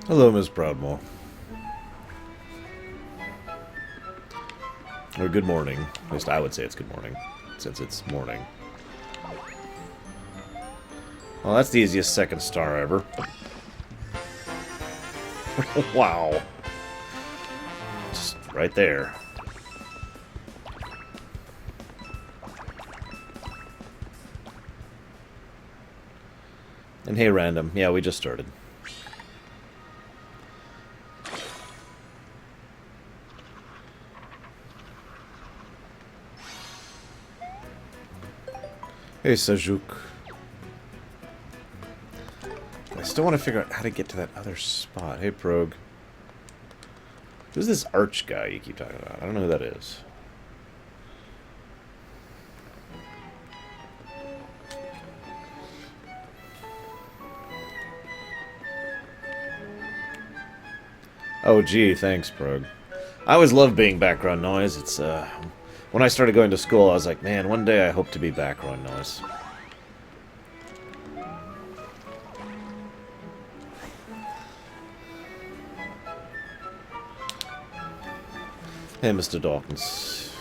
Hello, Miss Proudmore. Or good morning. At least I would say it's good morning, since it's morning. Well, that's the easiest second star ever. Wow. Just right there. And hey, random. Yeah, we just started. Hey, Sajuk. I still want to figure out how to get to that other spot. Hey, Prog. Who's this arch guy you keep talking about? I don't know who that is. Oh, gee, thanks, Prog. I always love being background noise. It's, when I started going to school, I was like, man, one day I hope to be background noise. Hey, Mr. Dawkins.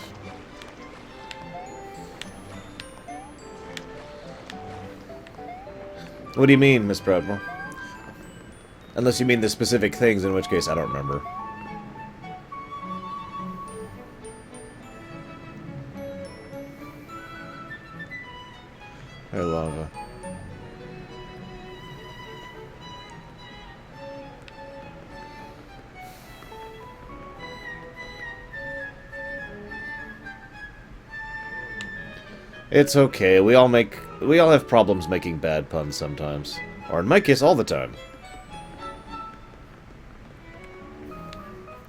What do you mean, Miss Proudmore? Unless you mean the specific things, in which case I don't remember. Hey, lava. It's okay. We all have problems making bad puns sometimes. Or in my case, all the time.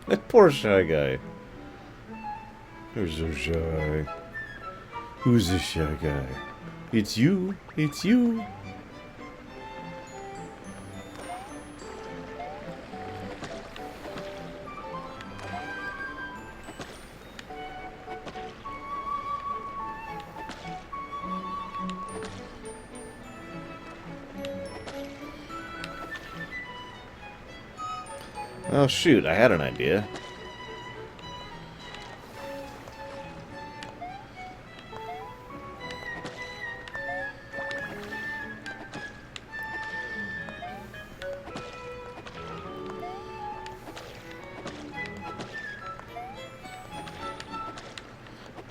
That poor shy guy. Who's so shy? Who's the shy guy? It's you. It's you. Oh shoot, I had an idea.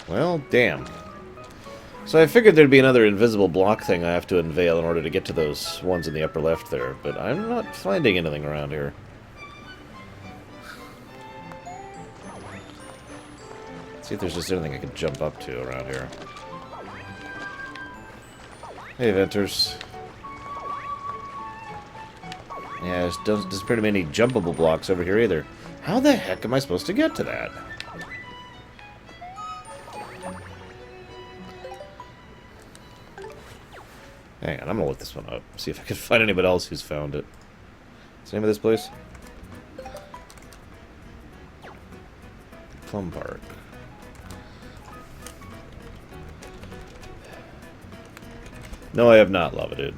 Well, damn. So I figured there'd be another invisible block thing I have to unveil in order to get to those ones in the upper left there, but I'm not finding anything around here. Let's see if there's just anything I can jump up to around here. Hey, Venters. Yeah, there's doesn't appear to be any jumpable blocks over here either. How the heck am I supposed to get to that? Hang on, I'm gonna look this one up. See if I can find anybody else who's found it. What's the name of this place? Plum Park. No, I have not, Lava Dude.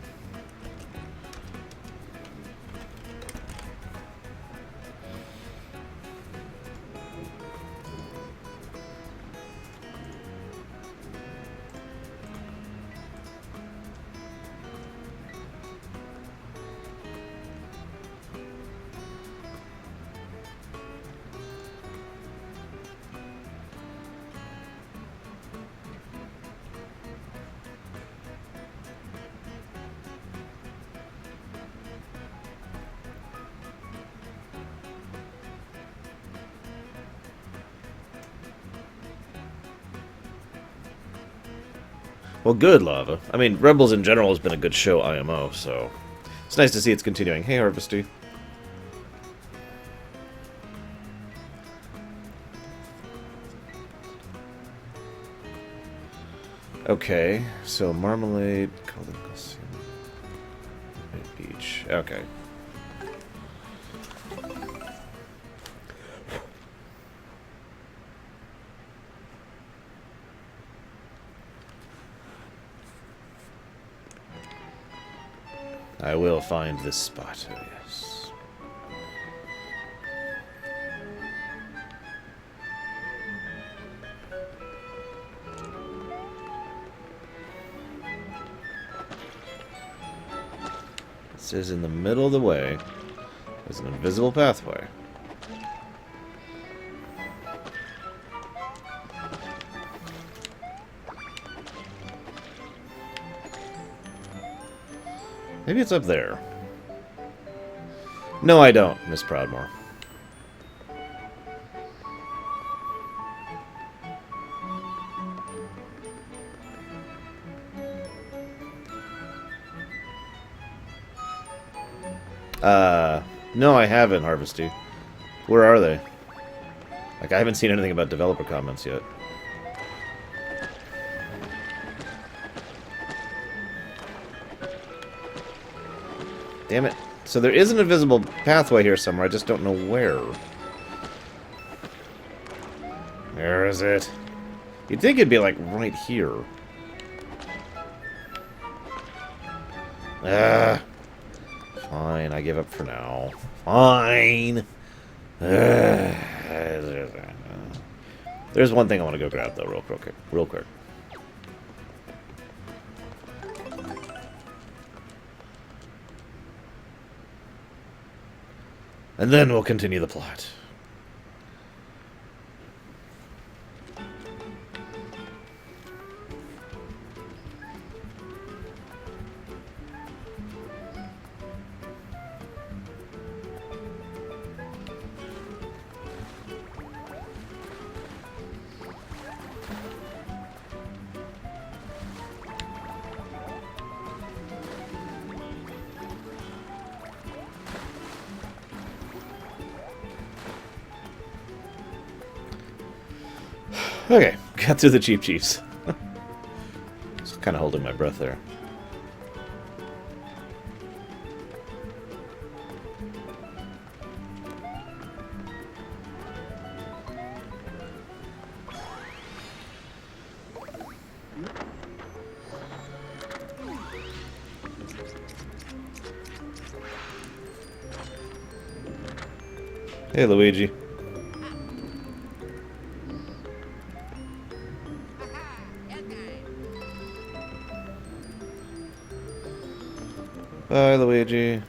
Well, good, Lava. I mean, Rebels in general has been a good show, IMO, so... It's nice to see it's continuing. Hey, Harvesty. Okay, so Marmalade... Beach. Okay. I will find this spot, oh yes. This is in the middle of the way. There's an invisible pathway. Maybe it's up there. No, I don't, Miss Proudmoore. No, I haven't, Harvesty. Where are they? Like, I haven't seen anything about developer comments yet. Damn it. So there is an invisible pathway here somewhere, I just don't know where. Where is it? You'd think it'd be, like, right here. Fine, I give up for now. Fine! There's one thing I want to go grab, though, real quick. And then we'll continue the plot. Okay, got through the Cheap Chiefs. Just kind of holding my breath there. Hey, Luigi. Bye, Luigi.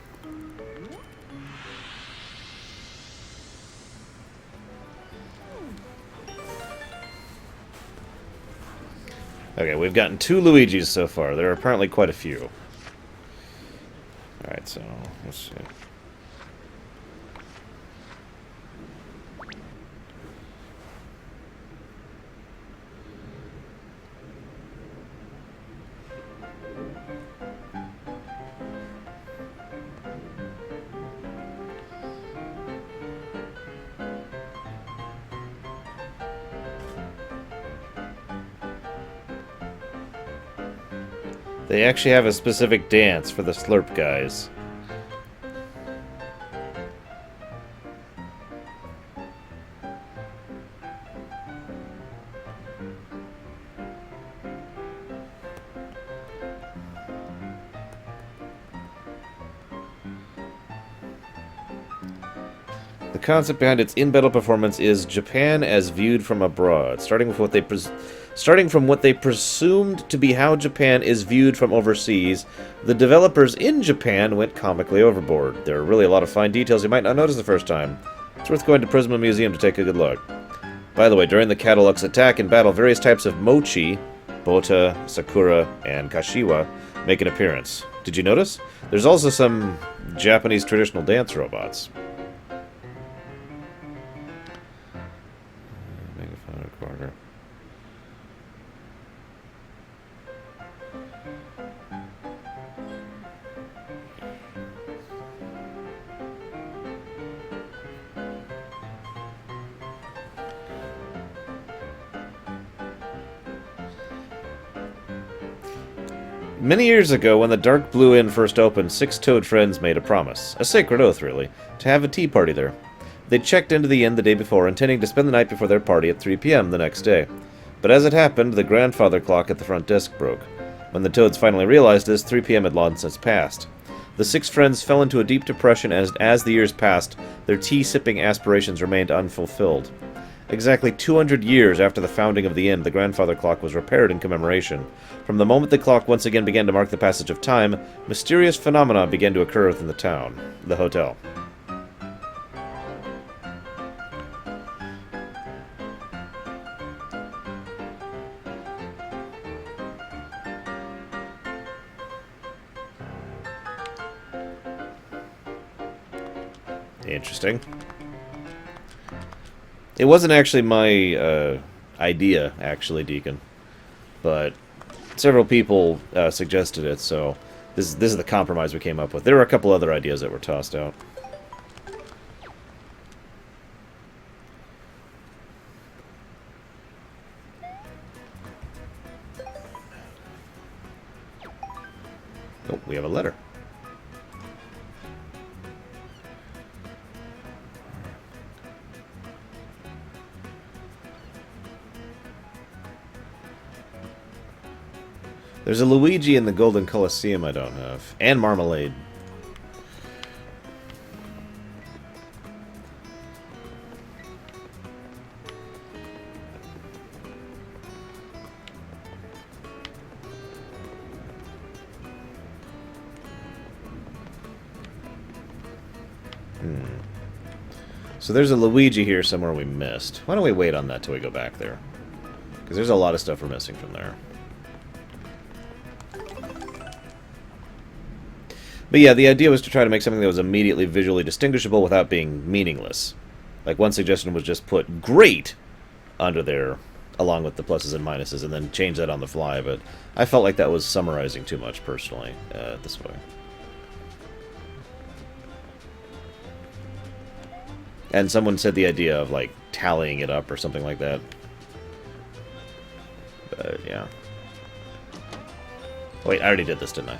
Okay, we've gotten 2 Luigis so far. There are apparently quite a few. Alright, so let's see. They actually have a specific dance for the Slurp guys. The concept behind its in-battle performance is Japan as viewed from abroad, starting from what they presumed to be how Japan is viewed from overseas. The developers in Japan went comically overboard. There are really a lot of fine details you might not notice the first time. It's worth going to Prisma Museum to take a good look. By the way, during the Catalux attack in battle, various types of mochi, Bota, Sakura, and Kashiwa, make an appearance. Did you notice? There's also some Japanese traditional dance robots. Megaphone recorder. Many years ago, when the Dark Blue Inn first opened, 6 Toad friends made a promise, a sacred oath really, to have a tea party there. They checked into the inn the day before, intending to spend the night before their party at 3 p.m. the next day. But as it happened, the grandfather clock at the front desk broke. When the Toads finally realized this, 3 p.m. had long since passed. The 6 friends fell into a deep depression as the years passed, their tea-sipping aspirations remained unfulfilled. Exactly 200 years after the founding of the inn, the grandfather clock was repaired in commemoration. From the moment the clock once again began to mark the passage of time, mysterious phenomena began to occur within the hotel. Interesting. It wasn't actually my idea, actually, Deacon, but several people suggested it, so this is the compromise we came up with. There were a couple other ideas that were tossed out. Oh, we have a letter. There's a Luigi in the Golden Colosseum I don't have. And Marmalade. So there's a Luigi here somewhere we missed. Why don't we wait on that till we go back there? Because there's a lot of stuff we're missing from there. But yeah, the idea was to try to make something that was immediately visually distinguishable without being meaningless. Like, one suggestion was just put "great" under there, along with the pluses and minuses, and then change that on the fly, but I felt like that was summarizing too much, personally, this way. And someone said the idea of, like, tallying it up or something like that. But, yeah. Wait, I already did this, didn't I?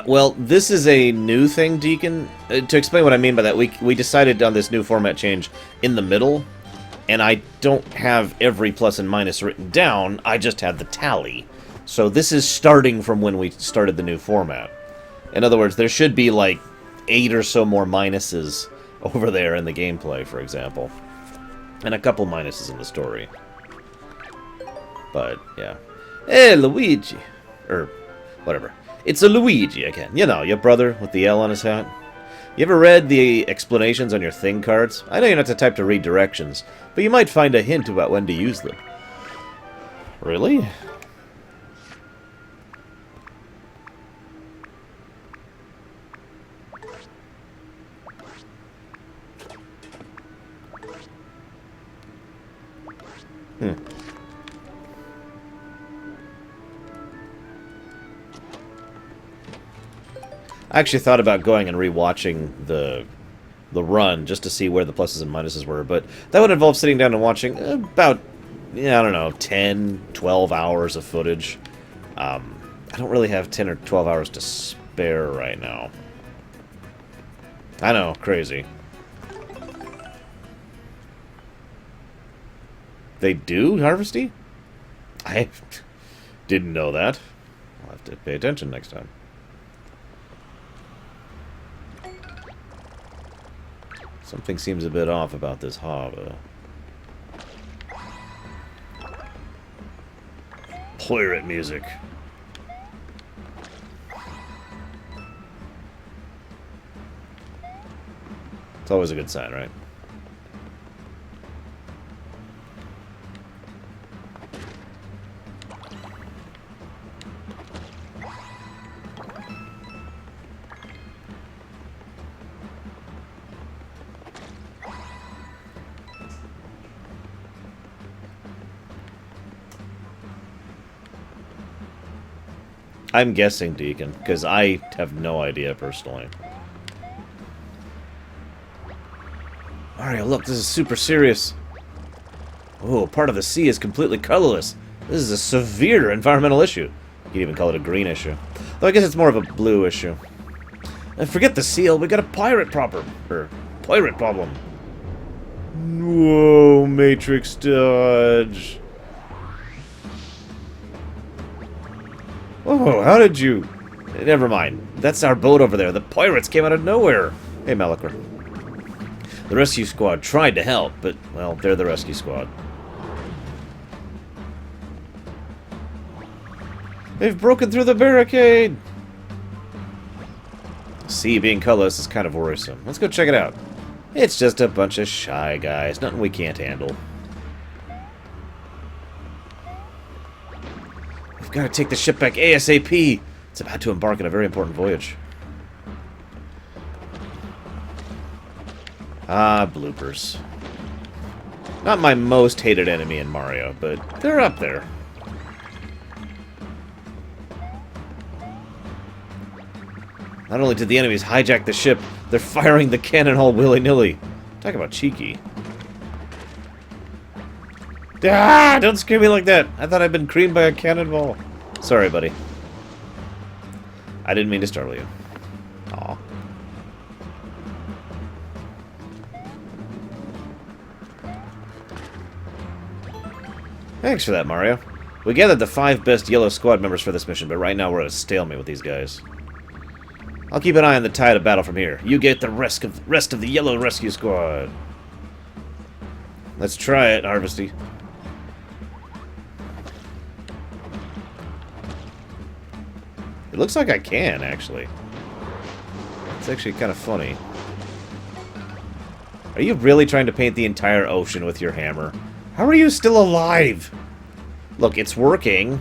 Well, this is a new thing, Deacon. To explain what I mean by that, we decided on this new format change in the middle, and I don't have every plus and minus written down, I just have the tally. So this is starting from when we started the new format. In other words, there should be like 8 or so more minuses over there in the gameplay, for example. And a couple minuses in the story. But, yeah. Hey, Luigi! Or, whatever. It's a Luigi again. You know, your brother with the L on his hat. You ever read the explanations on your thing cards? I know you're not the type to read directions, but you might find a hint about when to use them. Really? I actually thought about going and rewatching the run just to see where the pluses and minuses were, but that would involve sitting down and watching about, yeah, I don't know, 10, 12 hours of footage. I don't really have 10 or 12 hours to spare right now. I know, crazy. They do, Harvesty? I didn't know that. I'll have to pay attention next time. Something seems a bit off about this harbor. Pirate music. It's always a good sign, right? I'm guessing, Deacon, because I have no idea personally. Mario, look, this is super serious. Oh, part of the sea is completely colorless. This is a severe environmental issue. You could even call it a green issue. Though I guess it's more of a blue issue. And forget the seal, we got a pirate problem. Whoa, Matrix dodge. Oh, how did you... Never mind. That's our boat over there. The pirates came out of nowhere. Hey, Malicor. The rescue squad tried to help, but, well, they're the rescue squad. They've broken through the barricade! Sea being colorless is kind of worrisome. Let's go check it out. It's just a bunch of shy guys. Nothing we can't handle. We've got to take the ship back ASAP. It's about to embark on a very important voyage. Ah, bloopers. Not my most hated enemy in Mario, but they're up there. Not only did the enemies hijack the ship, they're firing the cannon all willy-nilly. Talk about cheeky. Ah! Don't scare me like that! I thought I'd been creamed by a cannonball. Sorry, buddy. I didn't mean to startle you. Aw. Thanks for that, Mario. We gathered the 5 best Yellow Squad members for this mission, but right now we're at a stalemate with these guys. I'll keep an eye on the tide of battle from here. You get the rest of the Yellow Rescue Squad. Let's try it, Harvesty. It looks like I can, actually. It's actually kind of funny. Are you really trying to paint the entire ocean with your hammer? How are you still alive? Look, it's working.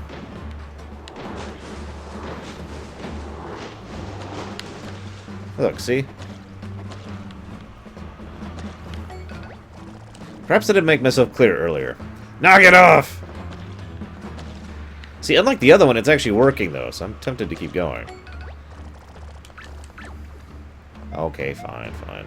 Look, see? Perhaps I didn't make myself clear earlier. Knock it off! See, unlike the other one, it's actually working, though, so I'm tempted to keep going. Okay, fine, fine.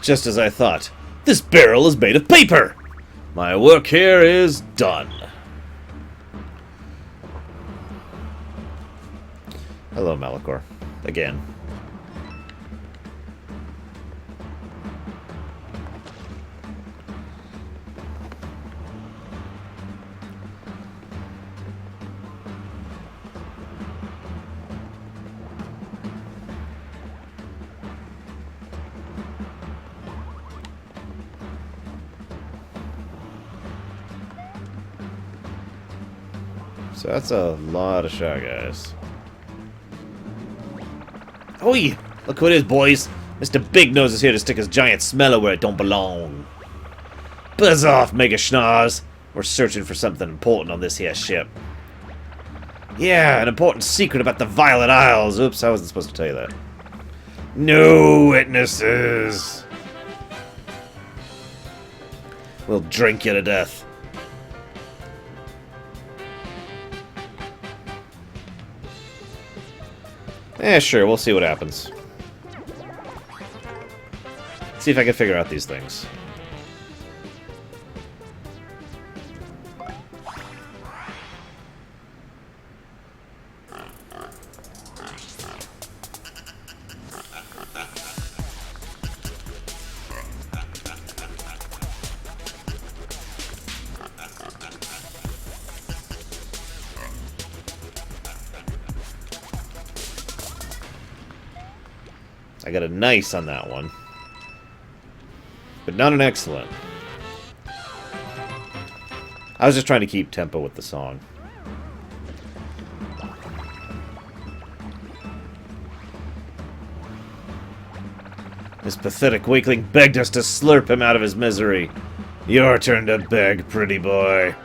Just as I thought. This barrel is made of paper! My work here is done. Hello, Malicor. Again. So that's a lot of Shy Guys. Oi! Look who it is, boys! Mr. Big Nose is here to stick his giant smeller where it don't belong. Buzz off, Mega Schnoz! We're searching for something important on this here ship. Yeah, an important secret about the Violet Isles. Oops, I wasn't supposed to tell you that. No witnesses! We'll drink you to death. Eh, sure, we'll see what happens. See if I can figure out these things. I got a nice on that one. But not an excellent. I was just trying to keep tempo with the song. This pathetic weakling begged us to slurp him out of his misery. Your turn to beg, pretty boy.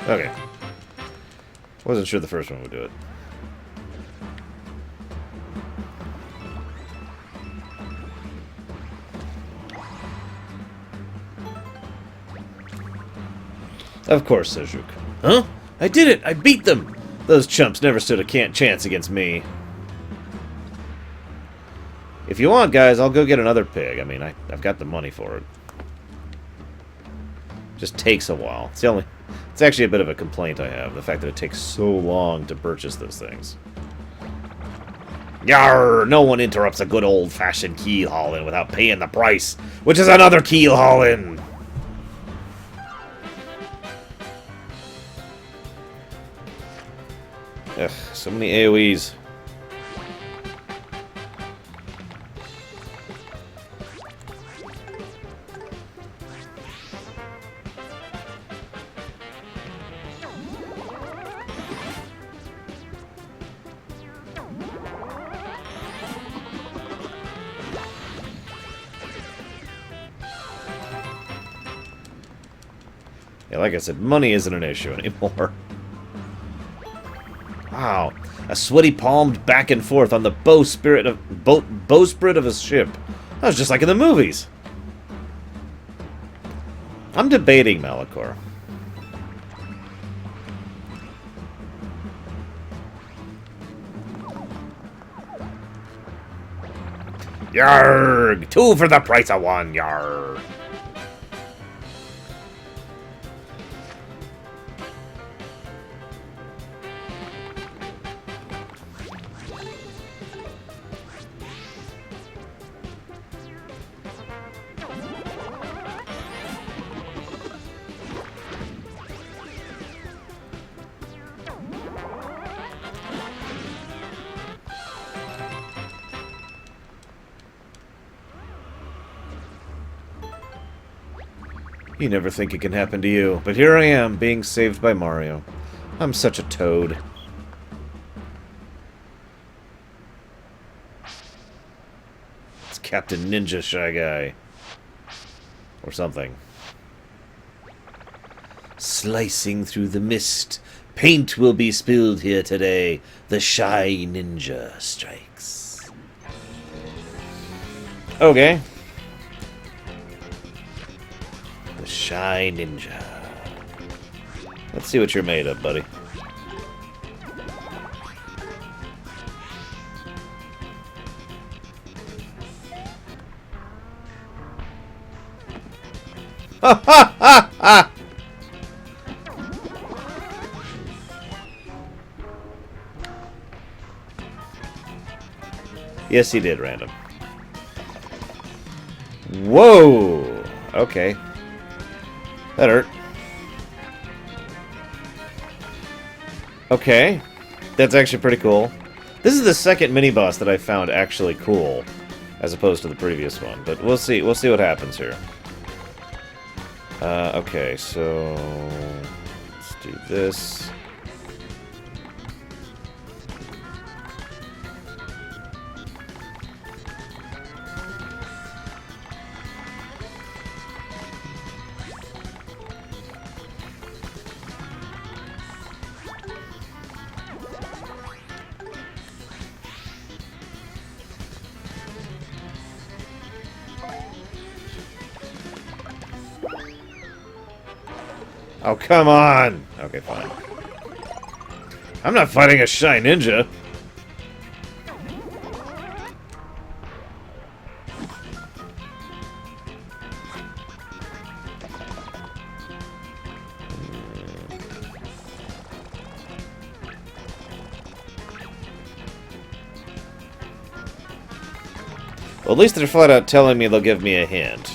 Okay. Wasn't sure the first one would do it. Of course, Sejuk. Huh? I did it! I beat them! Those chumps never stood a chance against me. If you want, guys, I'll go get another pig. I mean, I've got the money for it. Just takes a while. It's actually a bit of a complaint I have, the fact that it takes so long to purchase those things. Yarr! No one interrupts a good old-fashioned keel hauling without paying the price, which is another keel hauling! Ugh, so many AoEs. Yeah, like I said, money isn't an issue anymore. Wow, a sweaty palmed back and forth on the bowsprit of a ship. That was just like in the movies. I'm debating Malachor. Yarg! 2 for the price of 1, yarg! You never think it can happen to you, but here I am, being saved by Mario. I'm such a toad. It's Captain Ninja Shy Guy. Or something. Slicing through the mist. Paint will be spilled here today. The Shy Ninja strikes. Okay. Shy Ninja. Let's see what you're made of, buddy. Ha ha ha ha! Yes, he did, random. Whoa! Okay. That hurt. Okay. That's actually pretty cool. This is the second mini-boss that I found actually cool, as opposed to the previous one. But we'll see. We'll see what happens here. Okay, so... let's do this. Oh, come on! Okay, fine. I'm not fighting a Shy Ninja. Well, at least they're flat out telling me they'll give me a hint.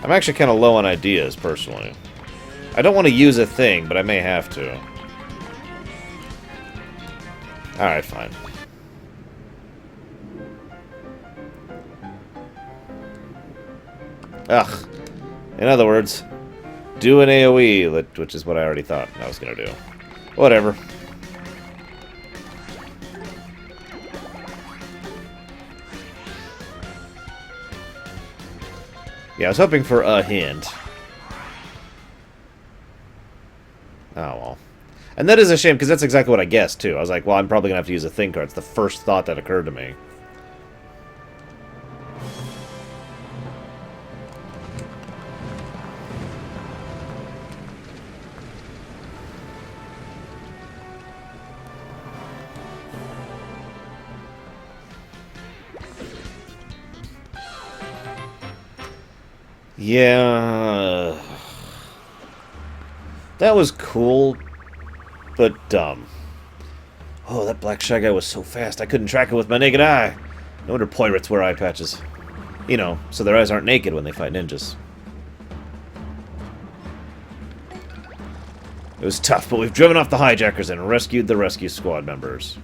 I'm actually kind of low on ideas, personally. I don't want to use a thing, but I may have to. Alright, fine. Ugh. In other words, do an AoE, which is what I already thought I was going to do. Whatever. Yeah, I was hoping for a hint. Oh, well. And that is a shame, because that's exactly what I guessed, too. I was like, well, I'm probably going to have to use a thing card. It's the first thought that occurred to me. Yeah... That was cool, but dumb. Oh, that black shy guy was so fast, I couldn't track it with my naked eye. No wonder pirates wear eye patches. You know, so their eyes aren't naked when they fight ninjas. It was tough, but we've driven off the hijackers and rescued the rescue squad members.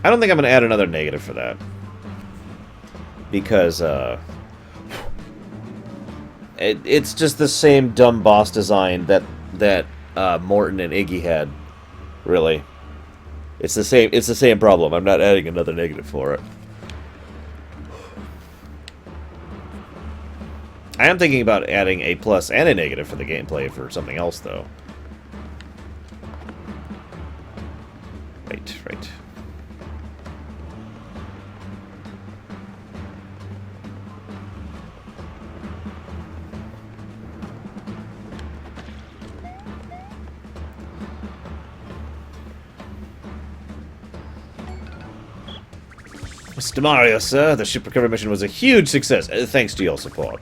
I don't think I'm going to add another negative for that. Because, it's just the same dumb boss design that Morton and Iggy had, really. It's the same problem. I'm not adding another negative for it. I am thinking about adding a plus and a negative for the gameplay for something else, though. Right. Mr. Mario, sir, the ship recovery mission was a huge success, thanks to your support.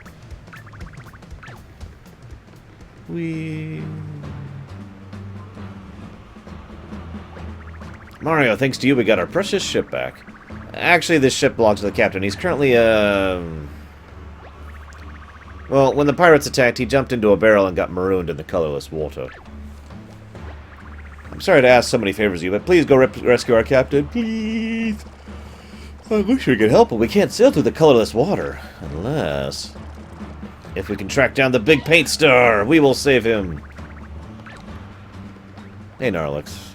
Mario, thanks to you, we got our precious ship back. Actually, this ship belongs to the captain. He's currently, well, when the pirates attacked, he jumped into a barrel and got marooned in the colorless water. I'm sorry to ask so many favors of you, but please go rescue our captain, please. I wish we could help, but we can't sail through the colorless water. Unless... if we can track down the big paint star, we will save him. Hey, Gnarlix.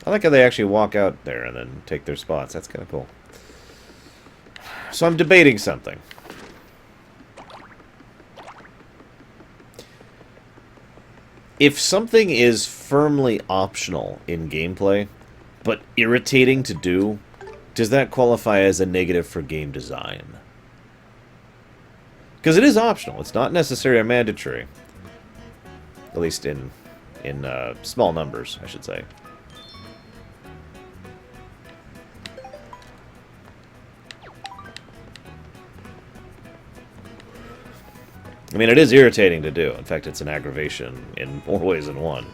I like how they actually walk out there and then take their spots. That's kind of cool. So I'm debating something. If something is firmly optional in gameplay, but irritating to do, does that qualify as a negative for game design? Because it is optional. It's not necessary or mandatory. At least in small numbers, I should say. I mean, it is irritating to do. In fact, it's an aggravation in more ways than one.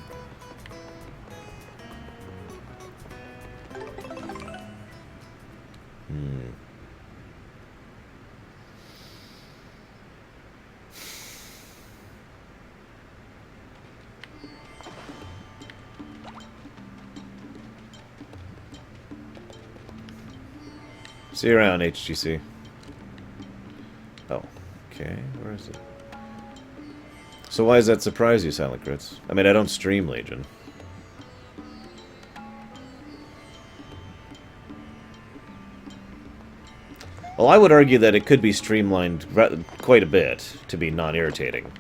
See you around, HGC. Oh, okay. Where is it? So why does that surprise you, Silent Grits? I mean, I don't stream Legion. Well, I would argue that it could be streamlined quite a bit to be non-irritating.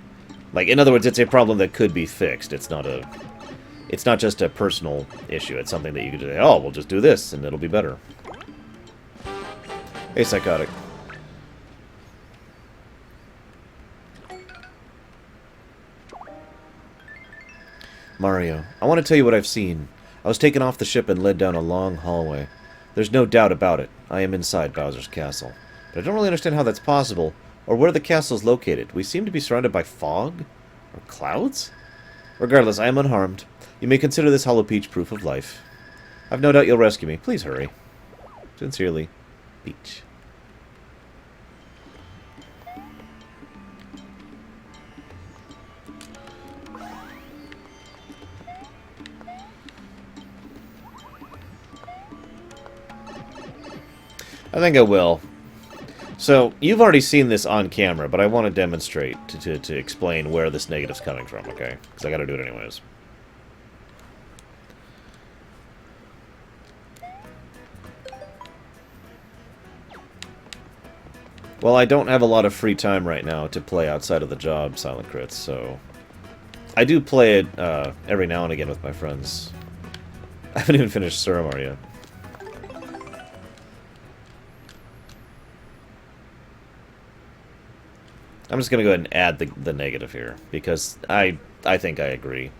Like, in other words, it's a problem that could be fixed. It's not just a personal issue. It's something that you could say, oh, we'll just do this, and it'll be better. Hey, Psychotic. Mario, I want to tell you what I've seen. I was taken off the ship and led down a long hallway. There's no doubt about it. I am inside Bowser's castle. But I don't really understand how that's possible, or where the castle is located. We seem to be surrounded by fog? Or clouds? Regardless, I am unharmed. You may consider this Hollow Peach proof of life. I've no doubt you'll rescue me. Please hurry. Sincerely, Peach. I think I will. So, you've already seen this on camera, but I want to demonstrate to explain where this negative's coming from, okay? Because I gotta do it anyways. Well, I don't have a lot of free time right now to play outside of the job, Silent Crits, so... I do play it every now and again with my friends. I haven't even finished Suramar yet. I'm just going to go ahead and add the negative here, because I think I agree.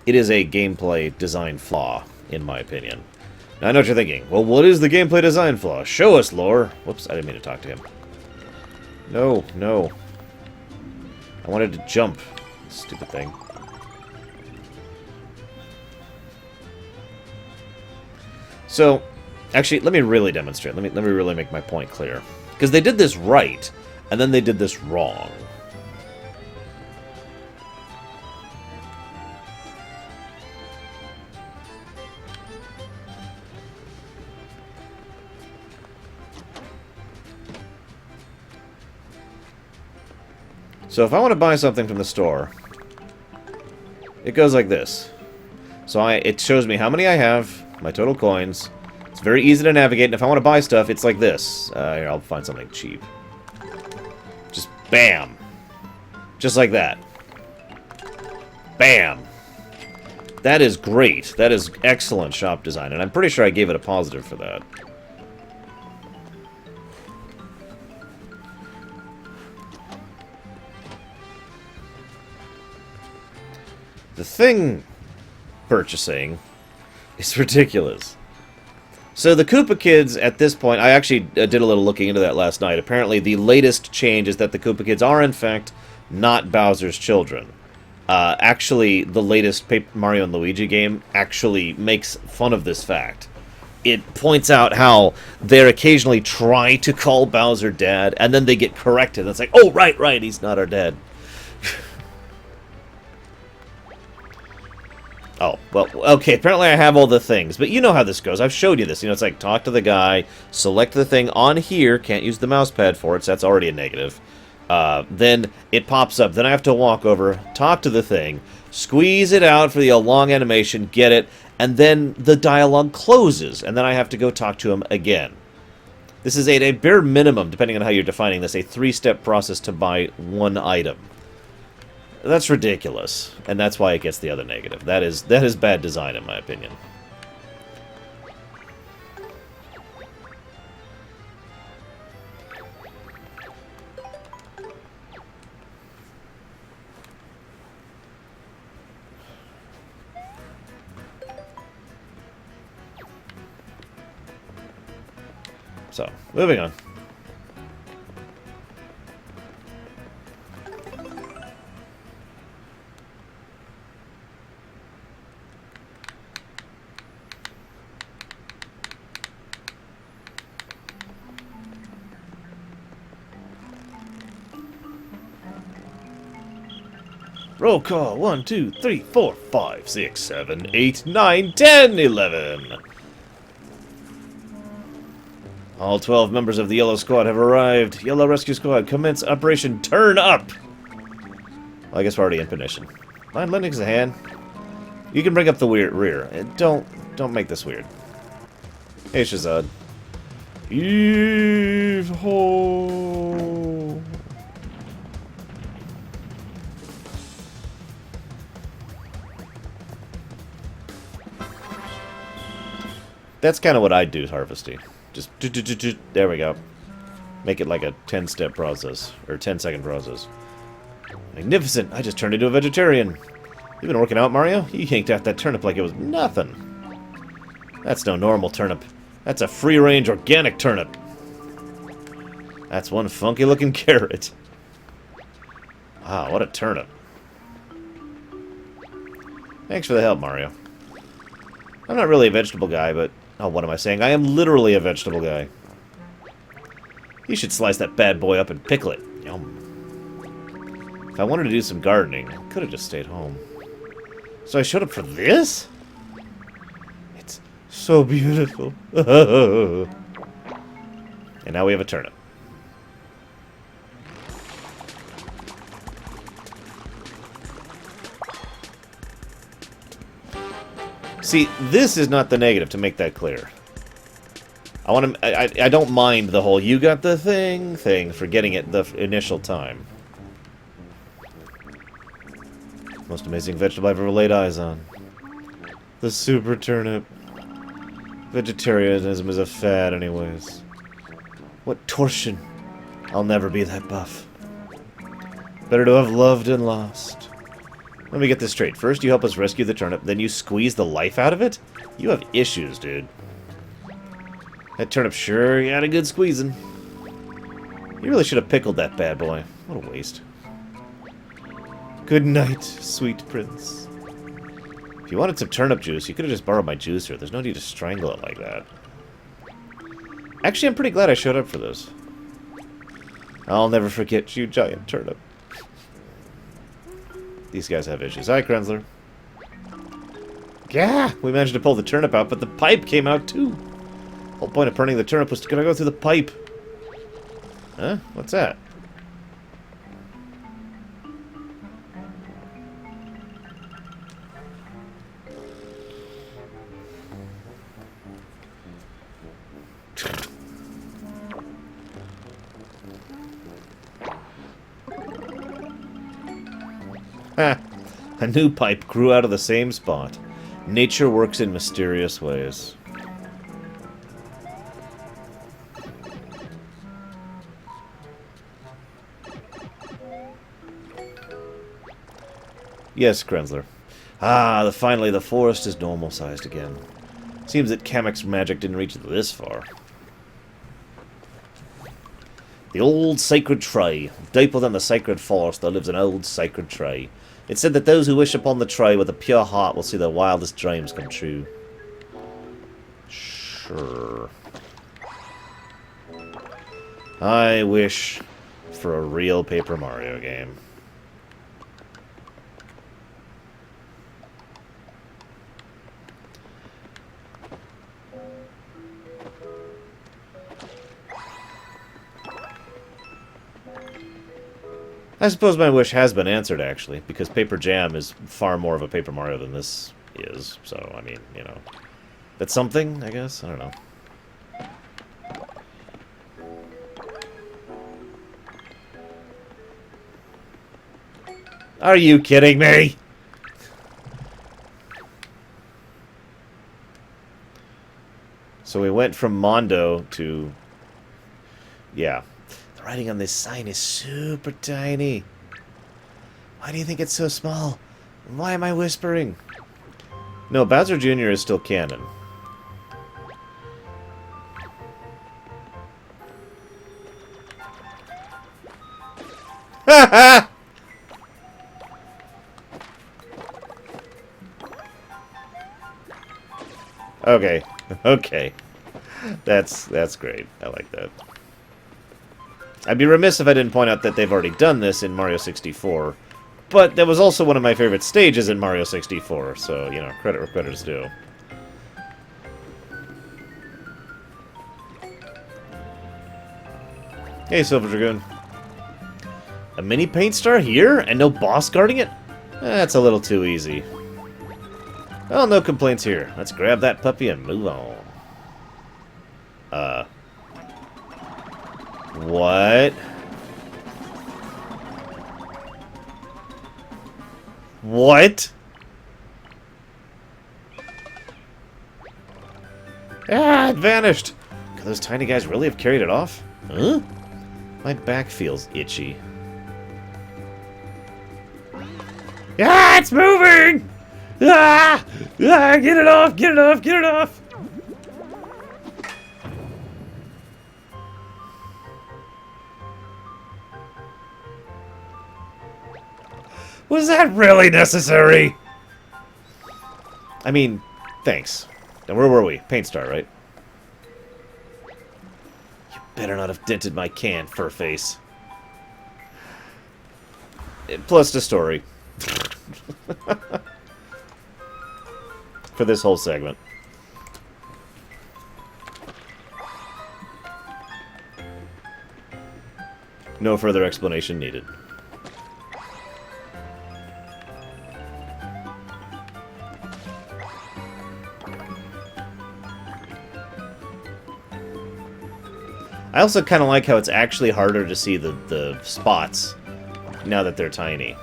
It is a gameplay design flaw, in my opinion. Now, I know what you're thinking. Well, what is the gameplay design flaw? Show us, Lore! Whoops, I didn't mean to talk to him. No, no. I wanted to jump. Stupid thing. So, actually, let me really demonstrate. Let me really make my point clear. Because they did this right, and then they did this wrong. So if I want to buy something from the store, it goes like this. So it shows me how many I have, my total coins. It's very easy to navigate, and if I want to buy stuff, it's like this. Here, I'll find something cheap. Just bam. Just like that. Bam. That is great. That is excellent shop design, and I'm pretty sure I gave it a positive for that. The thing purchasing is ridiculous. So the Koopa Kids, at this point, I actually did a little looking into that last night. Apparently, the latest change is that the Koopa Kids are, in fact, not Bowser's children. Actually, the latest Paper Mario and Luigi game actually makes fun of this fact. It points out how they occasionally try to call Bowser Dad, and then they get corrected. It's like, oh, right, he's not our dad. Oh, well, okay, apparently I have all the things, but you know how this goes. I've showed you this. You know, it's like, talk to the guy, select the thing on here, can't use the mouse pad for it, so that's already a negative. Then it pops up, then I have to walk over, talk to the thing, squeeze it out for the long animation, get it, and then the dialogue closes, and then I have to go talk to him again. This is a bare minimum, depending on how you're defining this, a 3-step process to buy one item. That's ridiculous, and that's why it gets the other negative. That is bad design, in my opinion. So, moving on. Roll call. 1, 2, 3, 4, 5, 6, 7, 8, 9, 10, 11. All 12 members of the Yellow Squad have arrived. Yellow Rescue Squad, commence Operation Turn Up! Well, I guess we're already in position. Mind lending us a hand? You can bring up the rear. Don't make this weird. Hey, Shazad. Eve-ho! That's kind of what I'd do, Harvesty. Just there we go. Make it like a 10-step process, or 10-second process. Magnificent! I just turned into a vegetarian. You been working out, Mario? You yanked out that turnip like it was nothing. That's no normal turnip. That's a free-range organic turnip. That's one funky-looking carrot. Wow, what a turnip. Thanks for the help, Mario. I'm not really a vegetable guy, but... Oh, what am I saying? I am literally a vegetable guy. You should slice that bad boy up and pickle it. Yum. If I wanted to do some gardening, I could have just stayed home. So I showed up for this? It's so beautiful. And now we have a turnip. See, this is not the negative, to make that clear. I don't mind the whole "you got the thing" for getting it the initial time. Most amazing vegetable I've ever laid eyes on. The super turnip. Vegetarianism is a fad anyways. What torsion. I'll never be that buff. Better to have loved and lost. Let me get this straight. First you help us rescue the turnip, then you squeeze the life out of it? You have issues, dude. That turnip sure had a good squeezing. You really should have pickled that bad boy. What a waste. Good night, sweet prince. If you wanted some turnip juice, you could have just borrowed my juicer. There's no need to strangle it like that. Actually, I'm pretty glad I showed up for this. I'll never forget you, giant turnip. These guys have issues. Hi, Krenzler. Yeah, we managed to pull the turnip out, but the pipe came out too. The whole point of turning the turnip was to go through the pipe. Huh? What's that? Ha! A new pipe grew out of the same spot. Nature works in mysterious ways. Yes, Krenzler. Ah, finally the forest is normal-sized again. Seems that Kamek's magic didn't reach this far. The old sacred tree. Deep within the sacred forest there lives an old sacred tree. It's said that those who wish upon the tree with a pure heart will see their wildest dreams come true. Sure. I wish for a real Paper Mario game. I suppose my wish has been answered, actually, because Paper Jam is far more of a Paper Mario than this is. So, I mean, you know. That's something, I guess? I don't know. Are you kidding me? So we went from Mondo to... Yeah. The writing on this sign is super tiny. Why do you think it's so small? Why am I whispering? No, Bowser Jr. is still canon. Ha ha! Okay. Okay. That's great. I like that. I'd be remiss if I didn't point out that they've already done this in Mario 64. But that was also one of my favorite stages in Mario 64, so, you know, credit where credit is due. Hey, Silver Dragoon. A mini paint star here? And no boss guarding it? That's a little too easy. Well, no complaints here. Let's grab that puppy and move on. What? What? Ah, it vanished! Could those tiny guys really have carried it off? Huh? My back feels itchy. Ah, it's moving! Ah! Ah, get it off! Get it off! Get it off! Was that really necessary? I mean, thanks. And where were we? Paint Star, right? You better not have dented my can, Furface. Plus the story. For this whole segment. No further explanation needed. I also kind of like how it's actually harder to see the spots now that they're tiny.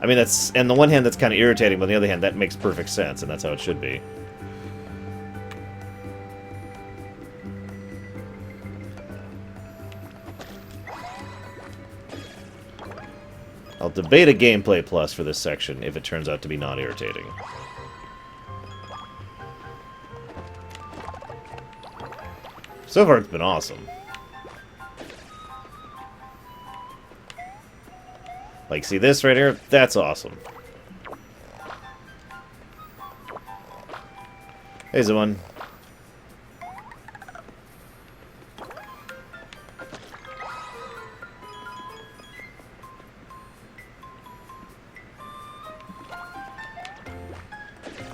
I mean, that's, on the one hand, that's kind of irritating, but on the other hand, that makes perfect sense, and that's how it should be. I'll debate a gameplay plus for this section if it turns out to be not irritating. So far, it's been awesome. Like, see this right here? That's awesome. Here's the one.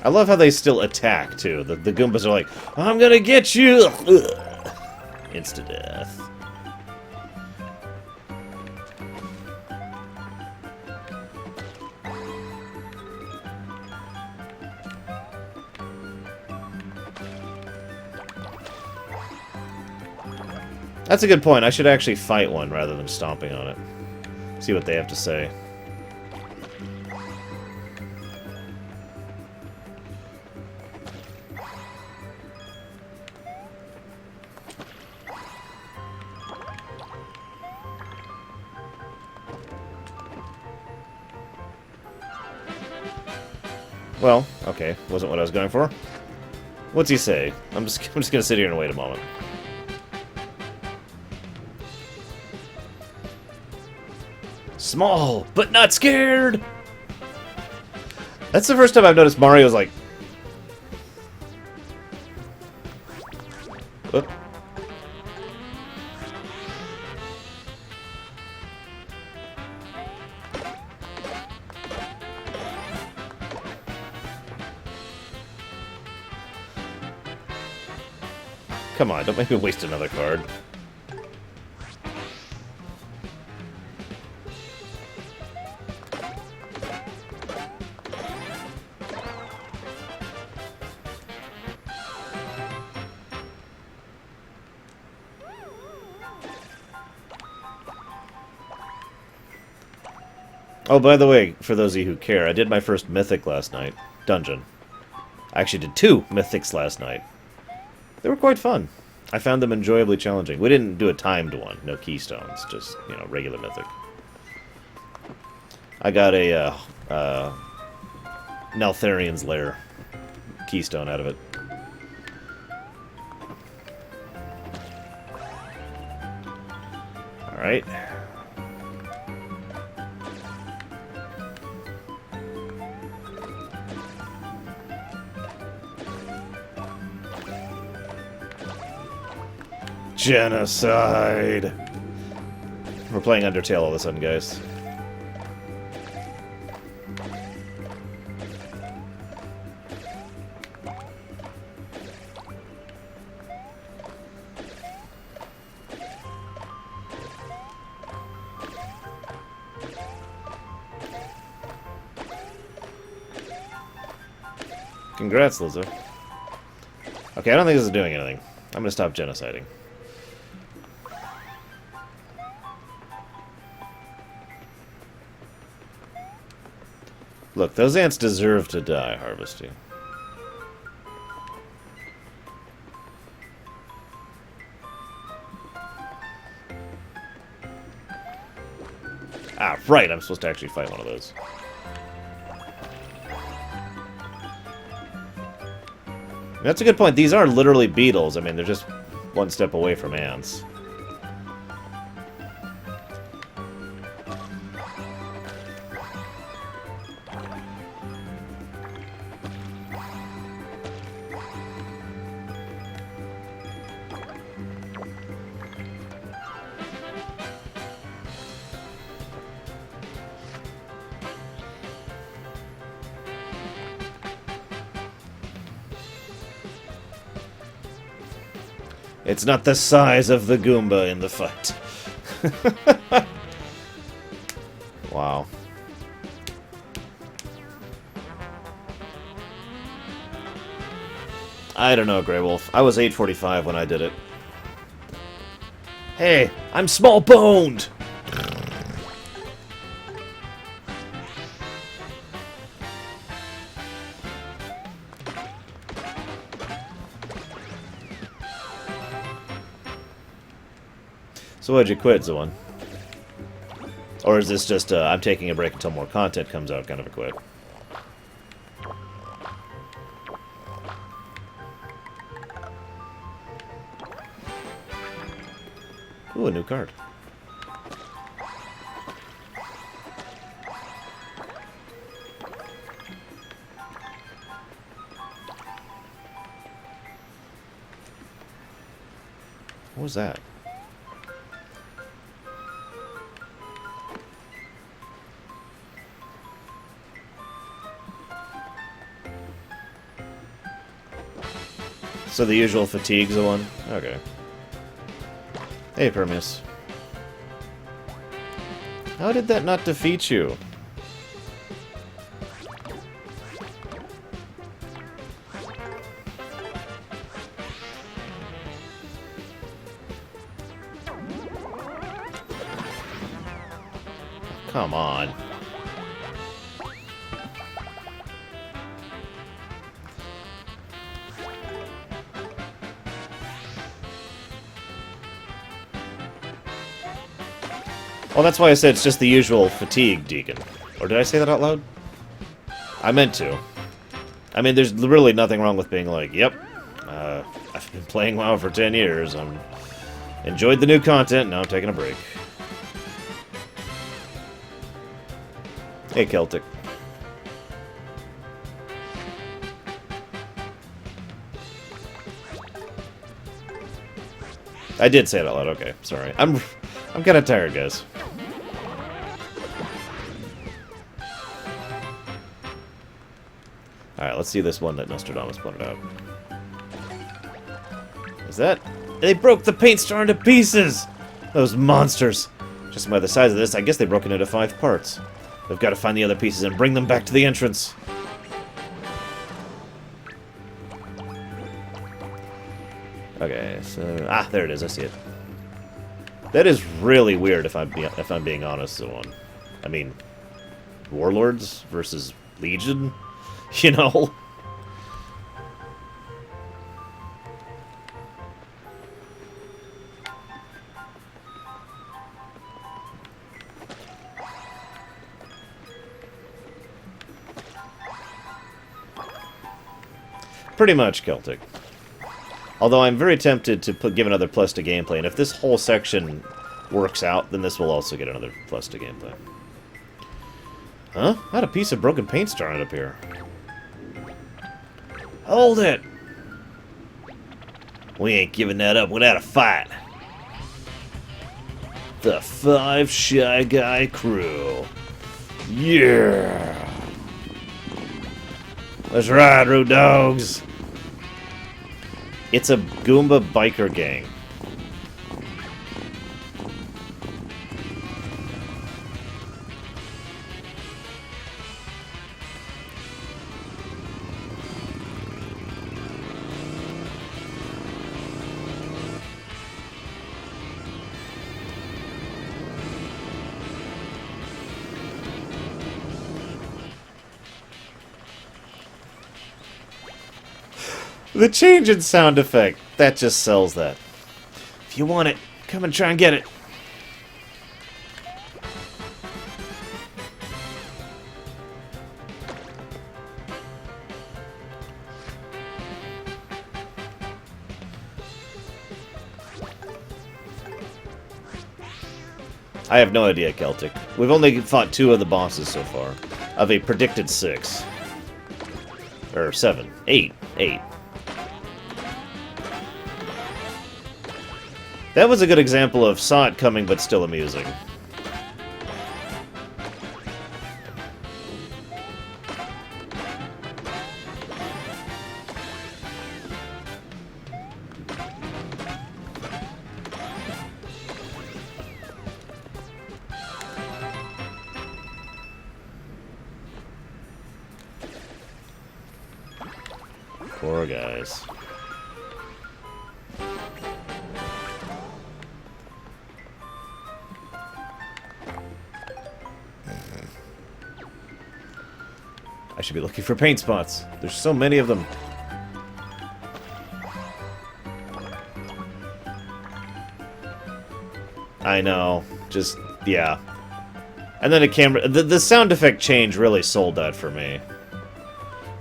I love how they still attack, too. The Goombas are like, I'm gonna get you! Ugh. Insta-death. That's a good point. I should actually fight one rather than stomping on it. See what they have to say. Well, okay. Wasn't what I was going for. What's he say? I'm just gonna sit here and wait a moment. Small, but not scared! That's the first time I've noticed Mario's like... Oop. Come on, don't make me waste another card. Oh, by the way, for those of you who care, I did my first Mythic last night. Dungeon. I actually did 2 Mythics last night. They were quite fun. I found them enjoyably challenging. We didn't do a timed one. No keystones. Just, you know, regular Mythic. I got a, Neltharian's Lair keystone out of it. Alright. Genocide! We're playing Undertale all of a sudden, guys. Congrats, Lizzo. Okay, I don't think this is doing anything. I'm gonna stop genociding. Look, those ants deserve to die, Harvesty. Ah, right, I'm supposed to actually fight one of those. That's a good point. These are literally beetles. I mean, they're just one step away from ants. It's not the size of the Goomba in the fight. Wow. I don't know, Grey Wolf. I was 845 when I did it. Hey, I'm small-boned! So why'd you quit, Zoan? Or is this just, I'm taking a break until more content comes out kind of a quit? Ooh, a new card. What was that? So the usual fatigue's the one? Okay. Hey, Permius. How did that not defeat you? Come on. Well, that's why I said it's just the usual fatigue, Deacon. Or did I say that out loud? I meant to. I mean, there's really nothing wrong with being like, yep, I've been playing WoW for 10 years. I'm enjoyed the new content, now I'm taking a break. Hey, Celtic. I did say it out loud, okay, sorry. I'm kind of tired, guys. Alright, let's see this one that Nostradamus pointed out. Is that? They broke the paint star into pieces! Those monsters! Just by the size of this, I guess they broke it into 5 parts. We've got to find the other pieces and bring them back to the entrance. Okay, so... Ah, there it is, I see it. That is really weird if I'm being honest, Zoan. I mean, Warlords versus Legion? You know? Pretty much Celtic. Although I'm very tempted to give another plus to gameplay, and if this whole section works out, then this will also get another plus to gameplay. Huh? I had a piece of broken paint starting up here. Hold it! We ain't giving that up without a fight. The 5 Shy Guy crew. Yeah! Let's ride, road dogs! It's a Goomba biker gang. The change in sound effect, that just sells that. If you want it, come and try and get it. I have no idea, Celtic. We've only fought 2 of the bosses so far, of a predicted 6. Or 7. 8. 8. That was a good example of saw it coming but still amusing. Poor guys. I should be looking for paint spots. There's so many of them. I know. Just, yeah. And then the sound effect change really sold that for me.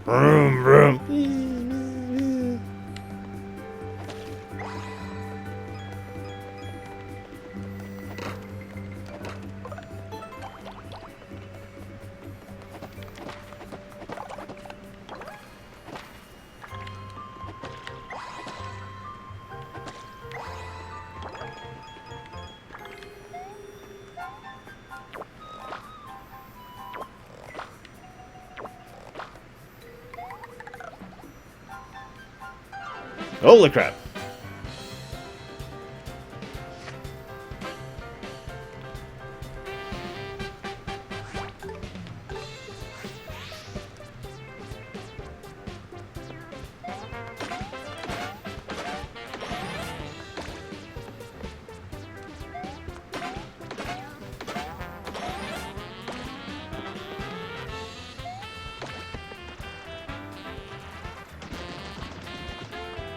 Vroom, vroom. Holy crap.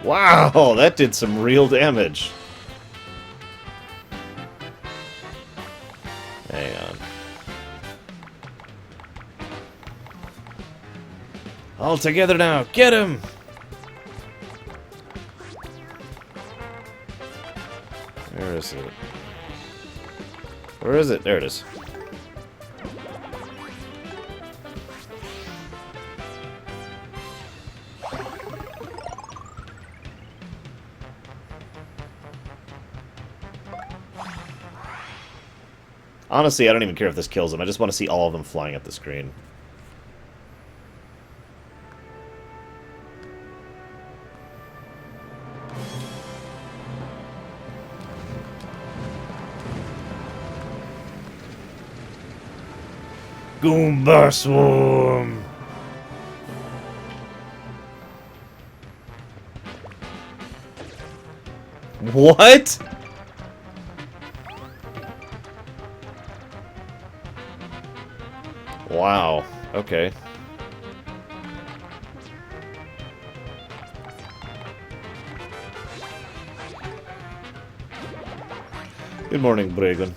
Wow, that did some real damage. Hang on. All together now. Get him! Where is it? Where is it? There it is. Honestly, I don't even care if this kills them. I just want to see all of them flying at the screen. Goomba Swarm! What? Wow. Okay. Good morning, Bragan.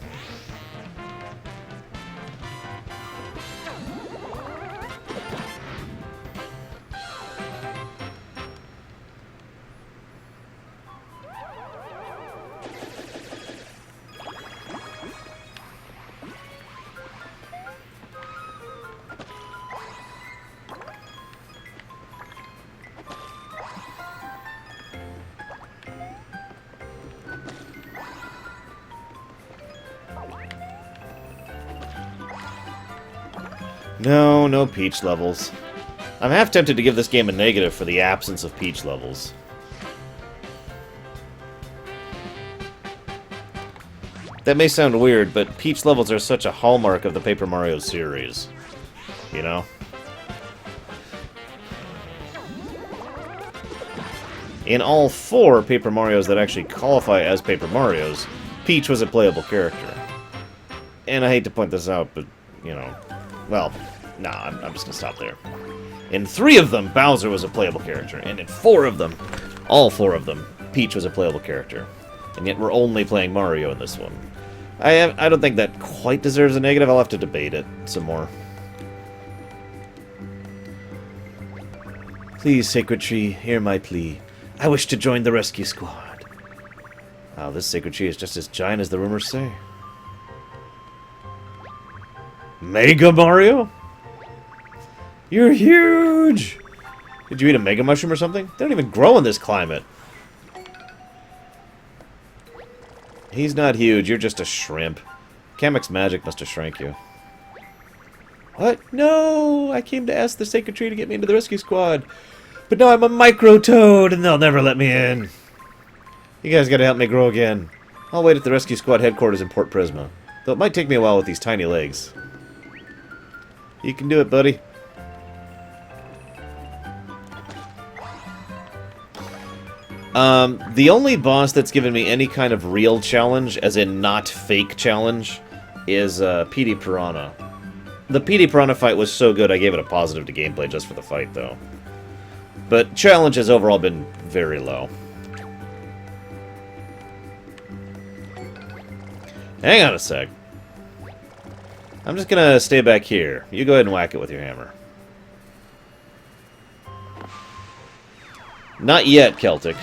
No, no Peach levels. I'm half tempted to give this game a negative for the absence of Peach levels. That may sound weird, but Peach levels are such a hallmark of the Paper Mario series. You know? In all 4 Paper Marios that actually qualify as Paper Marios, Peach was a playable character. And I hate to point this out, but, you know... Well, nah, I'm just gonna stop there. In 3 of them, Bowser was a playable character, and in 4 of them, all 4 of them, Peach was a playable character. And yet we're only playing Mario in this one. I don't think that quite deserves a negative. I'll have to debate it some more. Please, Sacred Tree, hear my plea. I wish to join the rescue squad. Wow, this Sacred Tree is just as giant as the rumors say. Mega Mario? You're huge! Did you eat a Mega Mushroom or something? They don't even grow in this climate. He's not huge, you're just a shrimp. Kamek's magic must have shrank you. What? No! I came to ask the Sacred Tree to get me into the rescue squad. But now I'm a Micro Toad and they'll never let me in. You guys gotta help me grow again. I'll wait at the rescue squad headquarters in Port Prisma. Though it might take me a while with these tiny legs. You can do it, buddy. The only boss that's given me any kind of real challenge, as in not fake challenge, is PD Piranha. The PD Piranha fight was so good I gave it a positive to gameplay just for the fight, though. But challenge has overall been very low. Hang on a sec. I'm just gonna stay back here. You go ahead and whack it with your hammer. Not yet, Celtic.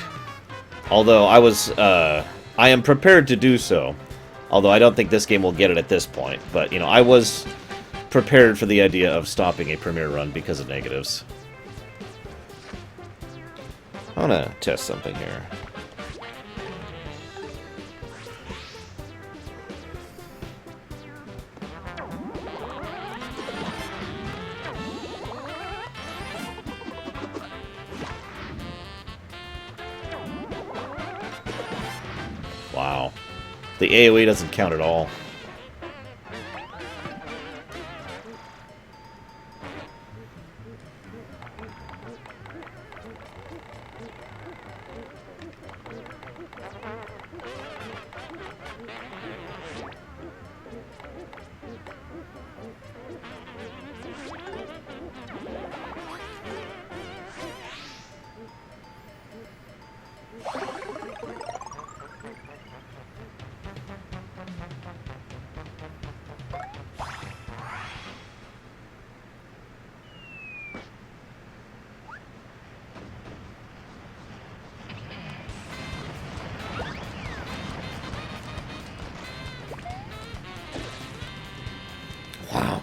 Although I am prepared to do so. Although I don't think this game will get it at this point. But, you know, I was prepared for the idea of stopping a premiere run because of negatives. I want to test something here. Wow. The AoE doesn't count at all.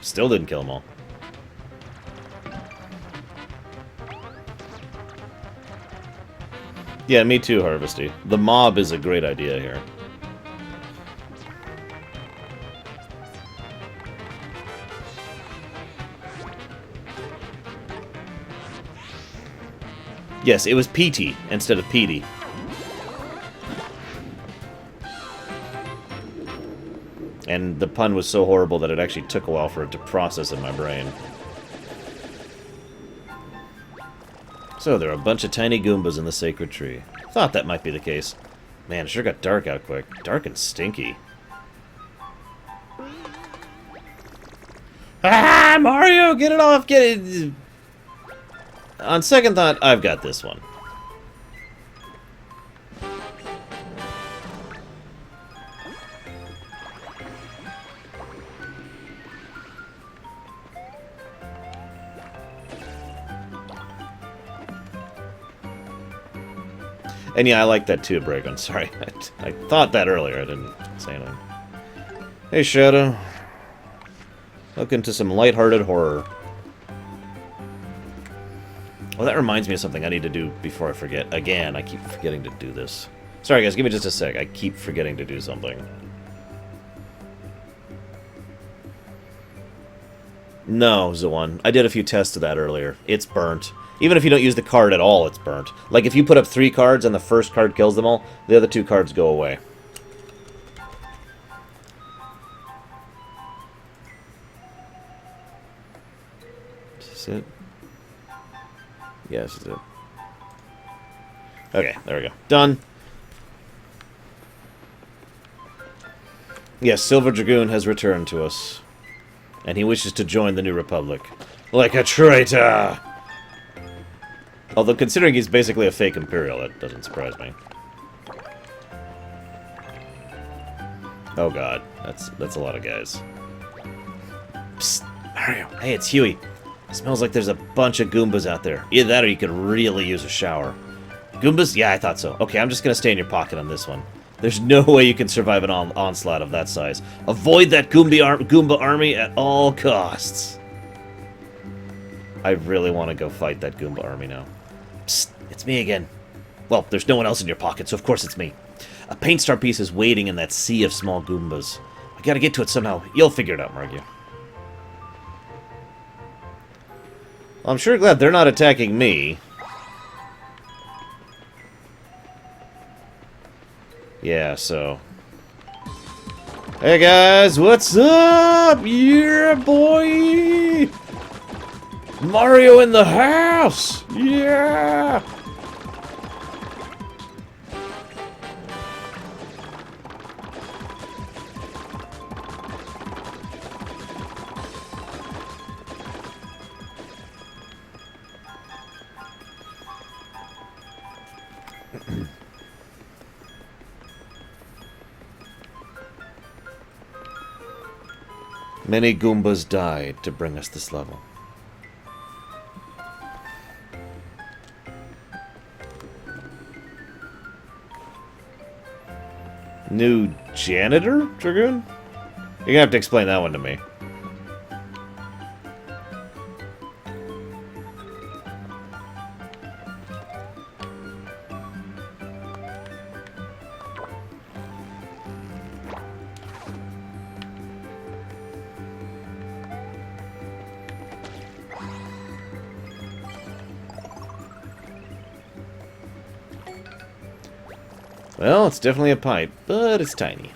Still didn't kill them all. Yeah, me too, Harvesty. The mob is a great idea here. Yes, it was PT instead of PD. And the pun was so horrible that it actually took a while for it to process in my brain. So there are a bunch of tiny Goombas in the sacred tree. Thought that might be the case. Man, it sure got dark out quick. Dark and stinky. Ah, Mario, get it off, get it... On second thought, I've got this one. And yeah, I like that too, Bragon. Sorry. I thought that earlier. I didn't say anything. Hey, Shadow. Look into some lighthearted horror. Well, that reminds me of something I need to do before I forget. Again, I keep forgetting to do this. Sorry, guys. Give me just a sec. I keep forgetting to do something. No, Zawan. I did a few tests of that earlier. It's burnt. Even if you don't use the card at all, it's burnt. Like, if you put up 3 cards and the first card kills them all, the other 2 cards go away. Is this it? Yes, this is it. Okay, there we go. Done. Yes, Silver Dragoon has returned to us. And he wishes to join the New Republic. Like a traitor! Although, considering he's basically a fake Imperial, that doesn't surprise me. Oh god, that's a lot of guys. Psst, Mario. Hey, it's Huey. It smells like there's a bunch of Goombas out there. Either that or you could really use a shower. Goombas? Yeah, I thought so. Okay, I'm just gonna stay in your pocket on this one. There's no way you can survive an onslaught of that size. Avoid that Goomba army at all costs. I really want to go fight that Goomba army now. Psst, it's me again. Well, there's no one else in your pocket, so of course it's me. A paint star piece is waiting in that sea of small Goombas. I gotta get to it somehow. You'll figure it out, Margie. Well, I'm sure glad they're not attacking me. Yeah, so... Hey guys, what's up? Yeah, boy! Mario in the house! Yeah! Many Goombas died to bring us this level. New janitor, Dragoon? You're gonna have to explain that one to me. Well, it's definitely a pipe, but it's tiny.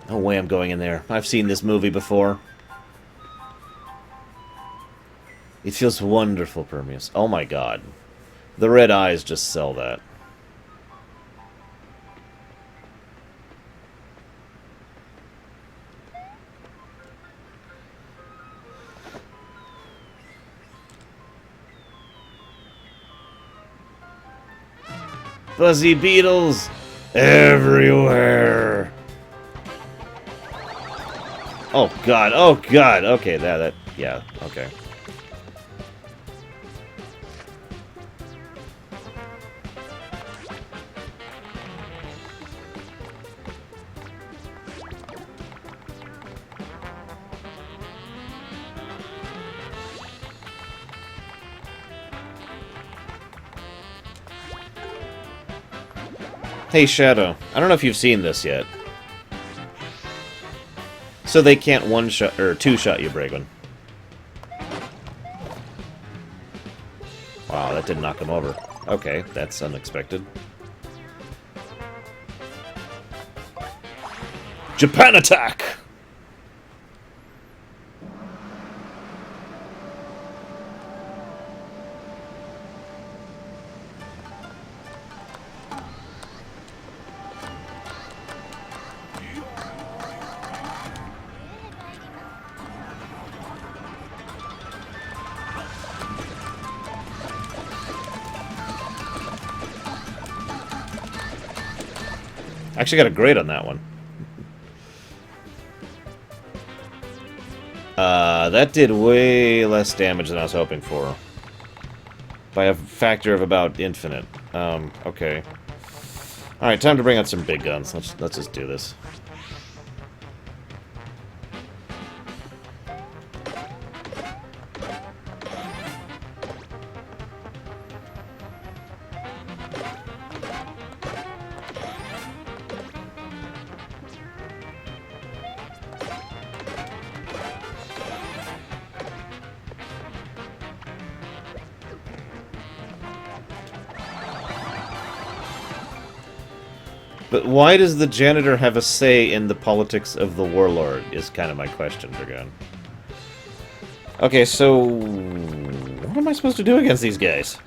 No way I'm going in there. I've seen this movie before. It feels wonderful, Permeus. Oh my god. The red eyes just sell that. Fuzzy beetles everywhere. Oh god, oh god. Okay, yeah, okay. Hey, Shadow. I don't know if you've seen this yet. So they can't one-shot, or two-shot you, Bragon. Wow, that didn't knock him over. Okay, that's unexpected. Japan attack! Actually got a grade on that one. That did way less damage than I was hoping for. By a factor of about infinite. Okay. Alright, time to bring out some big guns. Let's just do this. But why does the janitor have a say in the politics of the warlord, is kind of my question, Dragoon. Okay, so... what am I supposed to do against these guys?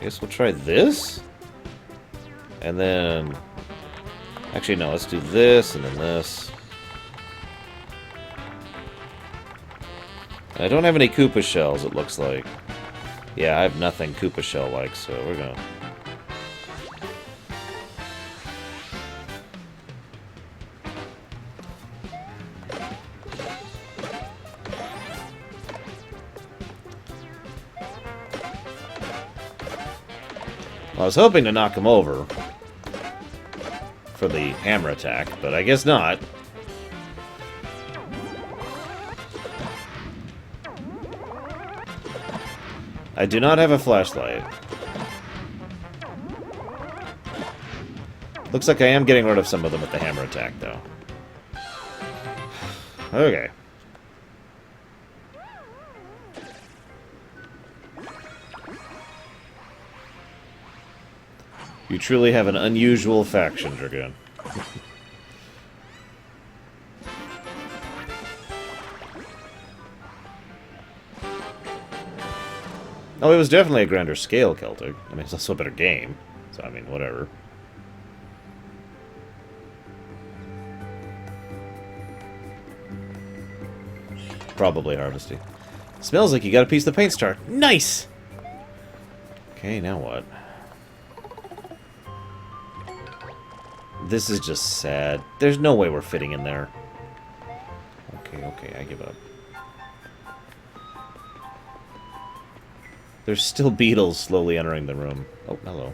I guess we'll try this? And then... actually, no, let's do this, and then this. I don't have any Koopa shells, it looks like. Yeah, I have nothing Koopa Shell-like, so we're gonna... Well, I was hoping to knock him over for the hammer attack, but I guess not. I do not have a flashlight. Looks like I am getting rid of some of them with the hammer attack, though. Okay. You truly have an unusual faction, Dragoon. Oh, it was definitely a grander scale, Celtic. I mean, it's also a better game. So, I mean, whatever. probably Harvesty. Smells like you got a piece of the paint star. Nice! Okay, now what? This is just sad. There's no way we're fitting in there. Okay, I give up. There's still beetles slowly entering the room. Oh, hello.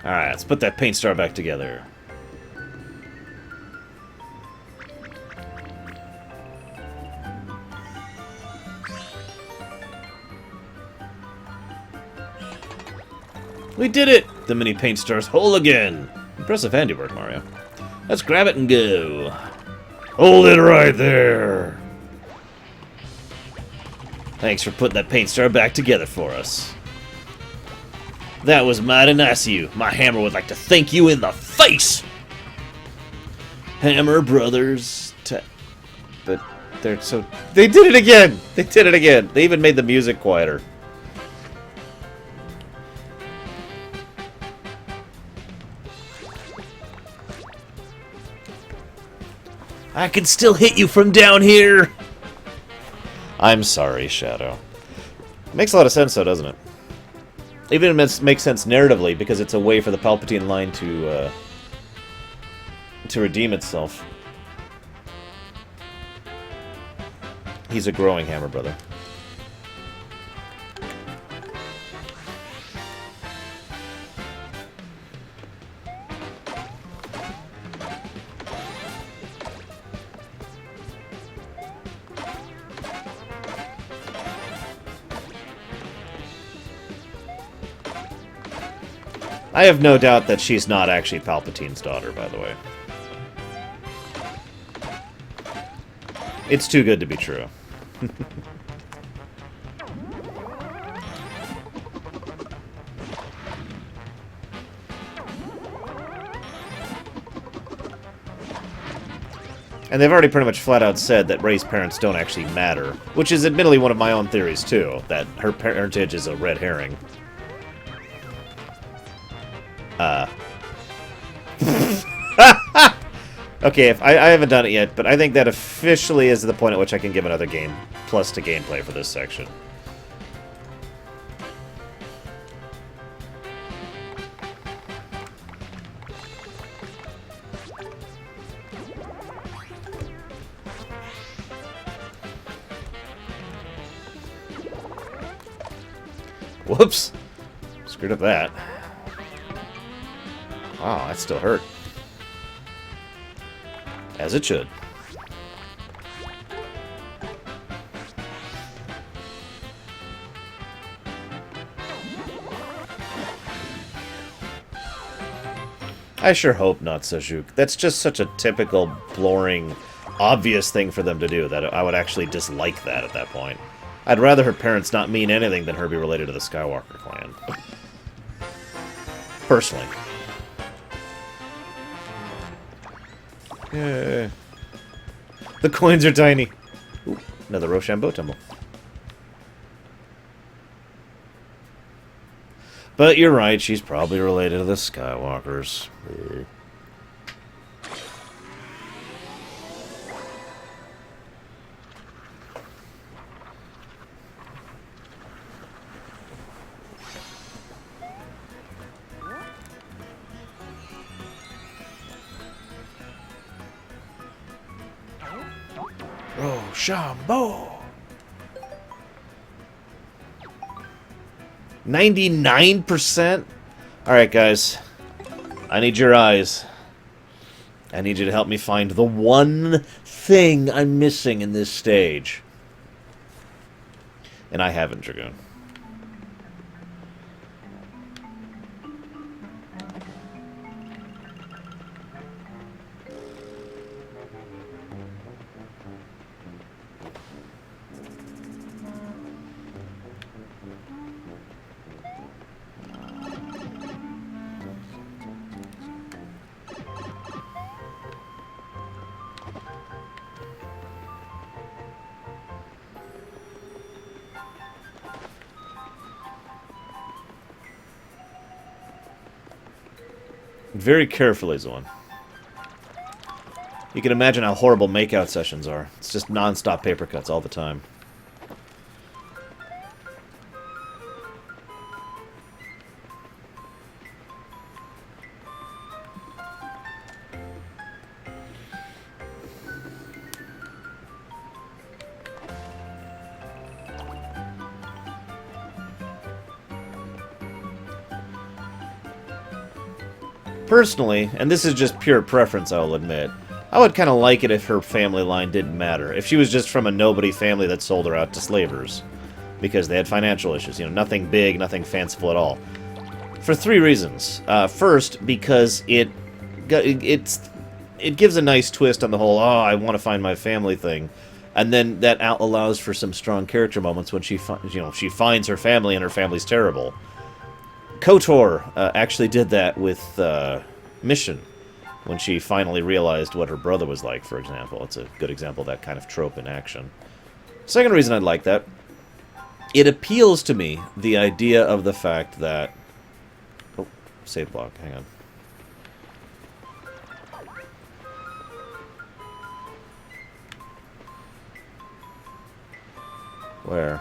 Alright, let's put that paint star back together. We did it! The mini paint star's whole again! Impressive handiwork, Mario. Let's grab it and go. Hold it right there! Thanks for putting that paint star back together for us. That was mighty nice of you. My hammer would like to thank you in the face! Hammer Brothers... But they're so... They did it again! They did it again! They even made the music quieter. I can still hit you from down here! I'm sorry, Shadow. Makes a lot of sense, though, doesn't it? Even it makes sense narratively, because it's a way for the Palpatine line to redeem itself. He's a growing Hammer Brother. I have no doubt that she's not actually Palpatine's daughter, by the way. It's too good to be true. And they've already pretty much flat out said that Rey's parents don't actually matter, which is admittedly one of my own theories too, that her parentage is a red herring. Okay, if I haven't done it yet, but I think that officially is the point at which I can give another game plus to gameplay for this section. Whoops! Screwed up that. Wow, that still hurt. As it should. I sure hope not, Sajuk. That's just such a typical, boring, obvious thing for them to do that I would actually dislike that at that point. I'd rather her parents not mean anything than her be related to the Skywalker clan. Personally. Yeah. The coins are tiny. Ooh, another Rochambeau tumble. But you're right, she's probably related to the Skywalkers. Rochambeau. 99%? Alright, guys. I need your eyes. I need you to help me find the one thing I'm missing in this stage. And I haven't, Dragoon. Very carefully, Zorn. You can imagine how horrible makeout sessions are. It's just non-stop paper cuts all the time. Personally, and this is just pure preference, I'll admit, I would kind of like it if her family line didn't matter. If she was just from a nobody family that sold her out to slavers. Because they had financial issues. You know, nothing big, nothing fanciful at all. For 3 reasons. First, because it gives a nice twist on the whole, oh, I want to find my family thing. And then that allows for some strong character moments when she finds her family and her family's terrible. KOTOR actually did that with Mission, when she finally realized what her brother was like, for example. It's a good example of that kind of trope in action. Second reason I'd like that, it appeals to me, the idea of the fact that... Oh, save block, hang on. Where?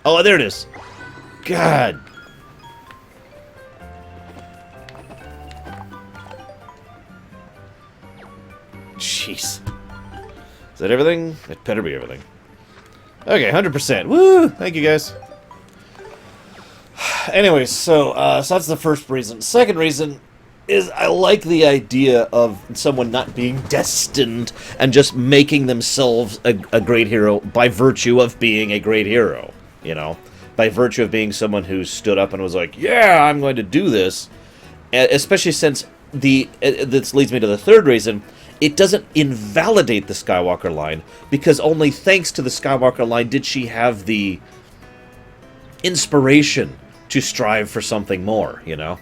Oh, there it is! God! Jeez. Is that everything? It better be everything. Okay, 100%. Woo! Thank you, guys. Anyways, so that's the first reason. Second reason is I like the idea of someone not being destined and just making themselves a great hero by virtue of being a great hero, you know? By virtue of being someone who stood up and was like, yeah, I'm going to do this. Especially since this leads me to the third reason. It doesn't invalidate the Skywalker line, because only thanks to the Skywalker line did she have the inspiration to strive for something more, you know?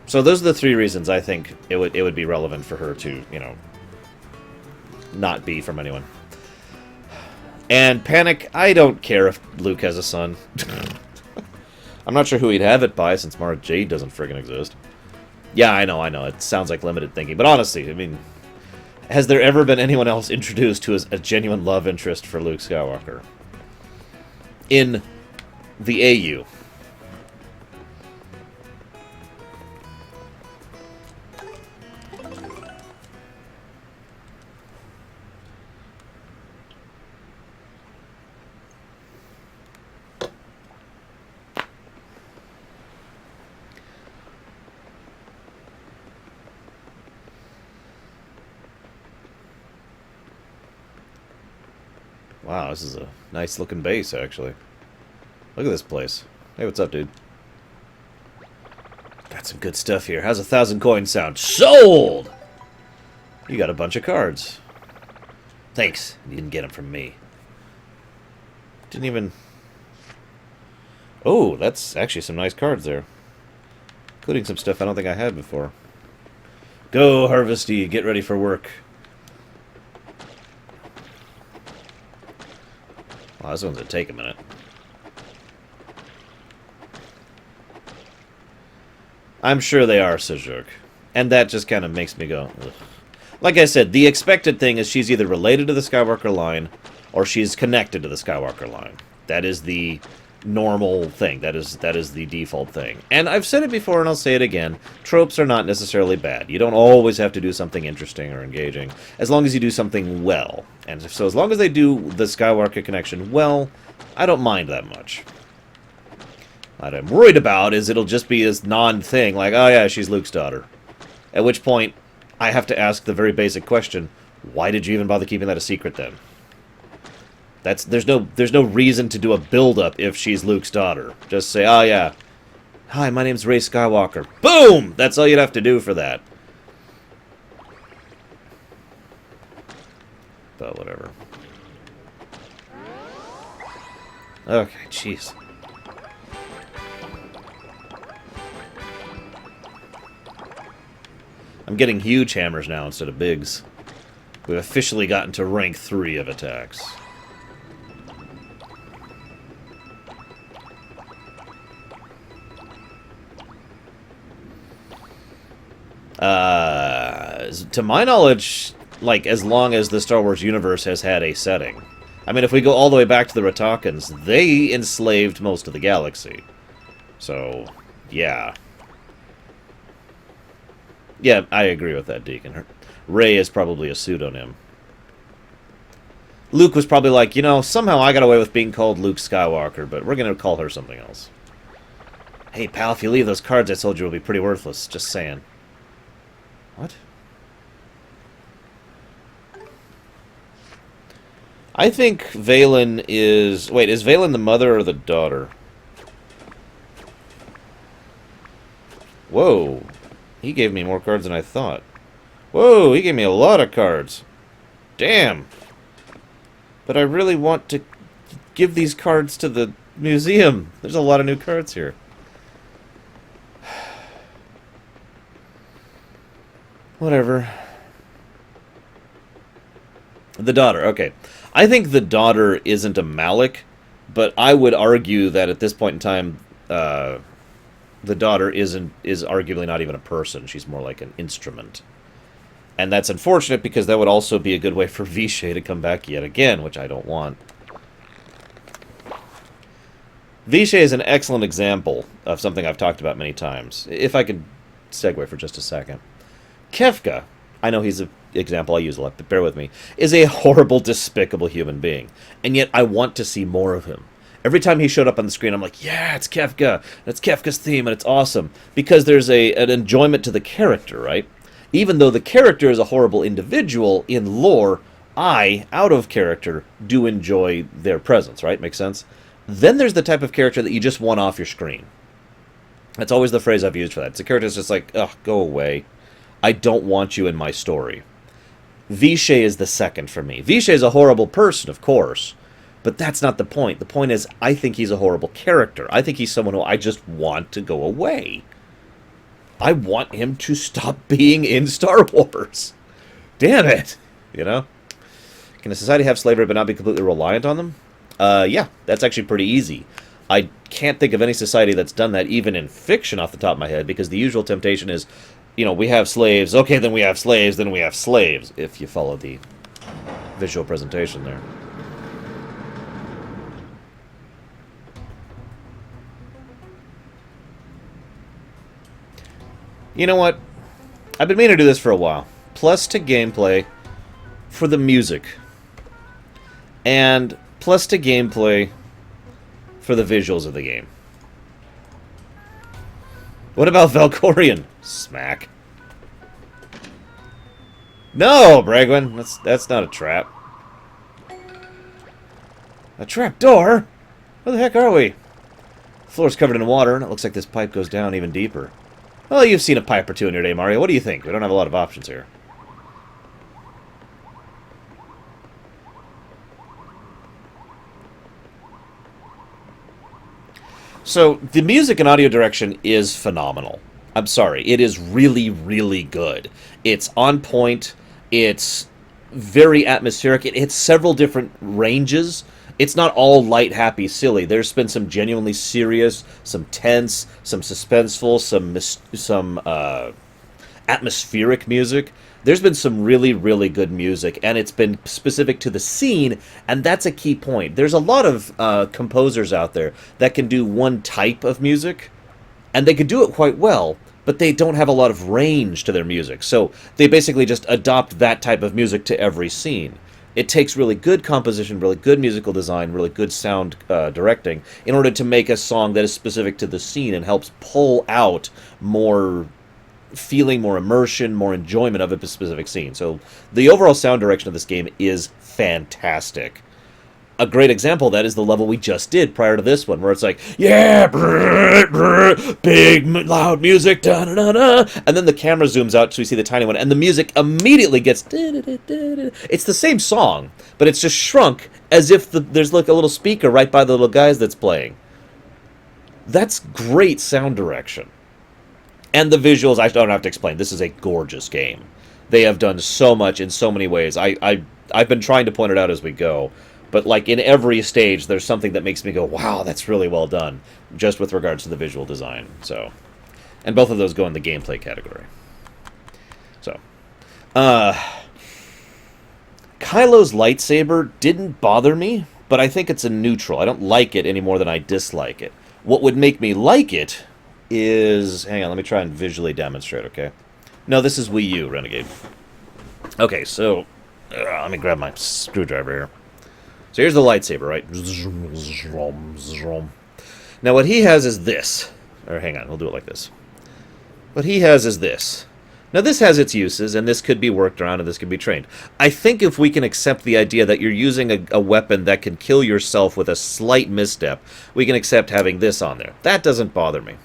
So those are the 3 reasons I think it would be relevant for her to, you know, not be from anyone. And Panic, I don't care if Luke has a son. I'm not sure who he'd have it by, since Mara Jade doesn't friggin' exist. Yeah, I know, it sounds like limited thinking, but honestly, I mean, has there ever been anyone else introduced who has a genuine love interest for Luke Skywalker? In the AU. Wow, this is a nice looking base, actually. Look at this place. Hey, what's up, dude? Got some good stuff here. How's 1,000 coins sound? Sold! You got a bunch of cards. Thanks. You didn't get them from me. Didn't even... Oh, that's actually some nice cards there. Including some stuff I don't think I had before. Go, Harvesty. Get ready for work. Well, this one's gonna take a minute. I'm sure they are, Sejuk. And that just kind of makes me go, ugh. Like I said, the expected thing is she's either related to the Skywalker line, or she's connected to the Skywalker line. That is the normal thing. That is the default thing. And I've said it before, and I'll say it again. Tropes are not necessarily bad. You don't always have to do something interesting or engaging, as long as you do something well. And so as long as they do the Skywalker connection well, I don't mind that much. What I'm worried about is it'll just be this non-thing, like, oh yeah, she's Luke's daughter. At which point, I have to ask the very basic question, why did you even bother keeping that a secret then? There's no reason to do a build-up if she's Luke's daughter. Just say, oh yeah, hi, my name's Rey Skywalker. Boom! That's all you'd have to do for that. But whatever. Okay, jeez. I'm getting huge hammers now instead of bigs. We've officially gotten to rank 3 of attacks. To my knowledge, like, as long as the Star Wars universe has had a setting. I mean, if we go all the way back to the Ratakans, they enslaved most of the galaxy. So, yeah. Yeah, I agree with that, Deacon. Rey is probably a pseudonym. Luke was probably like, you know, somehow I got away with being called Luke Skywalker, but we're going to call her something else. Hey, pal, if you leave, those cards I told you will be pretty worthless. Just saying. What? I think Valen is... Wait, is Valen the mother or the daughter? Whoa. He gave me more cards than I thought. Whoa, he gave me a lot of cards. Damn. But I really want to give these cards to the museum. There's a lot of new cards here. Whatever. The daughter, okay. I think the daughter isn't a Malak, but I would argue that at this point in time, the daughter is arguably not even a person. She's more like an instrument. And that's unfortunate because that would also be a good way for Vishay to come back yet again, which I don't want. Vishay is an excellent example of something I've talked about many times. If I could segue for just a second. Kefka, I know he's an example I use a lot, but bear with me, is a horrible, despicable human being. And yet I want to see more of him. Every time he showed up on the screen, I'm like, yeah, it's Kefka. And it's Kefka's theme, and it's awesome. Because there's an enjoyment to the character, right? Even though the character is a horrible individual, in lore, I, out of character, do enjoy their presence, right? Makes sense? Then there's the type of character that you just want off your screen. That's always the phrase I've used for that. It's a character that's just like, ugh, go away. I don't want you in my story. Vishay is the second for me. Vishay is a horrible person, of course, but that's not the point. The point is, I think he's a horrible character. I think he's someone who I just want to go away. I want him to stop being in Star Wars. Damn it! You know? Can a society have slavery but not be completely reliant on them? Yeah, that's actually pretty easy. I can't think of any society that's done that, even in fiction, off the top of my head, because the usual temptation is, you know, we have slaves, okay, then we have slaves, then we have slaves, if you follow the visual presentation there. You know what? I've been meaning to do this for a while. Plus to gameplay for the music. And plus to gameplay for the visuals of the game. What about Valkorion? Smack. No, Bragwin! That's not a trap. A trap door? Where the heck are we? The floor's covered in water, and it looks like this pipe goes down even deeper. Well, you've seen a pipe or two in your day, Mario. What do you think? We don't have a lot of options here. So, the music and audio direction is phenomenal. I'm sorry. It is really, really good. It's on point. It's very atmospheric. It hits several different ranges. It's not all light, happy, silly. There's been some genuinely serious, some tense, some suspenseful, some atmospheric music. There's been some really, really good music, and it's been specific to the scene, and that's a key point. There's a lot of composers out there that can do one type of music, and they could do it quite well, but they don't have a lot of range to their music. So they basically just adopt that type of music to every scene. It takes really good composition, really good musical design, really good sound directing in order to make a song that is specific to the scene and helps pull out more feeling, more immersion, more enjoyment of a specific scene. So the overall sound direction of this game is fantastic. A great example of that is the level we just did prior to this one, where it's like, yeah, brr, brr, big, loud music, da-da-da-da, and then the camera zooms out so we see the tiny one, and the music immediately gets da-da-da-da-da. It's the same song, but it's just shrunk as if there's like a little speaker right by the little guys that's playing. That's great sound direction. And the visuals, I don't have to explain. This is a gorgeous game. They have done so much in so many ways. I've been trying to point it out as we go. But like in every stage, there's something that makes me go, wow, that's really well done, just with regards to the visual design. So, and both of those go in the gameplay category. Kylo's lightsaber didn't bother me, but I think it's a neutral. I don't like it any more than I dislike it. What would make me like it is... Hang on, let me try and visually demonstrate, okay? No, this is Wii U, Renegade. Okay, so... let me grab my screwdriver here. So here's the lightsaber, right? Now what he has is this. Or hang on, we'll do it like this. What he has is this. Now this has its uses, and this could be worked around, and this could be trained. I think if we can accept the idea that you're using a weapon that can kill yourself with a slight misstep, we can accept having this on there. That doesn't bother me.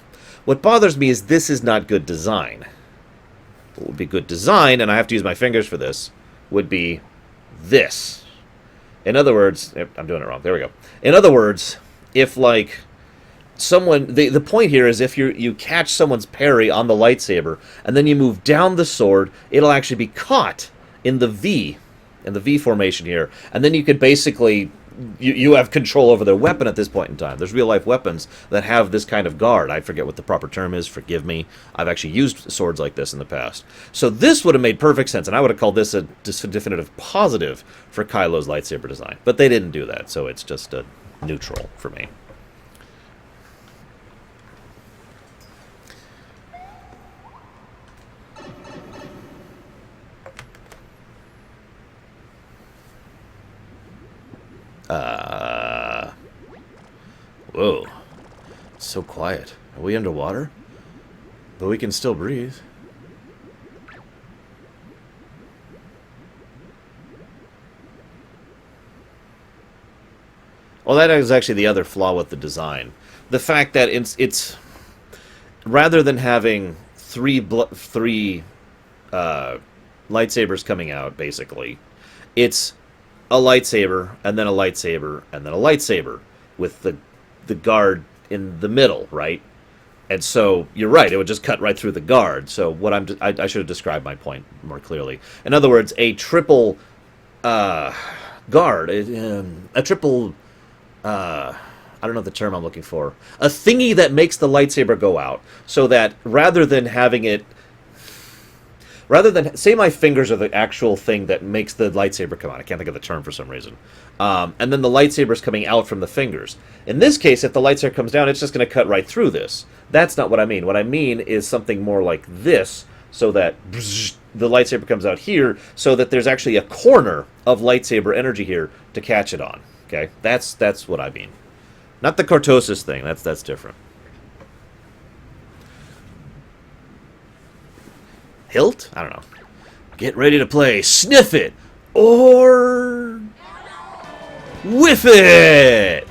What bothers me is this is not good design. What would be good design, and I have to use my fingers for this, would be this. In other words, I'm doing it wrong. There we go. In other words, if like someone, the point here is if you catch someone's parry on the lightsaber and then you move down the sword, it'll actually be caught in the V formation here, and then you could basically you have control over their weapon at this point in time. There's real life weapons that have this kind of guard. I forget what the proper term is. Forgive me. I've actually used swords like this in the past. So this would have made perfect sense, and I would have called this a definitive positive for Kylo's lightsaber design. But they didn't do that, so it's just a neutral for me. Whoa. It's so quiet. Are we underwater? But we can still breathe. Well, that is actually the other flaw with the design. The fact that it's rather than having three lightsabers coming out, basically, it's a lightsaber, and then a lightsaber, and then a lightsaber, with the guard in the middle, right? And so, you're right, it would just cut right through the guard. So, what I should have described my point more clearly. In other words, a triple guard, a triple, I don't know the term I'm looking for, a thingy that makes the lightsaber go out, so that rather than having it, say my fingers are the actual thing that makes the lightsaber come out. I can't think of the term for some reason. And then the lightsaber's coming out from the fingers. In this case, if the lightsaber comes down, it's just going to cut right through this. That's not what I mean. What I mean is something more like this, so that the lightsaber comes out here, so that there's actually a corner of lightsaber energy here to catch it on. Okay? That's what I mean. Not the cortosis thing. That's different. Hilt? I don't know. Get ready to play Sniff It or Whiff It!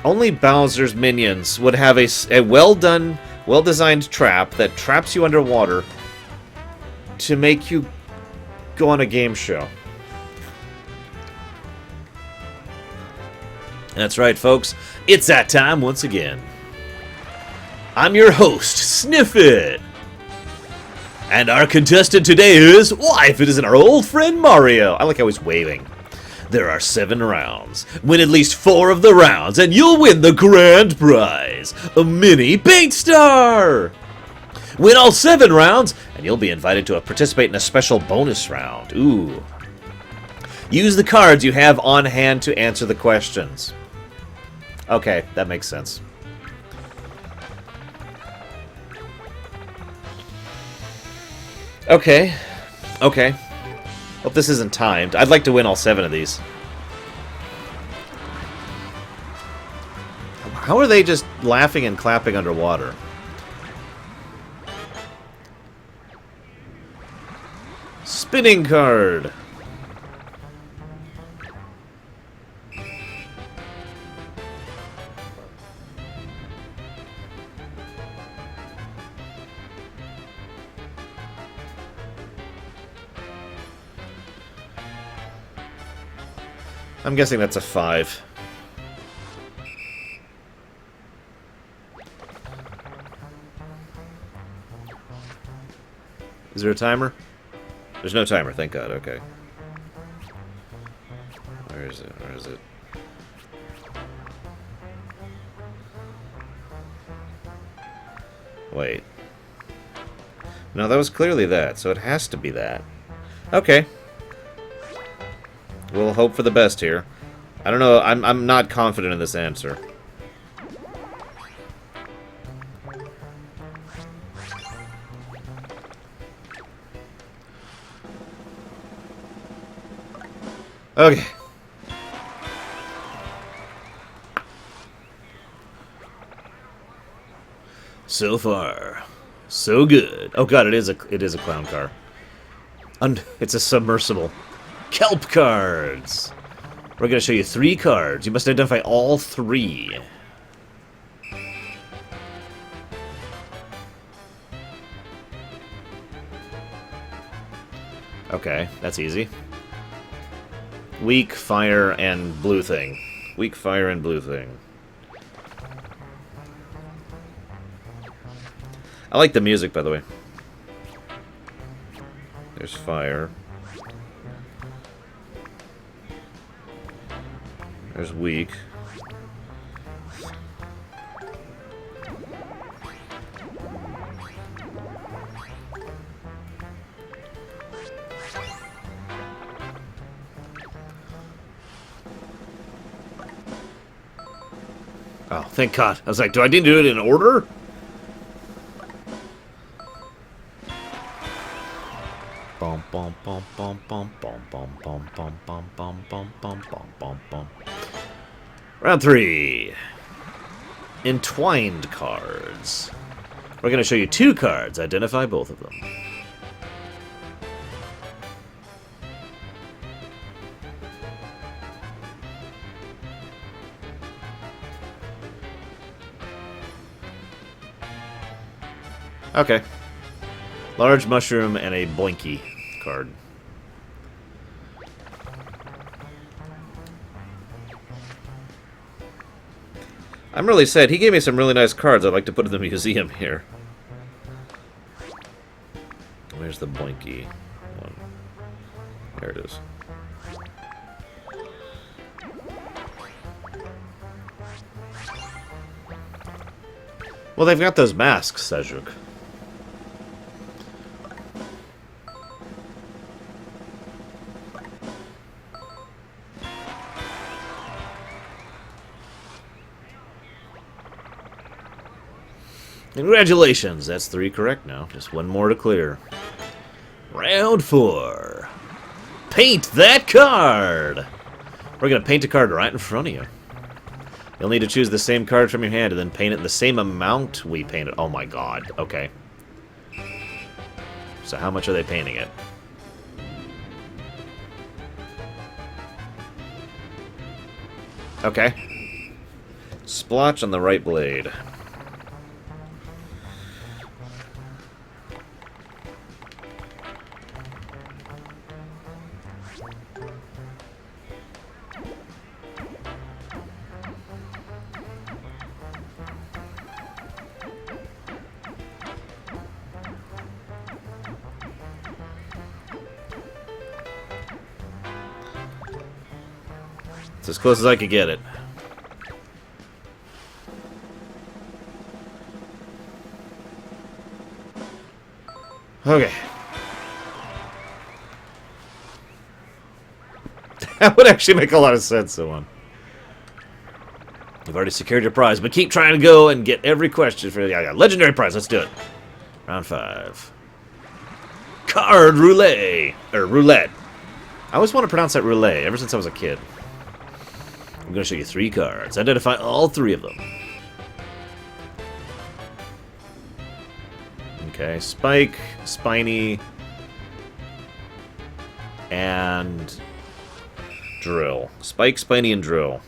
Only Bowser's minions would have a well-done, well-designed trap that traps you underwater to make you go on a game show. That's right, folks. It's that time once again. I'm your host, Sniff It. And our contestant today is... Why, if it isn't our old friend Mario. I like how he's waving. There are 7 rounds. Win at least 4 of the rounds, and you'll win the grand prize, a mini paint star. Win all 7 rounds, and you'll be invited to participate in a special bonus round. Ooh. Use the cards you have on hand to answer the questions. Okay, that makes sense. Okay. Hope this isn't timed. I'd like to win all 7 of these. How are they just laughing and clapping underwater? Spinning card. I'm guessing that's a 5. Is there a timer? There's no timer, thank God, okay. Where is it? Wait. No, that was clearly that, so it has to be that. Okay. We'll hope for the best here. I don't know, I'm not confident in this answer. Okay. So far, so good. Oh god, it is a clown car. It's a submersible. Kelp cards. We're gonna show you 3 cards. You must identify all 3. Okay, that's easy. Weak, fire, and blue thing. Weak, fire, and blue thing. I like the music, by the way. There's fire. There's weak. Oh, thank God. I was like, do I need to do it in order? Bum bum bum bum bum bum bum bum bum bum bum bum bum bum bum bum. Round 3. Entwined cards. We're going to show you 2 cards. Identify both of them. Okay. Large mushroom and a boinky card. I'm really sad. He gave me some really nice cards I'd like to put in the museum here. Where's the boinky one? There it is. Well, they've got those masks, Sejuk. Congratulations, that's 3 correct now. Just 1 more to clear. Round 4. Paint that card! We're going to paint a card right in front of you. You'll need to choose the same card from your hand and then paint it the same amount we painted. Oh my god, okay. So how much are they painting it? Okay. Splotch on the right blade. It's as close as I could get it. Okay. That would actually make a lot of sense, someone. You've already secured your prize, but keep trying to go and get every question for the legendary prize. Let's do it. Round 5. Card roulette. Or roulette. I always want to pronounce that roulette ever since I was a kid. I'm going to show you 3 cards. Identify all 3 of them. Okay, Spike, Spiny, and Drill. Spike, Spiny, and Drill.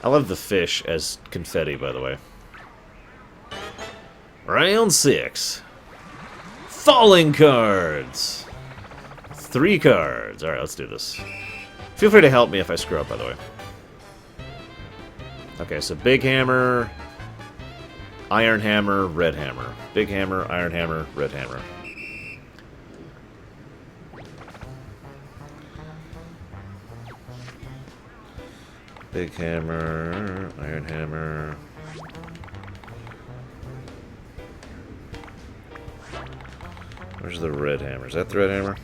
I love the fish as confetti, by the way. Round 6. Falling cards. 3 cards. Alright, let's do this. Feel free to help me if I screw up, by the way. Okay, so big hammer, iron hammer, red hammer. Big hammer, iron hammer, red hammer. Big hammer, iron hammer. Where's the red hammer? Is that the red hammer?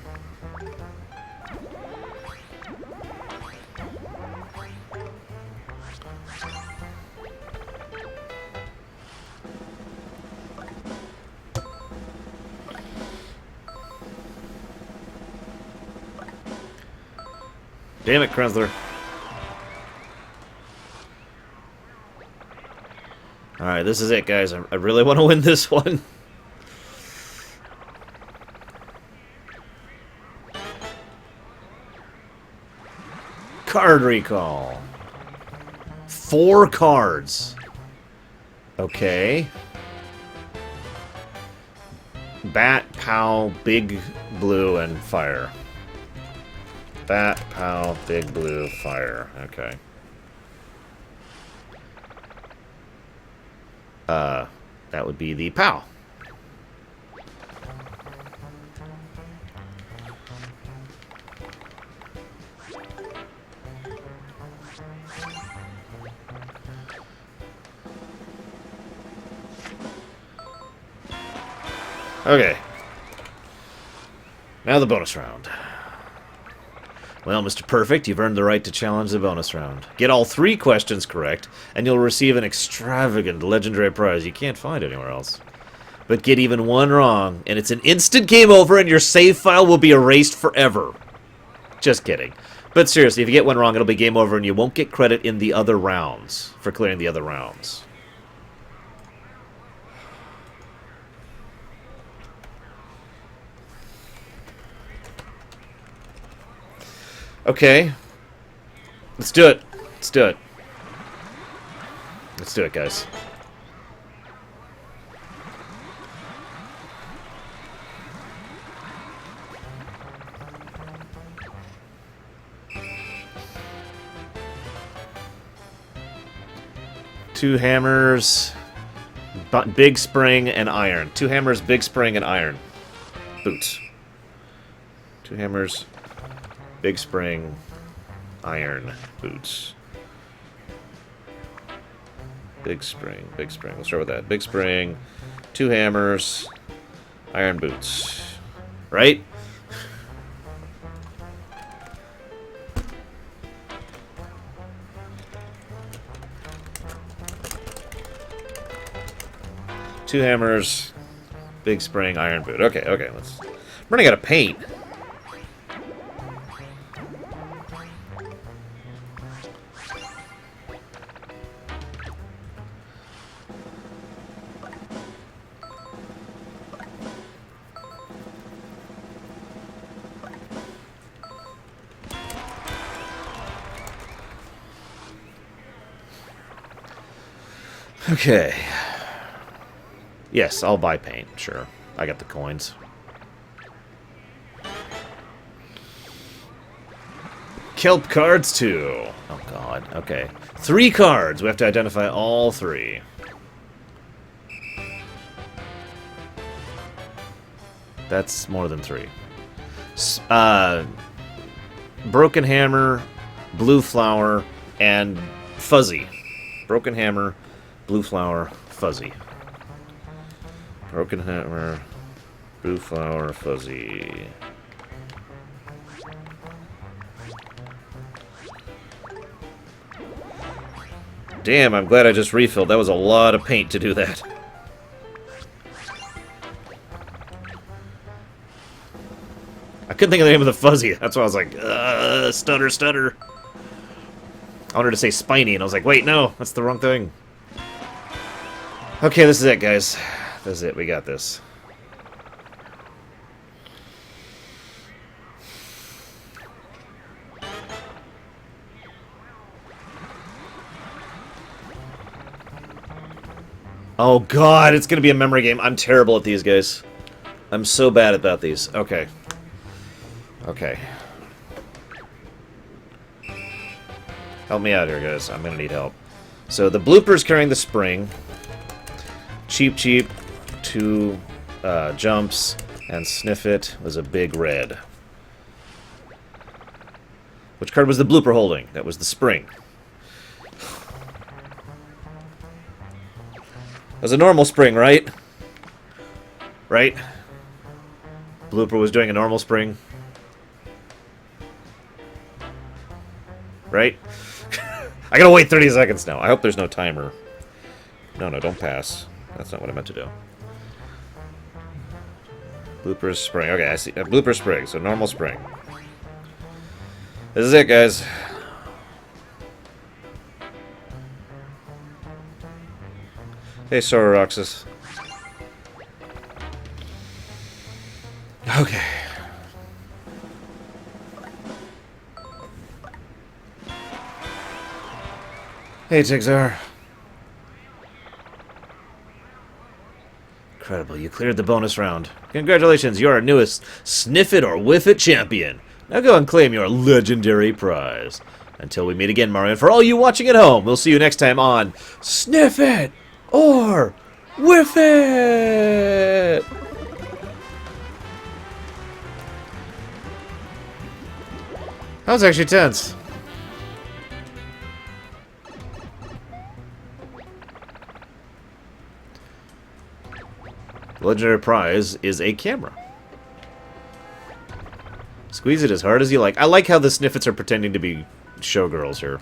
Damn it, Krenzler. Alright, this is it, guys. I really want to win this one. Card recall. 4 cards. Okay. Bat, Pow, Big Blue, and Fire. Bat, Pow, Big Blue, Fire. Okay. That would be the Pow. Okay. Now the bonus round. Well, Mr. Perfect, you've earned the right to challenge the bonus round. Get all 3 questions correct, and you'll receive an extravagant legendary prize you can't find anywhere else. But get even 1 wrong, and it's an instant game over, and your save file will be erased forever. Just kidding. But seriously, if you get 1 wrong, it'll be game over, and you won't get credit in the other rounds for clearing the other rounds. Okay. Let's do it. Let's do it. Let's do it, guys. Two hammers, big spring, and iron. 2 hammers, big spring, and iron. Boots. 2 hammers, big spring, iron, boots. Big spring, big spring. We'll start with that. Big spring, 2 hammers, iron boots. Right? Two hammers, big spring, iron boot. Okay, okay. I'm running out of paint. Okay. Yes, I'll buy paint, sure. I got the coins. Kelp cards, too. Oh, God. Okay. 3 cards. We have to identify all 3. That's more than 3. Broken Hammer, Blue Flower, and Fuzzy. Broken Hammer, Blue Flower, Fuzzy. Broken Hammer, Blue Flower, Fuzzy. Damn, I'm glad I just refilled. That was a lot of paint to do that. I couldn't think of the name of the Fuzzy. That's why I was like, stutter, stutter. I wanted to say Spiny, and I was like, wait, no, that's the wrong thing. Okay, this is it, guys. This is it. We got this. Oh god, it's gonna be a memory game. I'm terrible at these, guys. I'm so bad about these. Okay. Okay. Help me out here, guys. I'm gonna need help. So the blooper's carrying the spring. Cheep Cheep, 2 jumps, and Sniff It was a big red. Which card was the blooper holding? That was the spring. That was a normal spring, right? Right? Blooper was doing a normal spring. Right? I gotta wait 30 seconds now. I hope there's no timer. No, don't pass. That's not what I meant to do. Blooper spring. Okay, I see. Blooper spring, so normal spring. This is it, guys. Hey, Sororoxus. Okay. Hey, Tigzar. Incredible, you cleared the bonus round. Congratulations, you're our newest Sniff It or Whiff It champion. Now go and claim your legendary prize. Until we meet again, Mario, and for all you watching at home, we'll see you next time on Sniff It or Whiff It! That was actually tense. The legendary prize is a camera. Squeeze it as hard as you like. I like how the Sniffits are pretending to be showgirls here.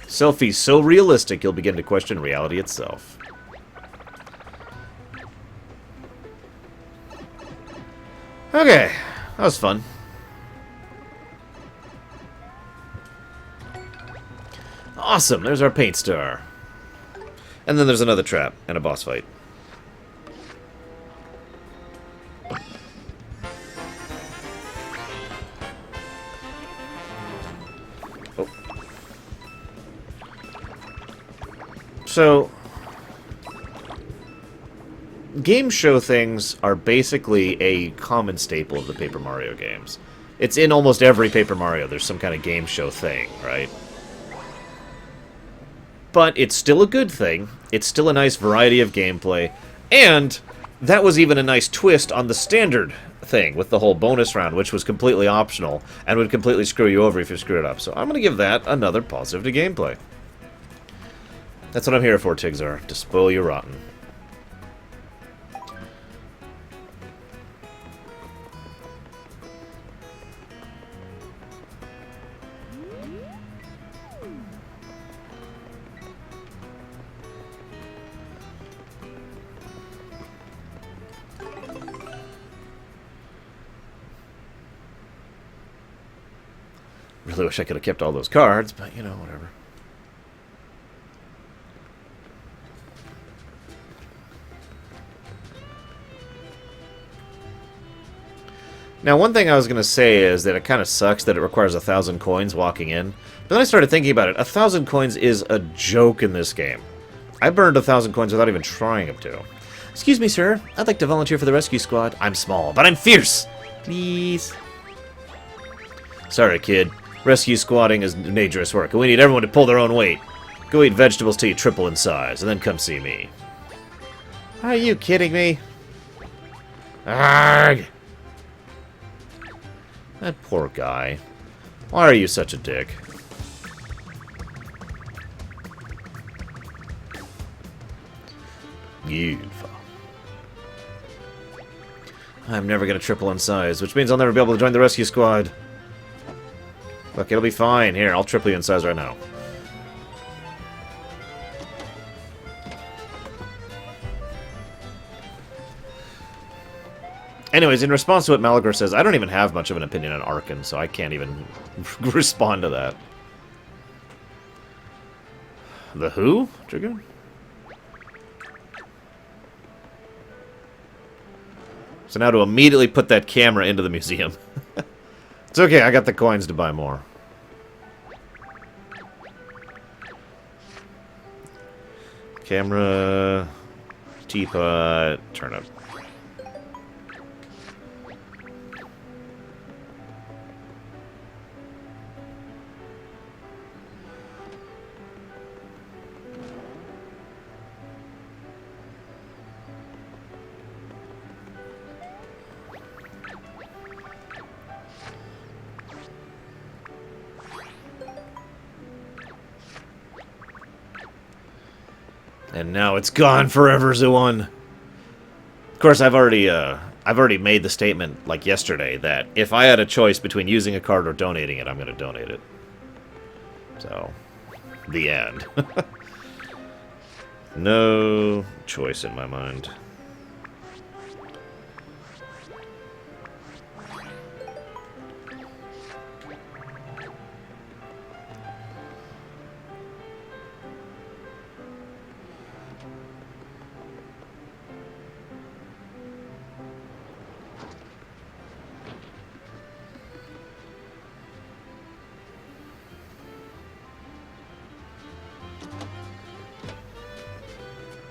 Selfie so realistic you'll begin to question reality itself. Okay, that was fun. Awesome, there's our paint star. And then there's another trap and a boss fight. Oh. So, game show things are basically a common staple of the Paper Mario games. It's in almost every Paper Mario. There's some kind of game show thing, right? But it's still a good thing. It's still a nice variety of gameplay. And that was even a nice twist on the standard thing with the whole bonus round, which was completely optional and would completely screw you over if you screwed it up. So I'm going to give that another positive to gameplay. That's what I'm here for, Tigzar. To spoil you rotten. Really wish I could have kept all those cards, but, you know, whatever. Now, one thing I was going to say is that it kind of sucks that it requires 1,000 coins walking in. But then I started thinking about it. 1,000 coins is a joke in this game. I burned 1,000 coins without even trying to. Excuse me, sir. I'd like to volunteer for the rescue squad. I'm small, but I'm fierce. Please. Sorry, kid. Rescue squatting is dangerous work, and we need everyone to pull their own weight. Go eat vegetables till you triple in size, and then come see me. Are you kidding me? Arrgh! That poor guy. Why are you such a dick? I'm never gonna triple in size, which means I'll never be able to join the rescue squad. Look, it'll be fine. Here, I'll triple you in size right now. Anyways, in response to what Malagor says, I don't even have much of an opinion on Arkan, so I can't even respond to that. The who, Dragoon? So now to immediately put that camera into the museum. It's okay, I got the coins to buy more. Camera, teapot, turnip. And now it's gone forever, Zuon. Of course, I've already made the statement, like yesterday, that if I had a choice between using a card or donating it, I'm going to donate it. So, the end. No choice in my mind.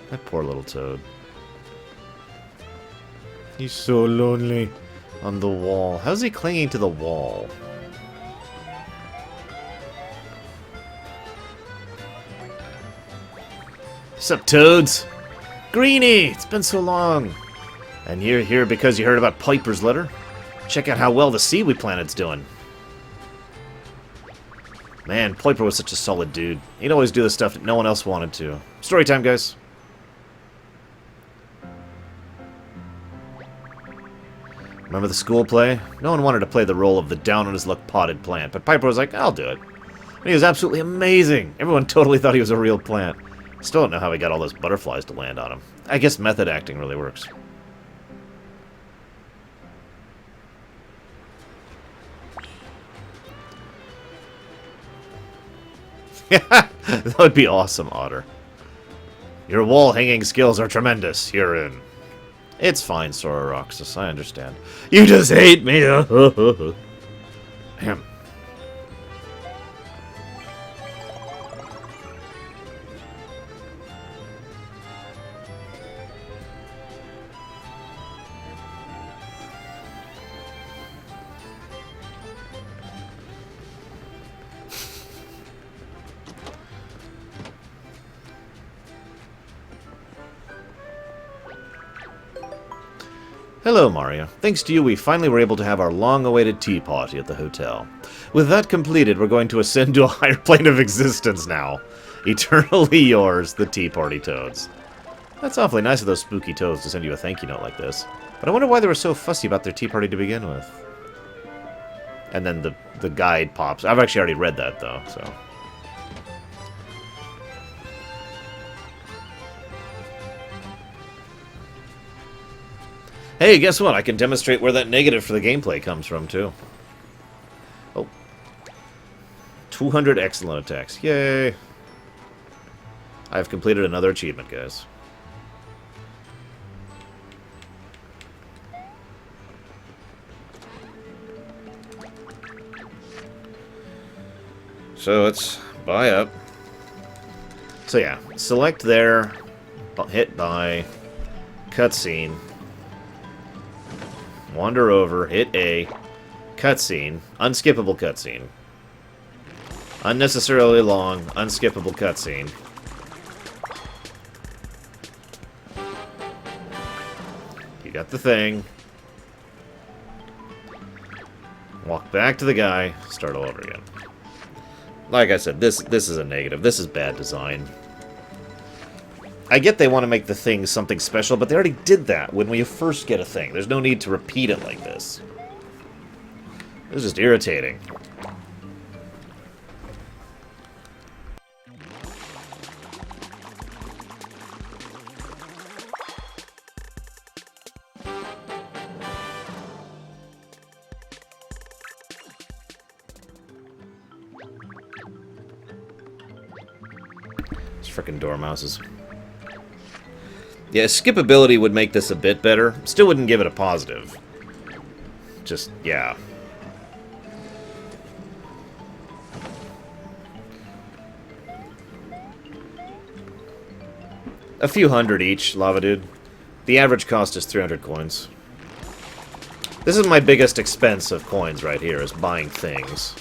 That poor little toad. He's so lonely. On the wall. How's he clinging to the wall? Sup, toads? Greenie! It's been so long. And you're here because you heard about Piper's letter? Check out how well the seaweed planet's doing. Man, Piper was such a solid dude. He'd always do the stuff that no one else wanted to. Story time, guys. Remember the school play? No one wanted to play the role of the down-on-his-luck potted plant, but Piper was like, I'll do it. And he was absolutely amazing. Everyone totally thought he was a real plant. Still don't know how he got all those butterflies to land on him. I guess method acting really works. That would be awesome, Otter. Your wall-hanging skills are tremendous. You're in. It's fine, Sora Roxas. I understand. You just hate me. Ahem. Hello, Mario. Thanks to you, we finally were able to have our long-awaited tea party at the hotel. With that completed, we're going to ascend to a higher plane of existence now. Eternally yours, the Tea Party Toads. That's awfully nice of those spooky toads to send you a thank you note like this. But I wonder why they were so fussy about their tea party to begin with. And then the guide pops. I've actually already read that, though, so... Hey, guess what? I can demonstrate where that negative for the gameplay comes from, too. Oh. 200 excellent attacks. Yay! I've completed another achievement, guys. So let's buy up. So yeah, select there, hit buy, cutscene. Wander over, hit A, cutscene, unskippable cutscene. Unnecessarily long, unskippable cutscene. You got the thing. Walk back to the guy, start all over again. Like I said, this is a negative. This is bad design. I get they want to make the thing something special, but they already did that when you first get a thing. There's no need to repeat it like this. It's just irritating. These frickin' dormouses. Yeah, skippability would make this a bit better. Still wouldn't give it a positive. Just, yeah. A few hundred each, Lava Dude. The average cost is 300 coins. This is my biggest expense of coins right here, is buying things.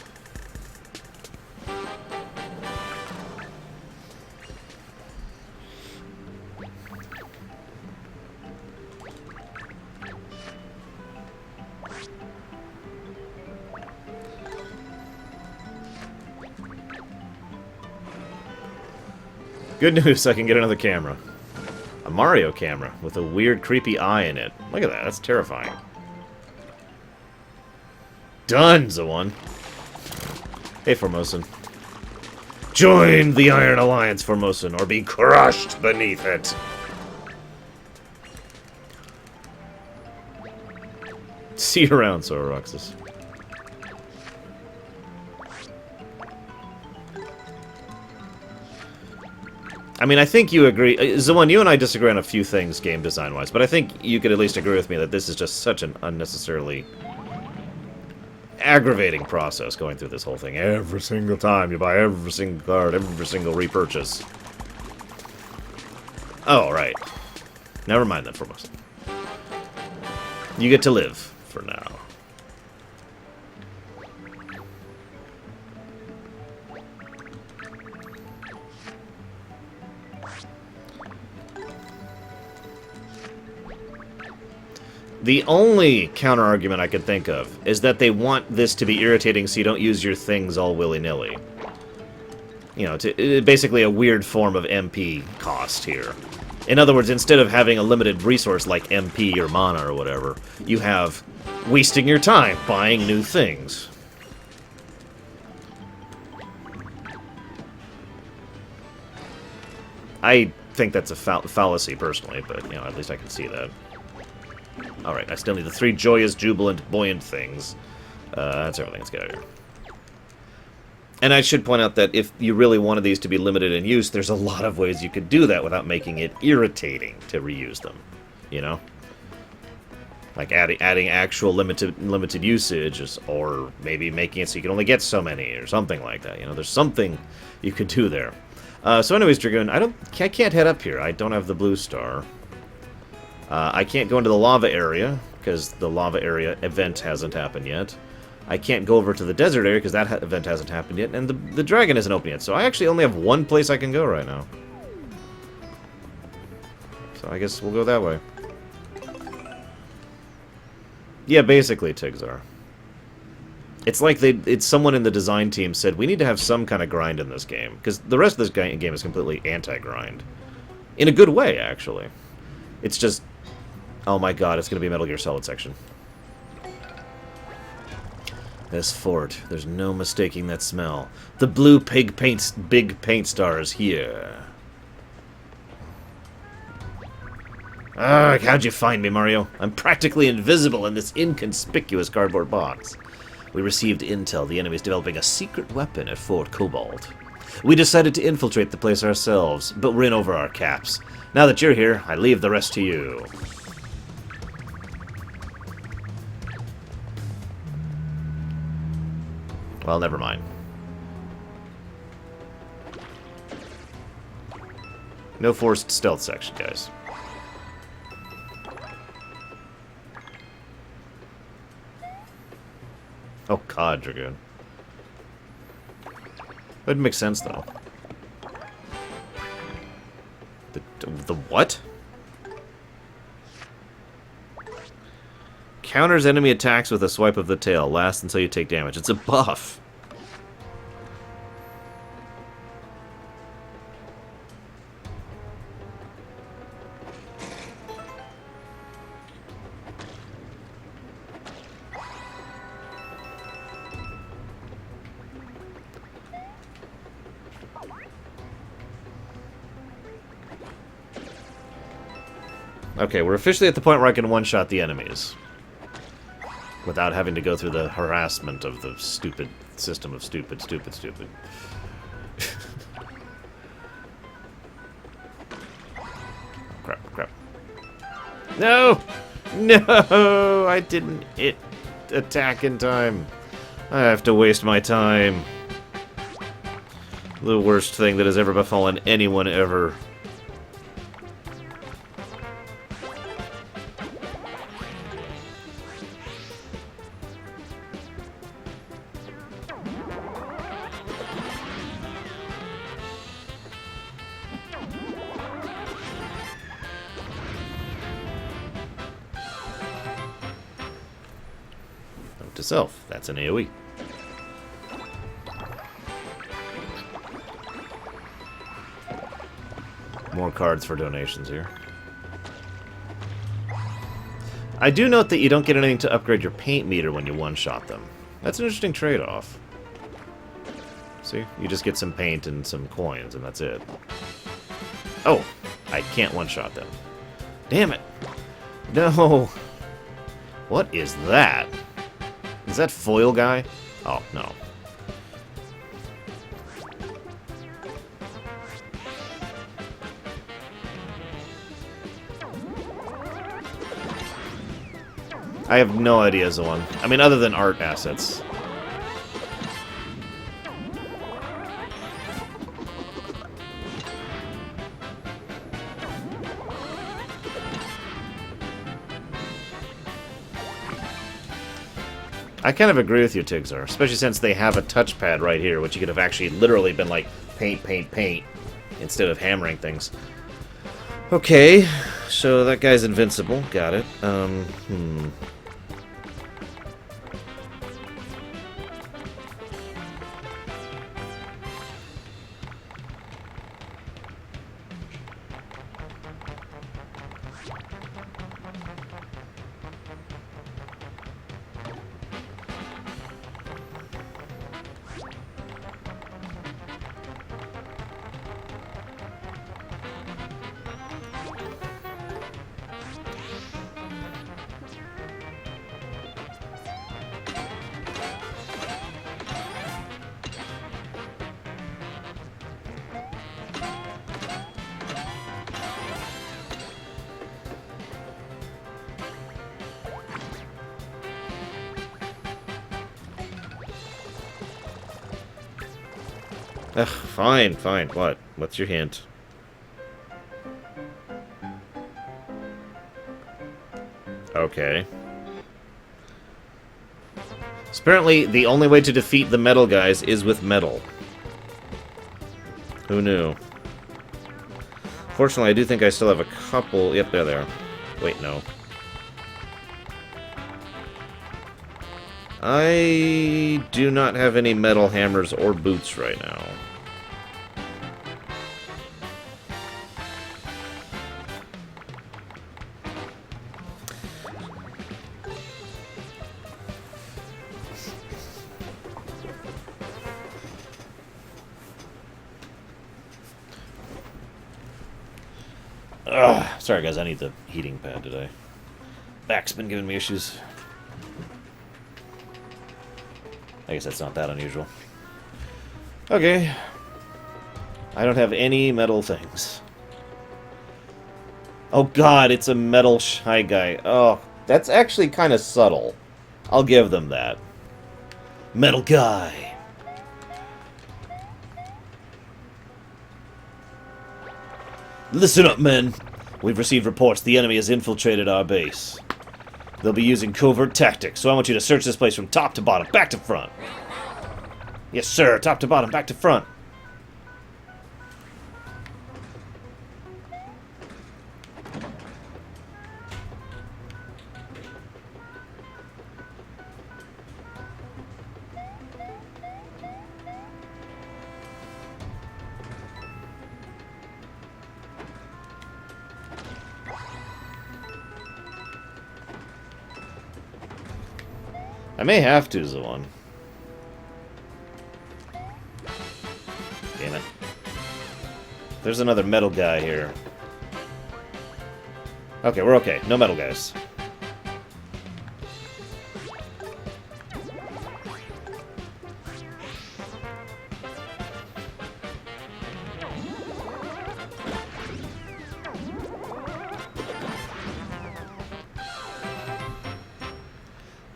Good news, I can get another camera. A Mario camera with a weird, creepy eye in it. Look at that, that's terrifying. Done, Zawan. Hey, Formosan. Join the Iron Alliance, Formosan, or be crushed beneath it. See you around, Sauroxus. I mean, I think you agree. Zawan, you and I disagree on a few things game design-wise, but I think you could at least agree with me that this is just such an unnecessarily aggravating process going through this whole thing. Every single time you buy every single card, every single repurchase. Oh, right. Never mind that for most. You get to live for now. The only counter-argument I could think of is that they want this to be irritating so you don't use your things all willy-nilly. You know, basically a weird form of MP cost here. In other words, instead of having a limited resource like MP or mana or whatever, you have wasting your time buying new things. I think that's a fallacy, personally, but, you know, at least I can see that. Alright, I still need the 3 joyous, jubilant, buoyant things. That's everything. Let's get out of here. And I should point out that if you really wanted these to be limited in use, there's a lot of ways you could do that without making it irritating to reuse them. You know? Like adding actual limited usage, or maybe making it so you can only get so many, or something like that. You know, there's something you could do there. So anyways, Dragoon, I can't head up here. I don't have the blue star. I can't go into the lava area, because the lava area event hasn't happened yet. I can't go over to the desert area, because that event hasn't happened yet. And the dragon isn't open yet, so I actually only have one place I can go right now. So I guess we'll go that way. Yeah, basically, Tigzar. It's like it's someone in the design team said, we need to have some kind of grind in this game, because the rest of this game is completely anti-grind. In a good way, actually. It's just... Oh my god, it's going to be a Metal Gear Solid section. This fort, there's no mistaking that smell. The blue big paint star is here. How'd you find me, Mario? I'm practically invisible in this inconspicuous cardboard box. We received intel the enemy's developing a secret weapon at Fort Cobalt. We decided to infiltrate the place ourselves, but we're in over our caps. Now that you're here, I leave the rest to you. Well, never mind. No forced stealth section, guys. Oh god, Dragoon. Would make sense, though. The what? Counters enemy attacks with a swipe of the tail. Lasts until you take damage. It's a buff. Okay, we're officially at the point where I can one-shot the enemies. Without having to go through the harassment of the stupid system of stupid. Crap. No! No! I didn't attack in time. I have to waste my time. The worst thing that has ever befallen anyone ever. Note to self, that's an AoE. More cards for donations here. I do note that you don't get anything to upgrade your paint meter when you one-shot them. That's an interesting trade-off. See? You just get some paint and some coins, and that's it. Oh! I can't one-shot them. Damn it! No! What is that? Is that foil guy? Oh, no. I have no idea, Zoan. I mean, other than art assets. I kind of agree with you, Tigzar, especially since they have a touchpad right here, which you could have actually literally been like, paint, paint, paint, instead of hammering things. Okay, so that guy's invincible. Got it. Ugh, fine, fine. What? What's your hint? Okay. So apparently, the only way to defeat the metal guys is with metal. Who knew? Fortunately, I do think I still have a couple... Yep, there they are. Wait, no. I do not have any metal hammers or boots right now. Ugh, sorry guys, I need the heating pad today. Back's been giving me issues. I guess that's not that unusual. Okay. I don't have any metal things. Oh god, it's a metal shy guy. Oh, that's actually kind of subtle. I'll give them that. Metal guy. Listen up, men. We've received reports the enemy has infiltrated our base. They'll be using covert tactics, so I want you to search this place from top to bottom, back to front. Yes, sir. Top to bottom, back to front. I may have to, Zoan. Damn it. There's another metal guy here. Okay, we're okay. No metal guys.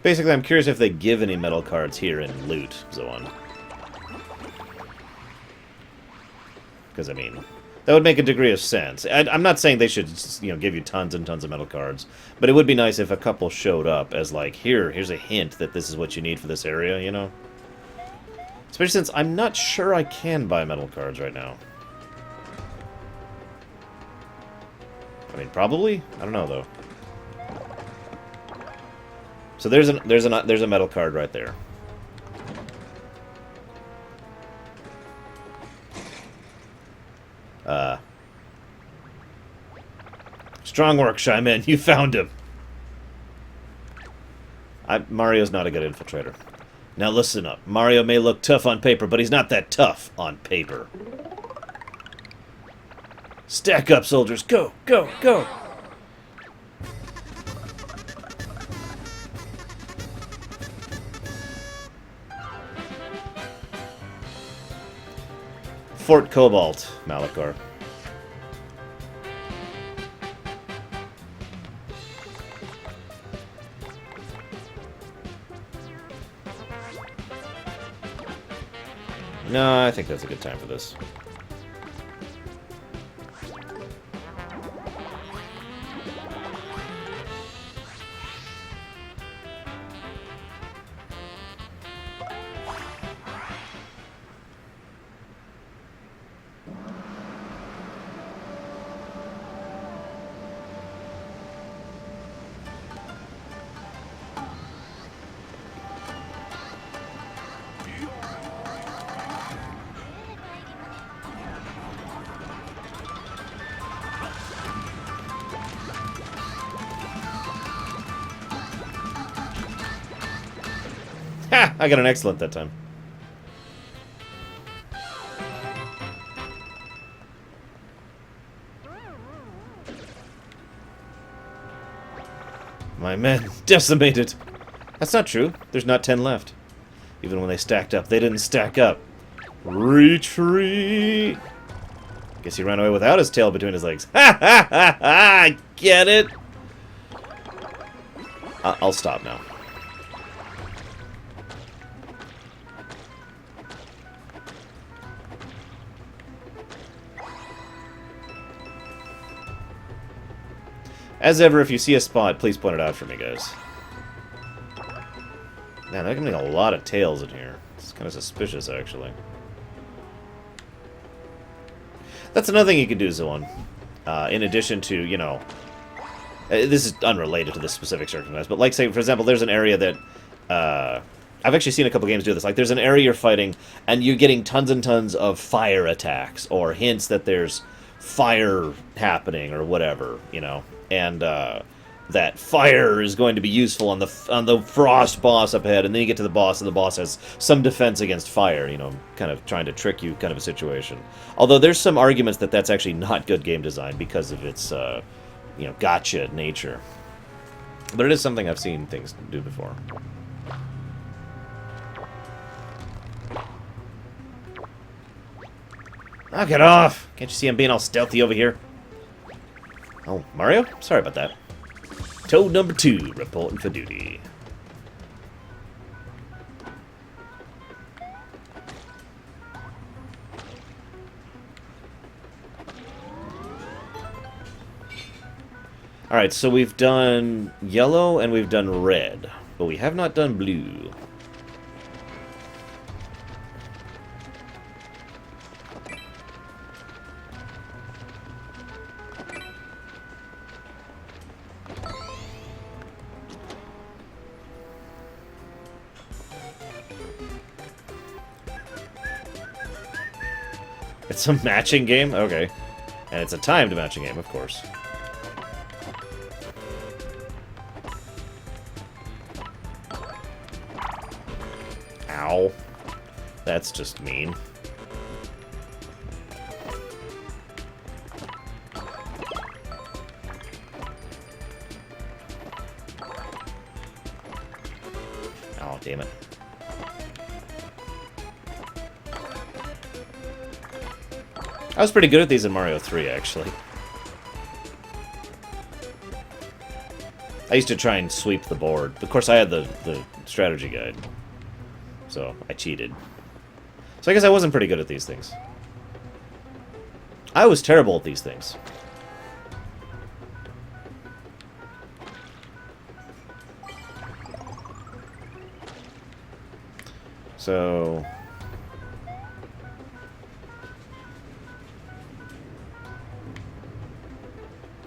Basically, I'm curious if they give any metal cards here in loot, Zoan. Because, I mean, that would make a degree of sense. I'm not saying they should, you know, give you tons and tons of metal cards, but it would be nice if a couple showed up as, like, here's a hint that this is what you need for this area, you know? Especially since I'm not sure I can buy metal cards right now. I mean, probably? I don't know, though. So there's a metal card right there. Strong work, Shyman. You found him. Mario's not a good infiltrator. Now listen up. Mario may look tough on paper, but he's not that tough on paper. Stack up, soldiers. Go, go, go. Fort Cobalt, Malachor. No, I think that's a good time for this. Ha! I got an excellent that time. My men decimated. That's not true. There's not 10 left. Even when they stacked up, they didn't stack up. Retreat! Guess he ran away without his tail between his legs. Ha ha ha ha! Get it? I'll stop now. As ever, if you see a spot, please point it out for me, guys. Man, they're getting a lot of tails in here. It's kind of suspicious, actually. That's another thing you can do, Zoan. In addition to, you know... this is unrelated to this specific circumstance, but like, say, for example, there's an area that... I've actually seen a couple games do this. Like, there's an area you're fighting, and you're getting tons and tons of fire attacks, or hints that there's fire happening, or whatever, you know? And that fire is going to be useful on the frost boss up ahead, and then you get to the boss, and the boss has some defense against fire, you know, kind of trying to trick you kind of a situation. Although there's some arguments that that's actually not good game design because of its, you know, gotcha nature. But it is something I've seen things do before. Knock it off! Can't you see I'm being all stealthy over here? Oh, Mario? Sorry about that. Toad number 2, reporting for duty. Alright, so we've done yellow and we've done red, but we have not done blue. It's a matching game? Okay. And it's a timed matching game, of course. Ow. That's just mean. Oh, damn it. I was pretty good at these in Mario 3, actually. I used to try and sweep the board. Of course, I had the strategy guide. So, I cheated. So I guess I wasn't pretty good at these things. I was terrible at these things. So...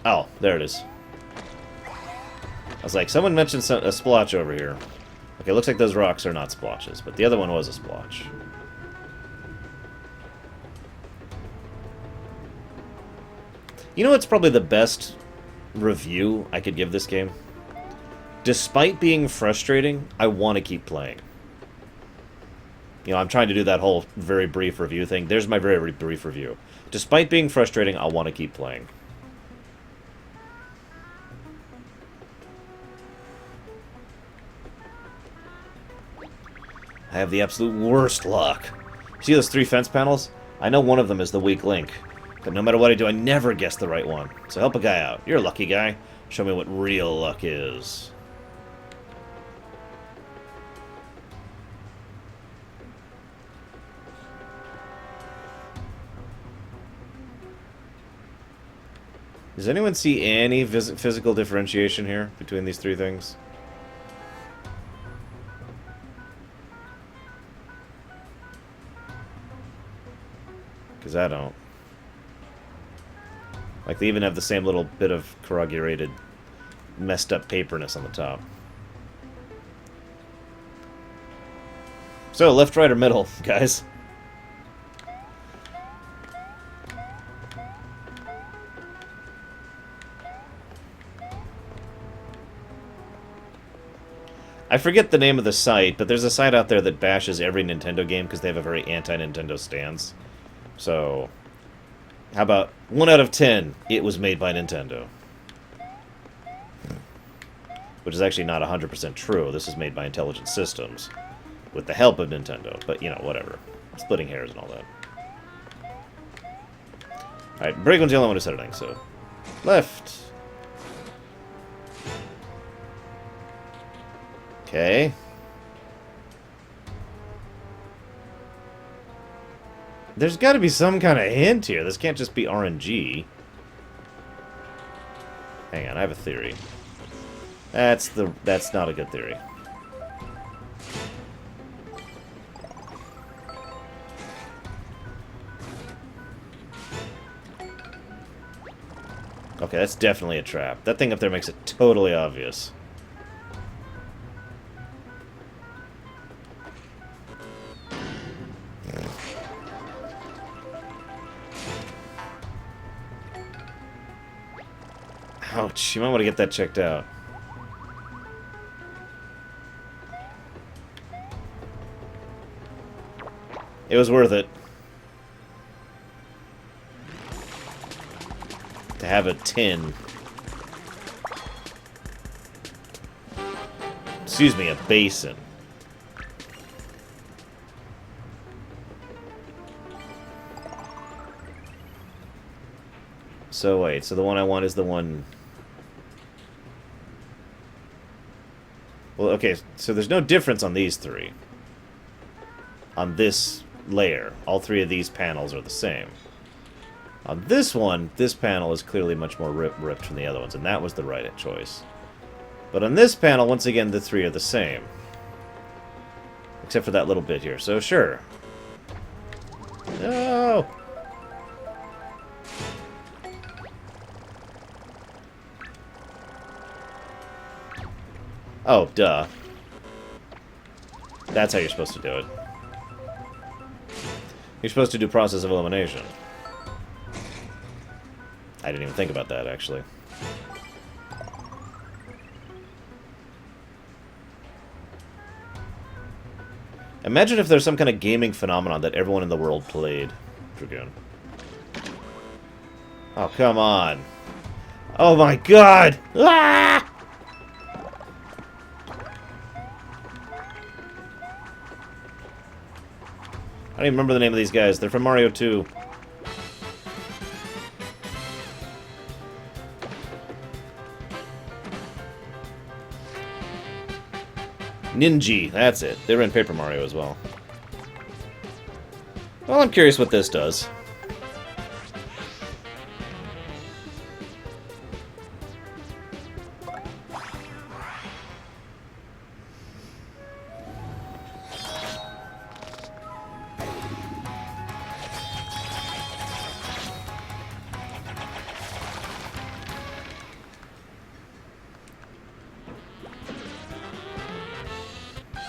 Oh, there it is. I was like, someone mentioned a splotch over here. Okay, looks like those rocks are not splotches, but the other one was a splotch. You know what's probably the best review I could give this game? Despite being frustrating, I want to keep playing. You know, I'm trying to do that whole very brief review thing. There's my very brief review. Despite being frustrating, I want to keep playing. I have the absolute worst luck. See those 3 fence panels? I know one of them is the weak link. But no matter what I do, I never guess the right one. So help a guy out. You're a lucky guy. Show me what real luck is. Does anyone see any physical differentiation here between these 3 things? Because I don't. Like, they even have the same little bit of corrugated, messed up paperness on the top. So, left, right, or middle, guys? I forget the name of the site, but there's a site out there that bashes every Nintendo game because they have a very anti-Nintendo stance. So, how about 1 out of 10, it was made by Nintendo. Which is actually not 100% true. This is made by Intelligent Systems, with the help of Nintendo. But, you know, whatever. Splitting hairs and all that. Alright, break one's the only one who said anything, so... Left. Okay. There's got to be some kind of hint here. This can't just be RNG. Hang on, I have a theory. That's not a good theory. Okay, that's definitely a trap. That thing up there makes it totally obvious. Ouch, you might want to get that checked out. It was worth it. To have a tin. Excuse me, a basin. So wait, so the one I want is the one... Well, okay, so there's no difference on these 3. On this layer, all 3 of these panels are the same. On this one, this panel is clearly much more ripped from the other ones, and that was the right choice. But on this panel, once again, the 3 are the same. Except for that little bit here, so sure. No! Oh, duh. That's how you're supposed to do it. You're supposed to do process of elimination. I didn't even think about that, actually. Imagine if there's some kind of gaming phenomenon that everyone in the world played. Dragoon. Oh, come on. Oh my god! Ah! I don't even remember the name of these guys. They're from Mario 2. Ninji, that's it. They were in Paper Mario as well. Well, I'm curious what this does.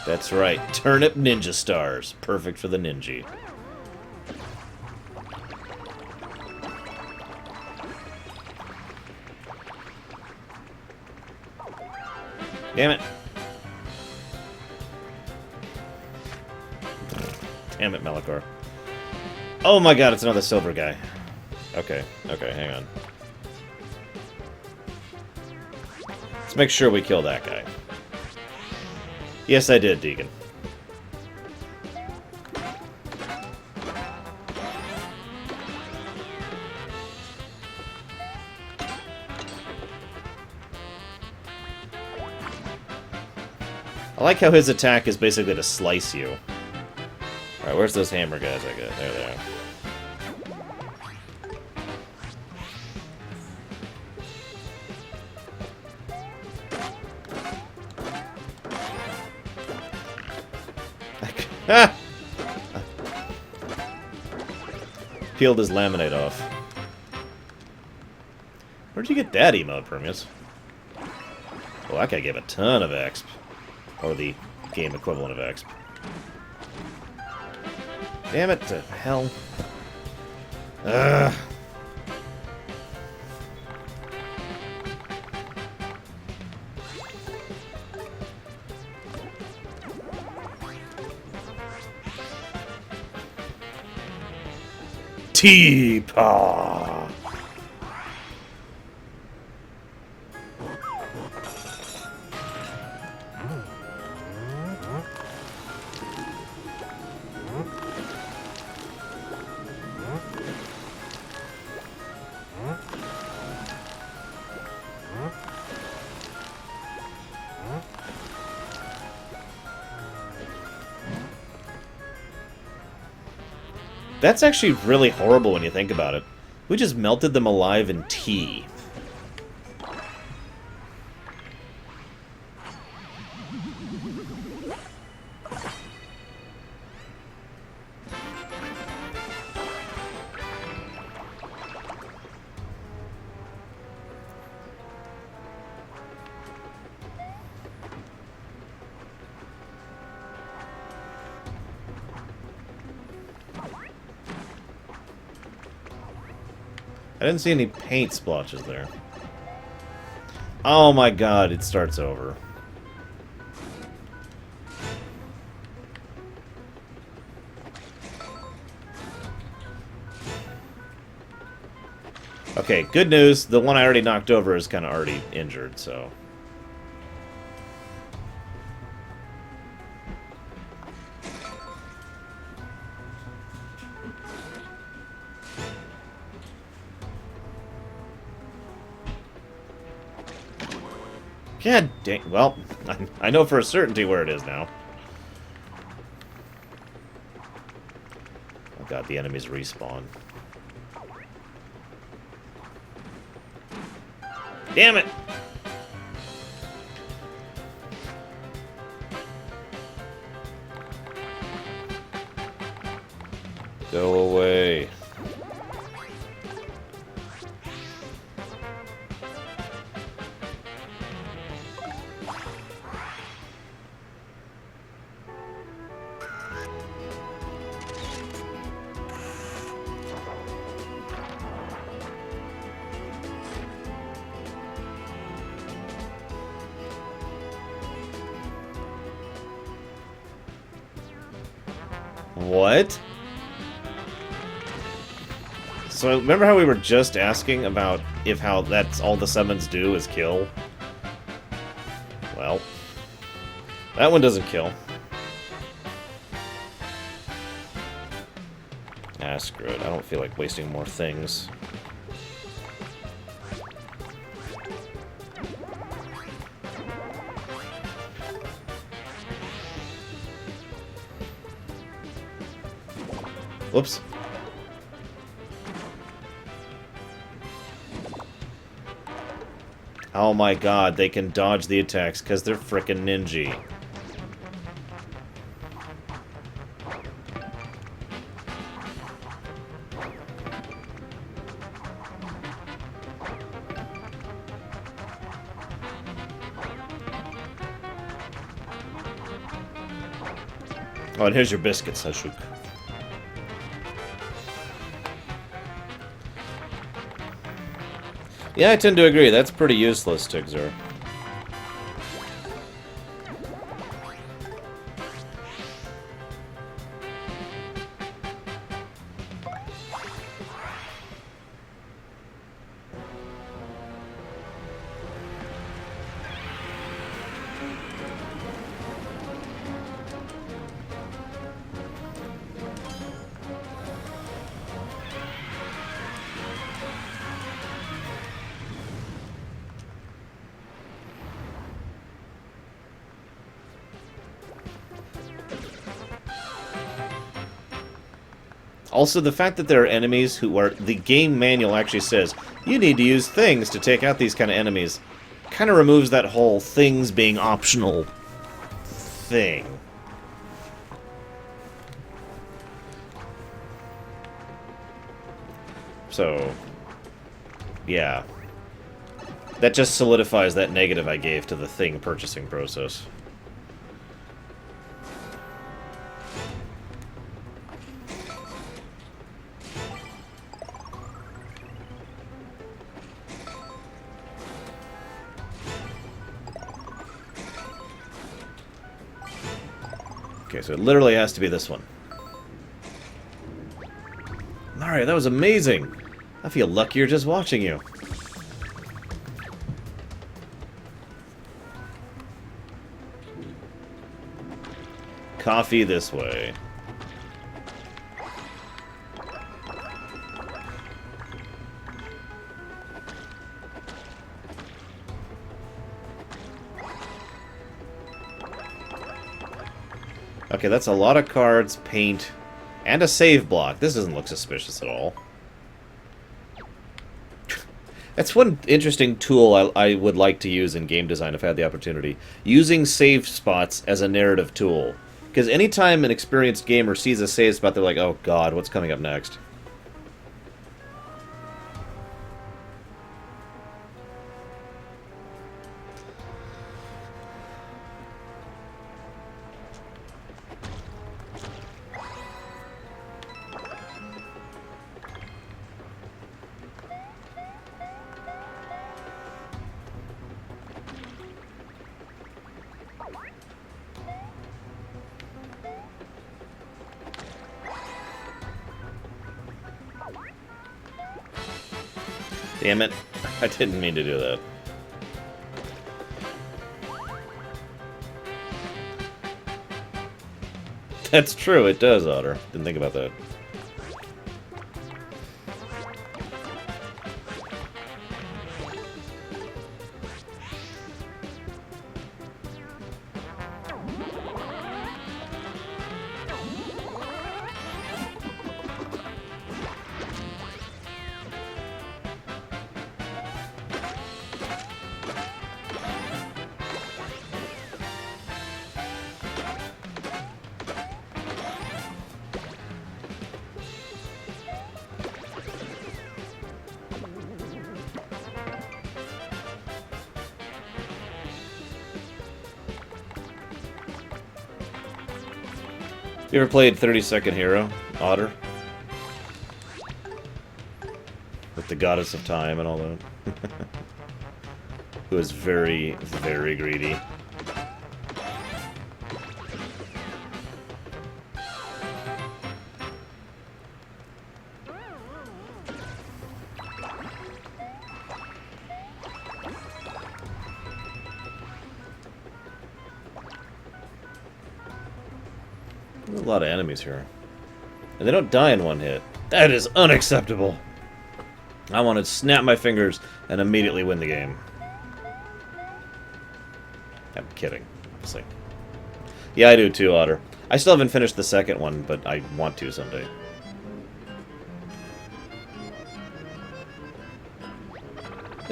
That's right, Turnip Ninja Stars. Perfect for the ninja. Damn it. Damn it, Melikor. Oh my god, it's another silver guy. Okay, hang on. Let's make sure we kill that guy. Yes, I did, Deegan. I like how his attack is basically to slice you. Alright, where's those hammer guys I got? There they are. Peeled his laminate off. Where'd you get that emote, Permius? Well, that guy gave a ton of exp. Or the game equivalent of exp. Damn it to hell. Ugh. T-Paw. That's actually really horrible when you think about it. We just melted them alive in tea. I didn't see any paint splotches there. Oh my god, it starts over. Okay, good news. The one I already knocked over is kind of already injured, so... God dang. Well, I know for a certainty where it is now. Oh god, the enemies respawn. Damn it! Go away. What? So remember how we were just asking about if how that's all the summons do is kill? Well, that one doesn't kill. Ah, screw it. I don't feel like wasting more things. Whoops. Oh my god, they can dodge the attacks because they're frickin' ninja. Oh, and here's your biscuits, Hashuk. Yeah, I tend to agree. That's pretty useless, Tigzer. Also, the fact that there are enemies who are... The game manual actually says, you need to use things to take out these kind of enemies. Kind of removes that whole things being optional thing. So, yeah. That just solidifies that negative I gave to the thing purchasing process. Okay, so it literally has to be this one. Mario, that was amazing! I feel luckier just watching you. Coffee this way. Okay, that's a lot of cards, paint, and a save block. This doesn't look suspicious at all. That's one interesting tool I would like to use in game design if I had the opportunity. Using save spots as a narrative tool. Because anytime an experienced gamer sees a save spot, they're like, oh god, what's coming up next? Damn it. I didn't mean to do that. That's true, it does, Otter. Didn't think about that. You ever played 30-Second Hero, Otter? With the Goddess of Time and all that? Who is very, very greedy. There's a lot of enemies here. And they don't die in one hit. That is unacceptable! I want to snap my fingers and immediately win the game. I'm kidding, obviously. Yeah, I do too, Otter. I still haven't finished the second one, but I want to someday.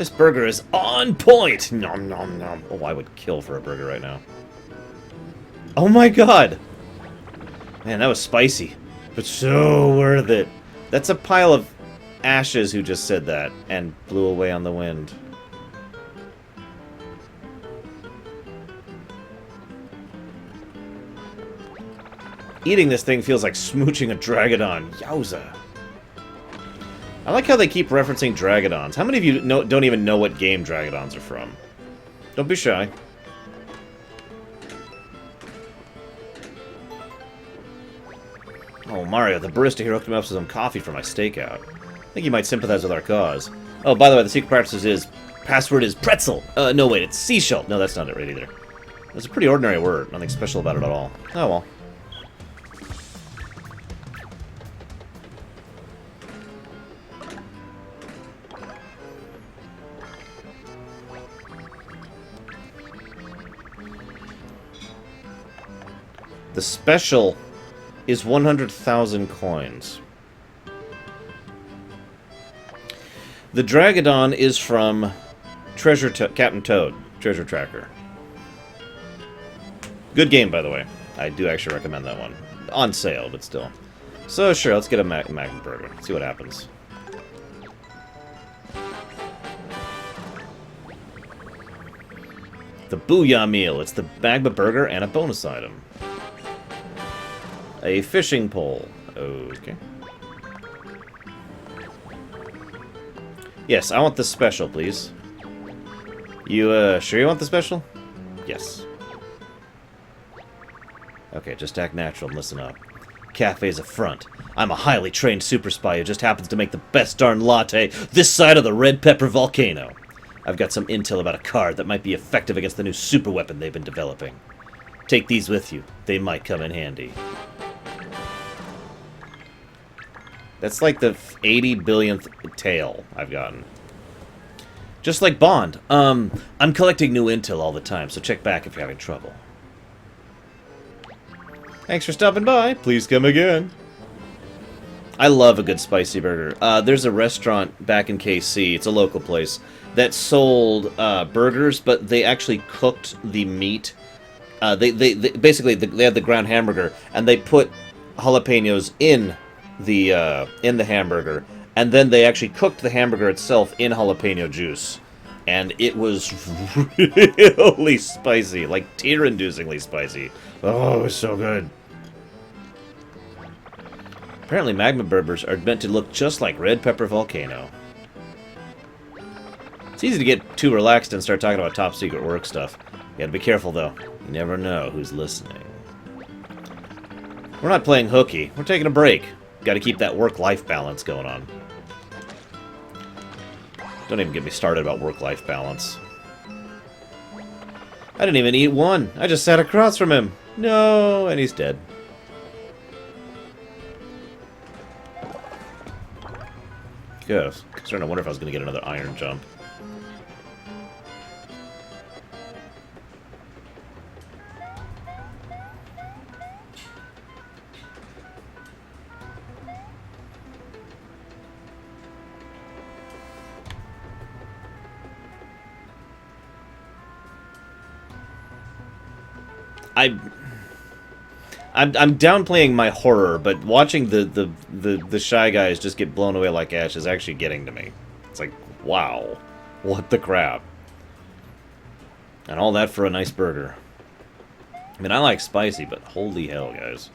This burger is on point! Nom nom nom. Oh, I would kill for a burger right now. Oh my god! Man, that was spicy. But so worth it. That's a pile of ashes who just said that and blew away on the wind. Eating this thing feels like smooching a Dragodon. Yowza. I like how they keep referencing Dragodons. How many of you don't even know what game Dragodons are from? Don't be shy. Oh, Mario, the barista here hooked me up with some coffee for my stakeout. I think you might sympathize with our cause. Oh, by the way, the secret password is pretzel. No, wait, it's seashell. No, that's not it right either. It's a pretty ordinary word. Nothing special about it at all. Oh, well. The special is 100,000 coins. The Dragodon is from Captain Toad, Treasure Tracker. Good game, by the way. I do actually recommend that one. On sale, but still. So, sure, let's get a Magma Burger. See what happens. The Booyah Meal. It's the Magma Burger and a bonus item. A fishing pole. Okay. Yes, I want the special, please. You, sure you want the special? Yes. Okay, just act natural and listen up. Cafe's a front. I'm a highly trained super spy who just happens to make the best darn latte this side of the red pepper volcano. I've got some intel about a card that might be effective against the new super weapon they've been developing. Take these with you. They might come in handy. That's like the 80 billionth tail I've gotten. Just like Bond. I'm collecting new intel all the time, so check back if you're having trouble. Thanks for stopping by. Please come again. I love a good spicy burger. There's a restaurant back in KC, it's a local place, that sold burgers, but they actually cooked the meat. They basically had the ground hamburger, and they put jalapenos in the hamburger, and then they actually cooked the hamburger itself in jalapeno juice, and it was really spicy, like tear-inducingly spicy. Oh, it was so good. Apparently magma burgers are meant to look just like red pepper volcano. It's easy to get too relaxed and start talking about top secret work stuff. You gotta be careful though. You never know who's listening. We're not playing hooky. We're taking a break. Got to keep that work-life balance going on. Don't even get me started about work-life balance. I didn't even eat one. I just sat across from him. No, and he's dead. Good. I was starting to wonder if I was going to get another iron jump. I'm downplaying my horror, but watching the Shy Guys just get blown away like ash is actually getting to me. It's like, wow, what the crap. And all that for a nice burger. I mean, I like spicy, but holy hell, guys.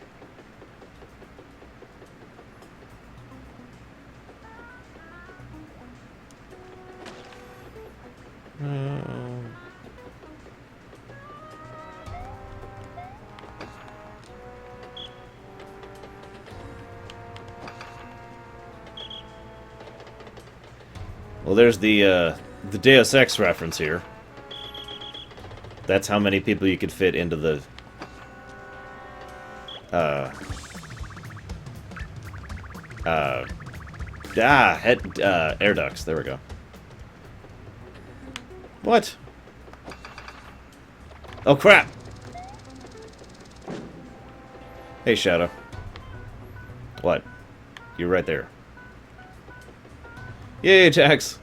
Well, there's the Deus Ex reference here. That's how many people you could fit into the air ducts. There we go. What? Oh crap! Hey, Shadow. What? You're right there. Yay, Jax!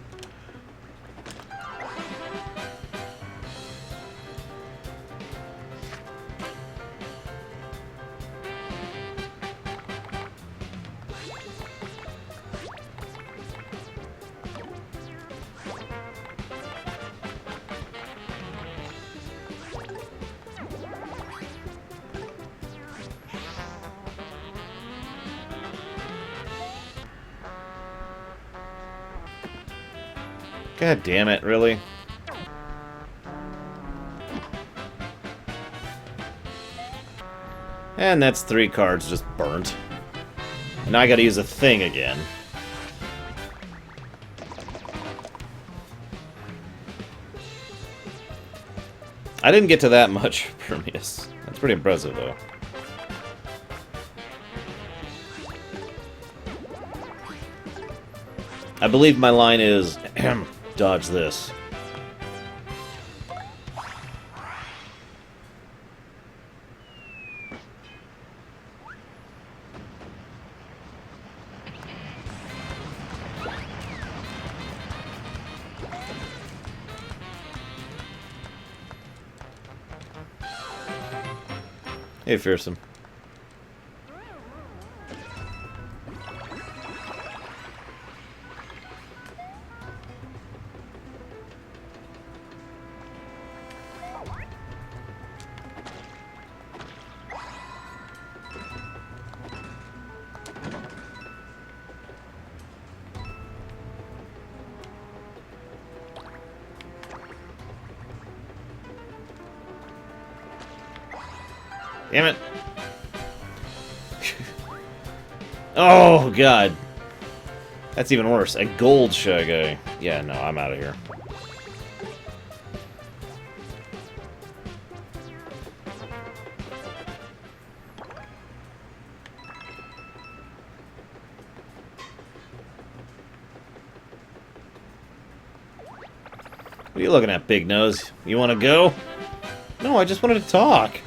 God damn it, really? And that's 3 cards just burnt. And now I gotta use a thing again. I didn't get to that much, Permeus. That's pretty impressive, though. I believe my line is, dodge this. Hey, Fearsome. Damn it. Oh, God. That's even worse. A gold Shaggy. Yeah, no, I'm out of here. What are you looking at, Big Nose? You want to go? No, I just wanted to talk.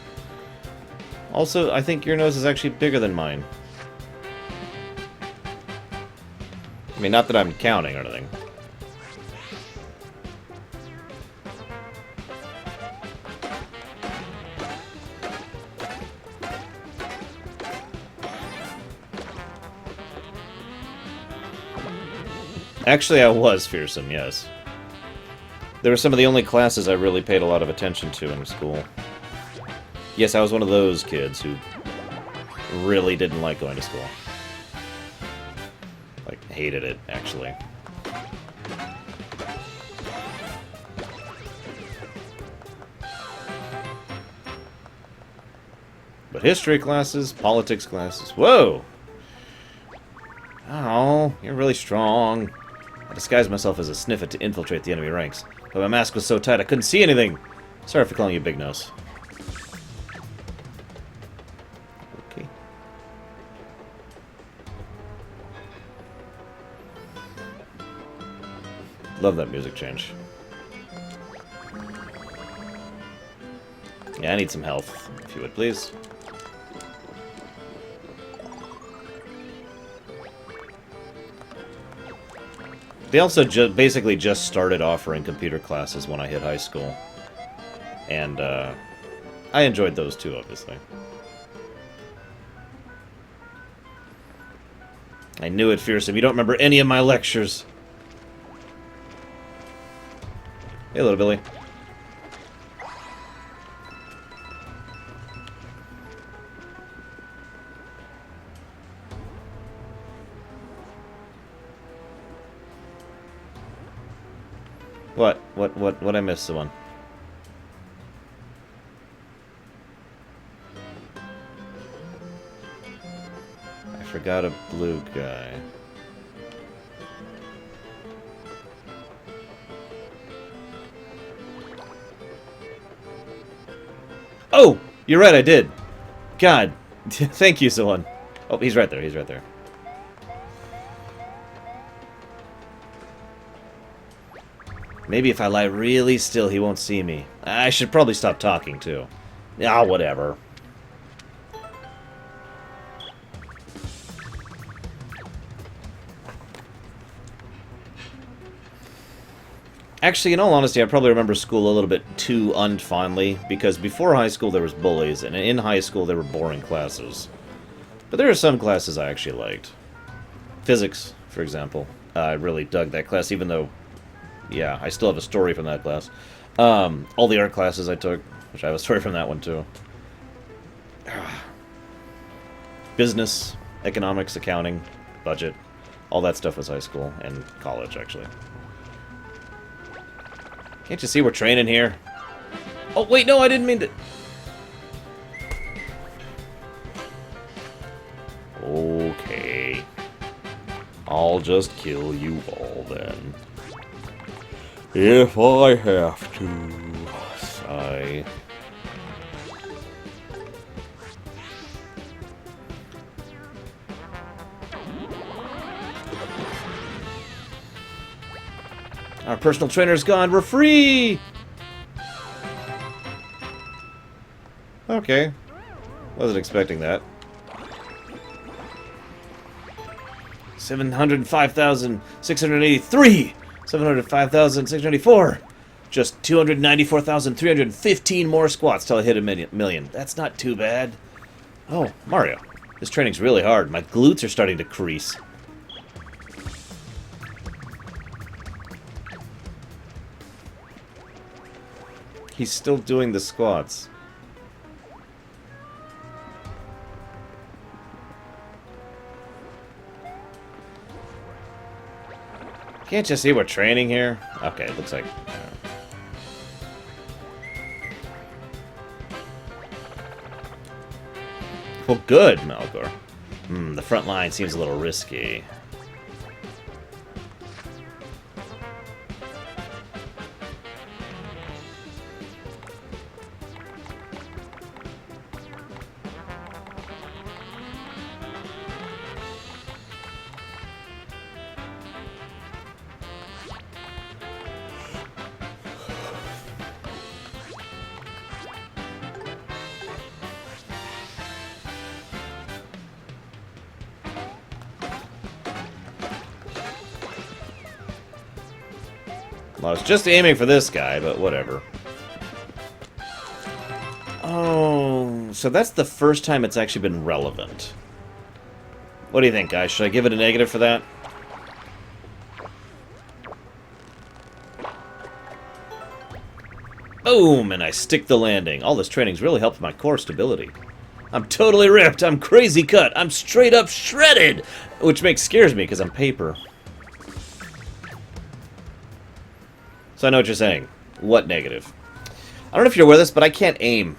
Also, I think your nose is actually bigger than mine. I mean, not that I'm counting or anything. Actually, I was fearsome, yes. They were some of the only classes I really paid a lot of attention to in school. Yes, I was one of those kids who really didn't like going to school. Like, hated it, actually. But history classes, politics classes, whoa! Oh, you're really strong. I disguised myself as a sniffet to infiltrate the enemy ranks, but my mask was so tight I couldn't see anything. Sorry for calling you Big Nose. Okay. Love that music change. Yeah, I need some health, if you would, please. They also basically just started offering computer classes when I hit high school. And, I enjoyed those too, obviously. I knew it, Fearsome. You don't remember any of my lectures. Hey, little Billy. What I missed, someone? I forgot a blue guy. Oh! You're right, I did. God. Thank you, someone. Oh, he's right there, he's right there. Maybe if I lie really still, he won't see me. I should probably stop talking, too. Ah, whatever. Actually, in all honesty, I probably remember school a little bit too unfondly, because before high school there was bullies, and in high school there were boring classes. But there are some classes I actually liked. Physics, for example. I really dug that class, even though... Yeah, I still have a story from that class. All the art classes I took, which I have a story from that one too. Business, economics, accounting, budget, all that stuff was high school and college, actually. Can't you see we're training here? Oh, wait, no, I didn't mean to... Okay. I'll just kill you all, then. If I have to. Sigh. Our personal trainer's gone. We're free! Okay. Wasn't expecting that. 705,683! 705,684! Just 294,315 more squats till I hit a million. That's not too bad. Oh, Mario. This training's really hard. My glutes are starting to crease. He's still doing the squats. Can't you see we're training here? Okay, it looks like... Well, good, Malgor. The front line seems a little risky. Well, I was just aiming for this guy, but whatever. Oh, so that's the first time it's actually been relevant. What do you think, guys? Should I give it a negative for that? Boom! And I stick the landing. All this training's really helped my core stability. I'm totally ripped. I'm crazy cut. I'm straight up shredded! Which scares me, because I'm paper. So I know what you're saying. What negative? I don't know if you're aware of this, but I can't aim.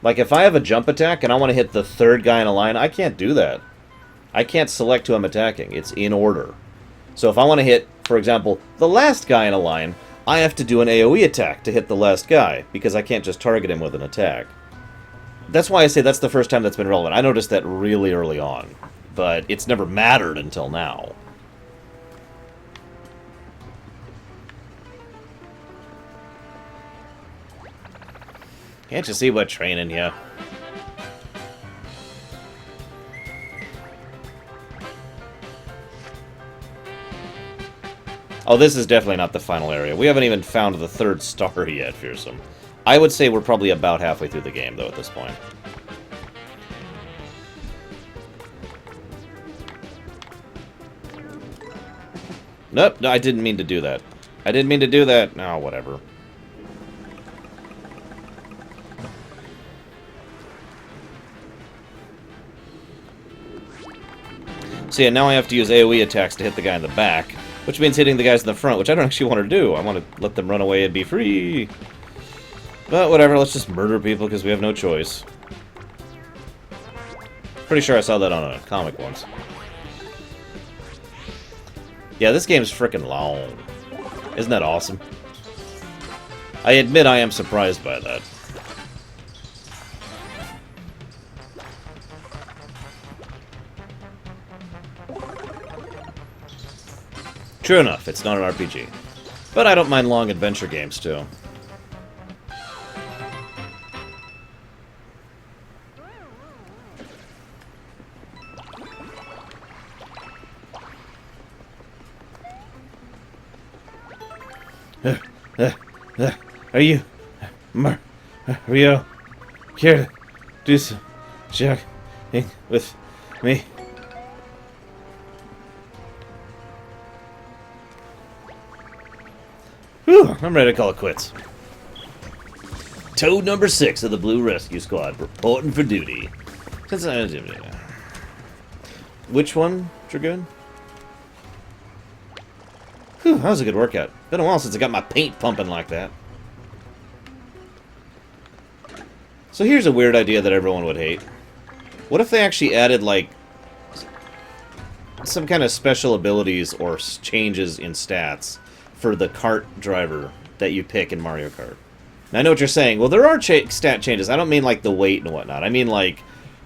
Like, if I have a jump attack and I want to hit the third guy in a line, I can't do that. I can't select who I'm attacking. It's in order. So if I want to hit, for example, the last guy in a line, I have to do an AoE attack to hit the last guy, because I can't just target him with an attack. That's why I say that's the first time that's been relevant. I noticed that really early on, but it's never mattered until now. Can't you see what training you? Oh, this is definitely not the final area. We haven't even found the third star yet, Fearsome. I would say we're probably about halfway through the game, though, at this point. Nope, no, I didn't mean to do that. I didn't mean to do that. No, whatever. So yeah, now I have to use AoE attacks to hit the guy in the back, which means hitting the guys in the front, which I don't actually want to do. I want to let them run away and be free. But whatever, let's just murder people because we have no choice. Pretty sure I saw that on a comic once. Yeah, this game's freaking long. Isn't that awesome? I admit I am surprised by that. True enough, it's not an RPG. But I don't mind long adventure games, too. Are you... Rio... Care to do some... jogging with me? Whew, I'm ready to call it quits. Toad number 6 of the Blue Rescue Squad, reporting for duty. Which one, Dragoon? Whew, that was a good workout. Been a while since I got my paint pumping like that. So here's a weird idea that everyone would hate. What if they actually added, like, some kind of special abilities or changes in stats for the kart driver that you pick in Mario Kart? Now, I know what you're saying. Well, there are stat changes. I don't mean, like, the weight and whatnot. I mean, like,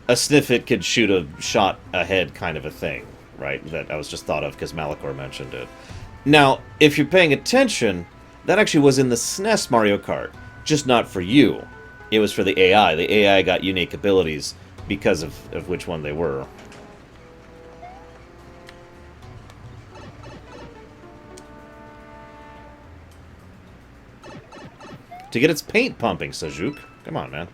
a Sniffit could shoot a shot ahead kind of a thing, right? That I was just thought of because Malachor mentioned it. Now, if you're paying attention, that actually was in the SNES Mario Kart, just not for you. It was for the AI. The AI got unique abilities because of which one they were. To get its paint pumping, Sajuk. Come on, man.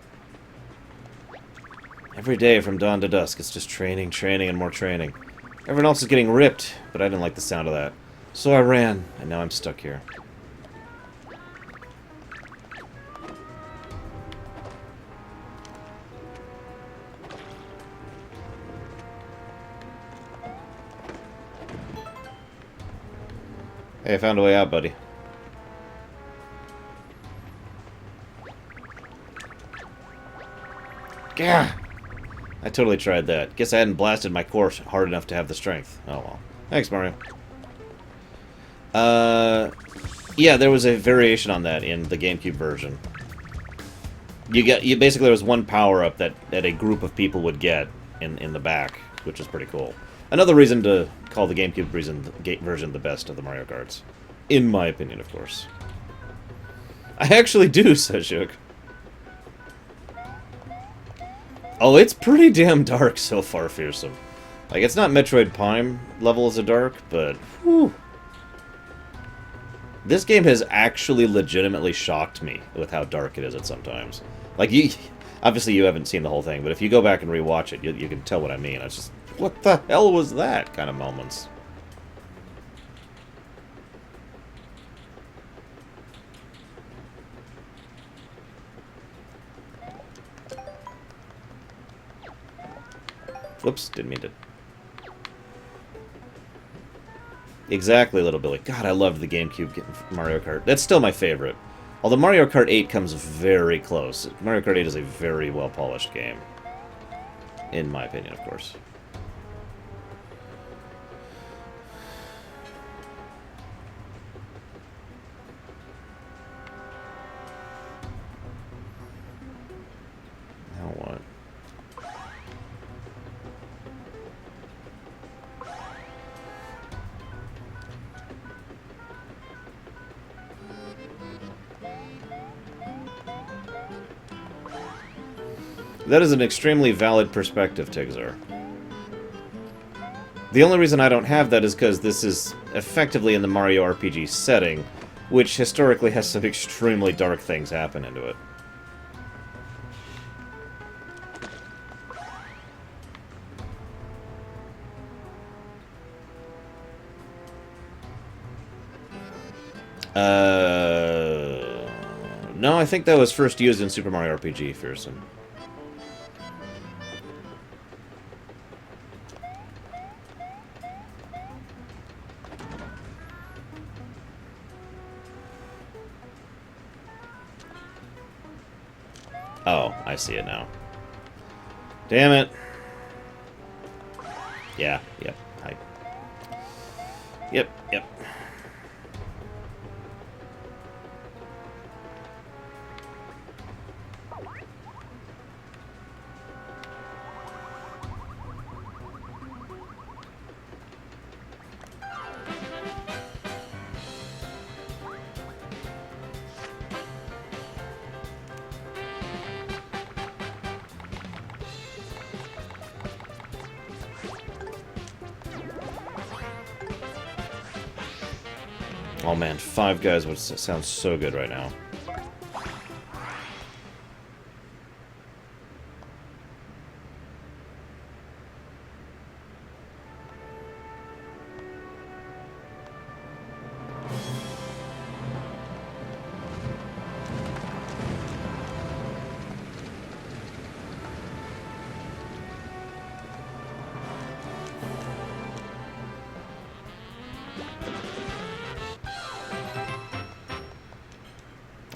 Every day from dawn to dusk, it's just training, training, and more training. Everyone else is getting ripped, but I didn't like the sound of that. So I ran, and now I'm stuck here. Hey, I found a way out, buddy. Gah! I totally tried that. Guess I hadn't blasted my course hard enough to have the strength. Oh well. Thanks, Mario. Yeah, there was a variation on that in the GameCube version. You basically, there was one power-up that a group of people would get in the back, which is pretty cool. Another reason to call the GameCube version the best of the Mario Karts. In my opinion, of course. I actually do, says Shook. Oh, it's pretty damn dark so far, Fearsome. Like, it's not Metroid Prime levels of dark, but whew. This game has actually legitimately shocked me with how dark it is at sometimes. Like, obviously you haven't seen the whole thing, but if you go back and rewatch it, you can tell what I mean. It's just, what the hell was that kind of moments? Whoops, didn't mean to. Exactly, Little Billy. God, I loved the GameCube Mario Kart. That's still my favorite. Although Mario Kart 8 comes very close. Mario Kart 8 is a very well-polished game. In my opinion, of course. Now what? That is an extremely valid perspective, Tigzar. The only reason I don't have that is because this is effectively in the Mario RPG setting, which historically has some extremely dark things happen into it. No, I think that was first used in Super Mario RPG, Fearsome. Oh, I see it now. Damn it. Yeah, yep, Yep. Oh man, Five Guys would sound so good right now.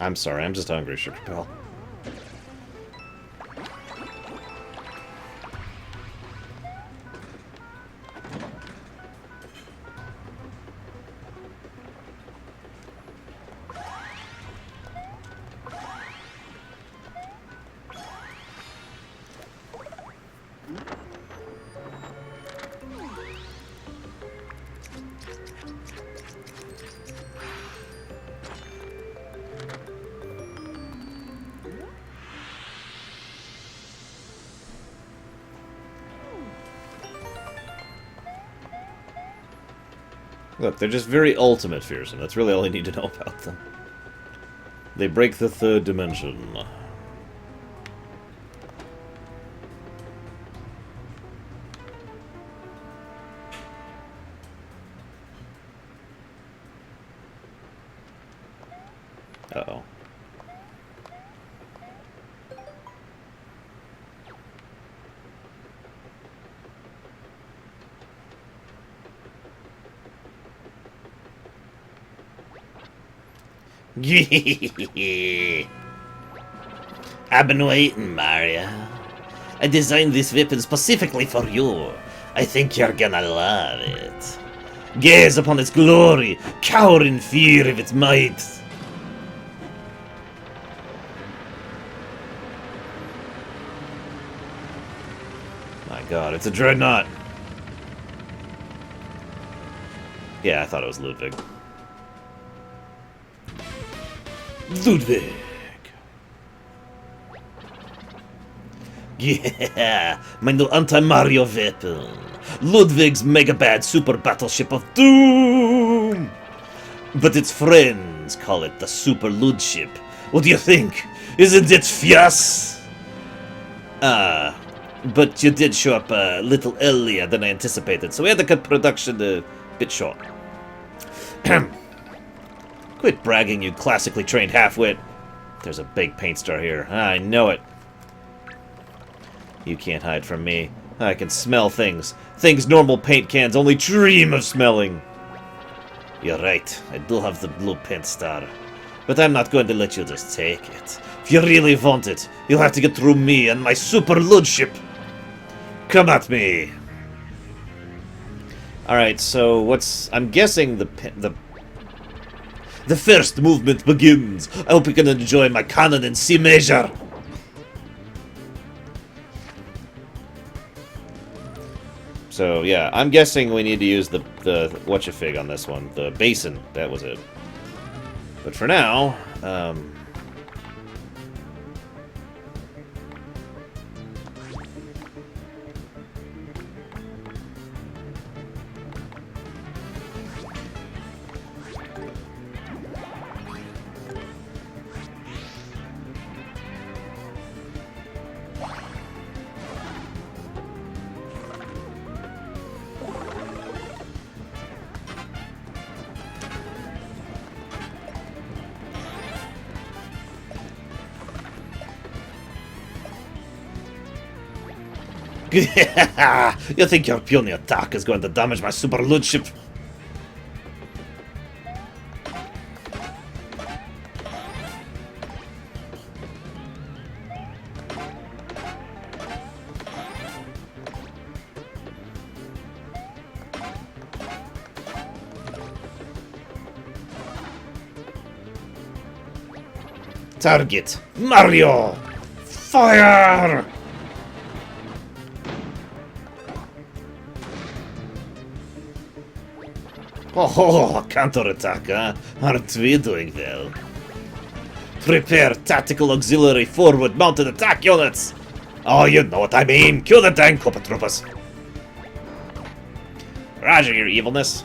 I'm sorry, I'm just hungry, Sugar Pill. Look, they're just very ultimate fearsome. That's really all I need to know about them. They break the third dimension. Uh-oh. I've been waiting, Mario. I designed this weapon specifically for you. I think you're gonna love it. Gaze upon its glory, cower in fear of its might. My god, it's a dreadnought. Yeah, I thought it was Ludwig. Ludwig! Yeah, my new anti-Mario weapon. Ludwig's Mega Bad Super Battleship of Doom! But its friends call it the Super Ludship. What do you think? Isn't it fierce? But you did show up a little earlier than I anticipated, so we had to cut production a bit short. Quit bragging, you classically trained half-wit. There's a big paint star here. I know it. You can't hide from me. I can smell things. Things normal paint cans only dream of smelling. You're right. I do have the blue paint star. But I'm not going to let you just take it. If you really want it, you'll have to get through me and my Super Ludship. Come at me. Alright, so what's... I'm guessing the first movement begins. I hope you can enjoy my canon in C major. So yeah, I'm guessing we need to use the whatcha-fig on this one. The basin, that was it. But for now, you think your puny attack is going to damage my Super Ludship? Target, Mario! Fire! Oh, counterattack, huh? Aren't we doing well? Prepare tactical auxiliary forward mounted attack units! Oh, you know what I mean! Kill the dang Koopa Troopas! Roger, your evilness.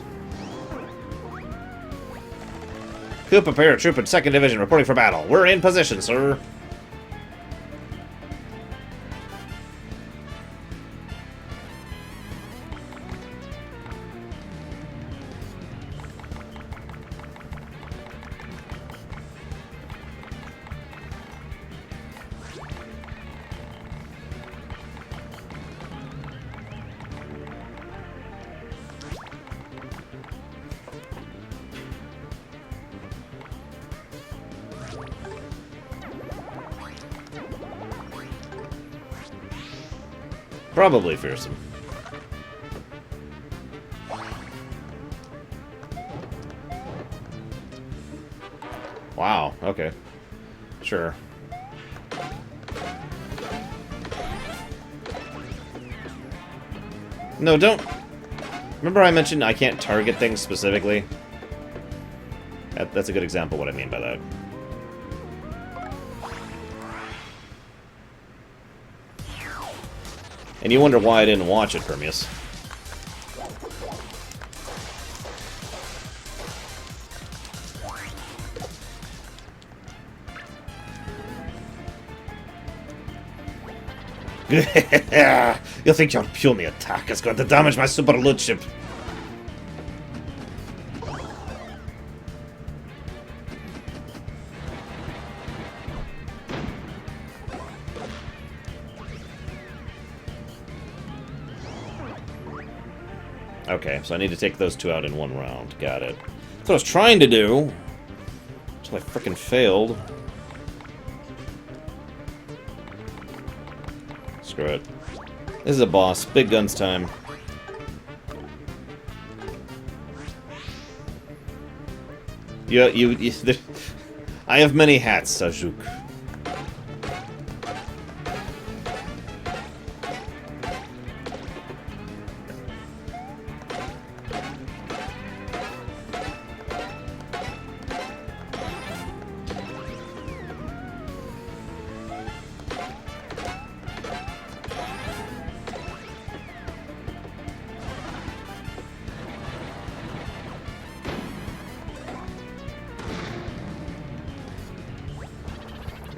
Koopa Paratroop and 2nd Division reporting for battle. We're in position, sir. Probably fearsome. Wow, okay. Sure. No, don't... Remember I mentioned I can't target things specifically? That's a good example of what I mean by that. And you wonder why I didn't watch it, Permeus. You think your puny attack is going to damage my super loot ship? Okay, so I need to take those two out in one round. Got it. That's what I was trying to do. Until I frickin' failed. Screw it. This is a boss. Big guns time. I have many hats, Sajuk.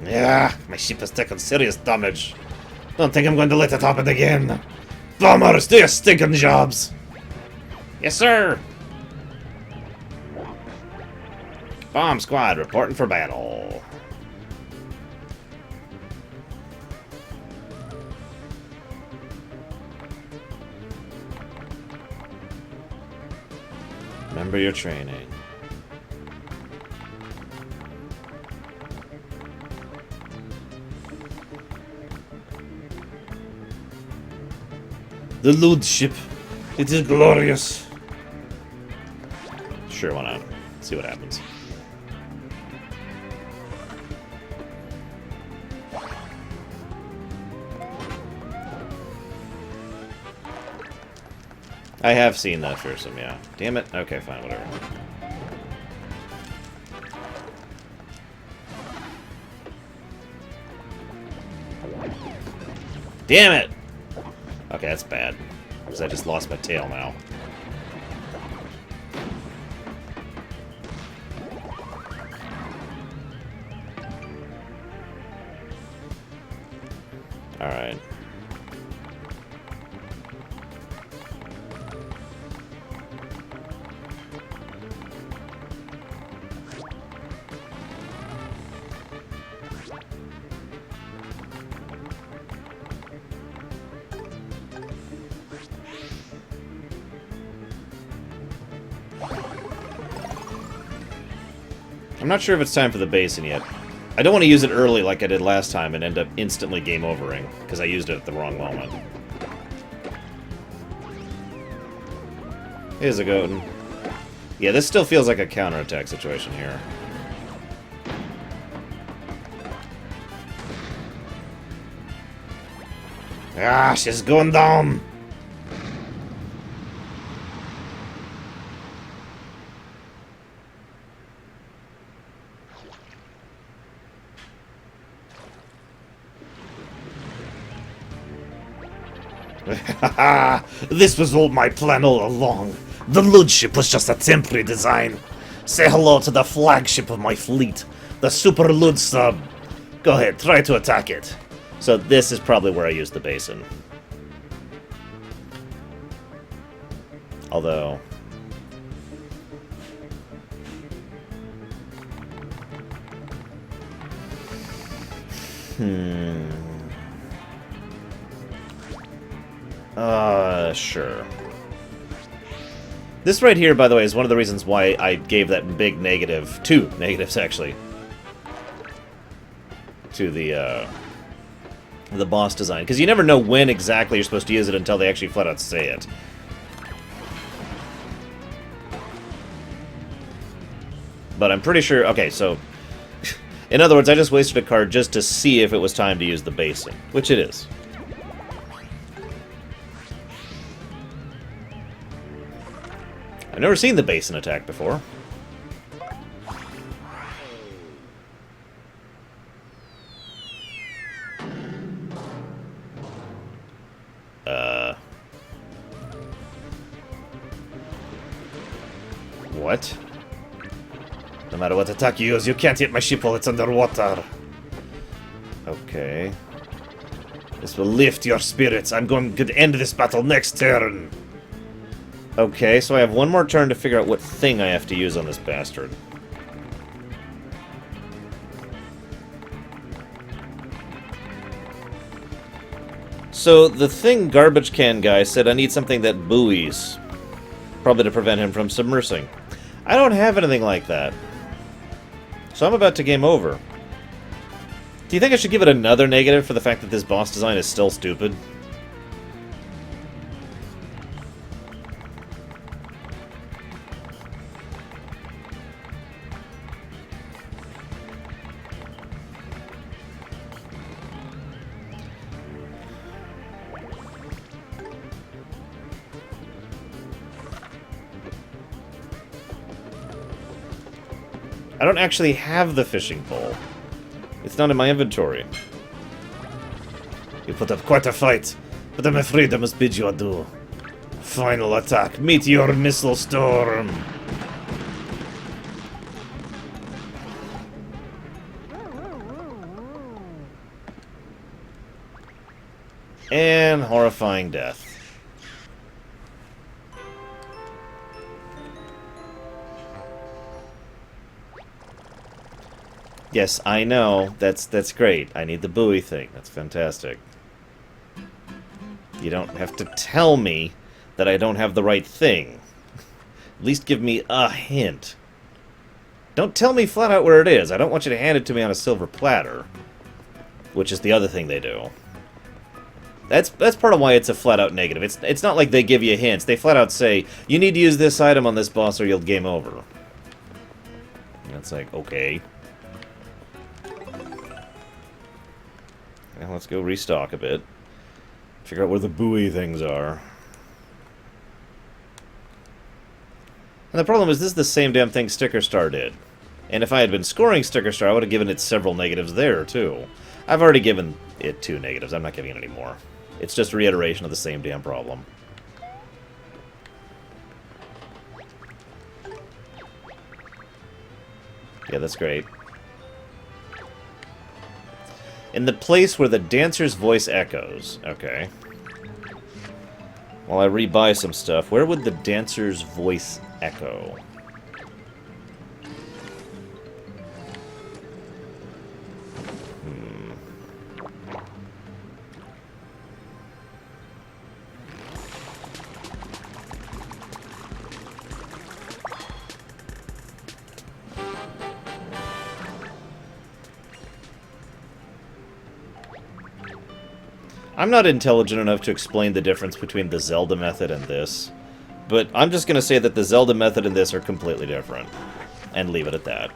Yeah, my ship has taken serious damage. Don't think I'm going to let it happen again. Bombers, do your stinking jobs! Yes, sir! Bomb squad reporting for battle. Remember your training. The loot ship. It is glorious. Sure, why not? See what happens. I have seen that fearsome, yeah. Damn it. Okay, fine, whatever. Damn it! Okay, that's bad. Because I just lost my tail now. Alright. I'm not sure if it's time for the basin yet. I don't want to use it early like I did last time and end up instantly game overing, because I used it at the wrong moment. Here's a Goten. Yeah, this still feels like a counterattack situation here. Ah, she's going down! This was all my plan all along. The loot ship was just a temporary design. Say hello to the flagship of my fleet, the Super Loot Sub. Go ahead, try to attack it. So this is probably where I use the basin. Although... Sure. This right here, by the way, is one of the reasons why I gave that big negative, 2 negatives actually, to the the boss design, because you never know when exactly you're supposed to use it until they actually flat out say it. But I'm pretty sure... Okay, so... In other words, I just wasted a card just to see if it was time to use the basin, which it is. I've never seen the basin attack before. What? No matter what attack you use, you can't hit my ship while it's underwater. Okay. This will lift your spirits. I'm going to end this battle next turn. Okay, so I have one more turn to figure out what thing I have to use on this bastard. So, the thing Garbage Can Guy said I need something that buoys. Probably to prevent him from submersing. I don't have anything like that. So I'm about to game over. Do you think I should give it another negative for the fact that this boss design is still stupid? I don't actually have the fishing pole. It's not in my inventory. You put up quite a fight, but I'm afraid I must bid you adieu. Final attack. Meteor Missile Storm. And horrifying death. Yes, I know. That's great. I need the buoy thing. That's fantastic. You don't have to tell me that I don't have the right thing. At least give me a hint. Don't tell me flat out where it is. I don't want you to hand it to me on a silver platter. Which is the other thing they do. That's part of why it's a flat out negative. It's not like they give you hints. They flat out say, you need to use this item on this boss or you'll game over. And it's like, okay. Now let's go restock a bit. Figure out where the buoy things are. And the problem is, this is the same damn thing Sticker Star did. And if I had been scoring Sticker Star, I would have given it several negatives there, too. I've already given it 2 negatives. I'm not giving it any more. It's just a reiteration of the same damn problem. Yeah, that's great. In the place where the dancer's voice echoes. Okay. While I rebuy some stuff, where would the dancer's voice echo? I'm not intelligent enough to explain the difference between the Zelda method and this, but I'm just going to say that the Zelda method and this are completely different, and leave it at that.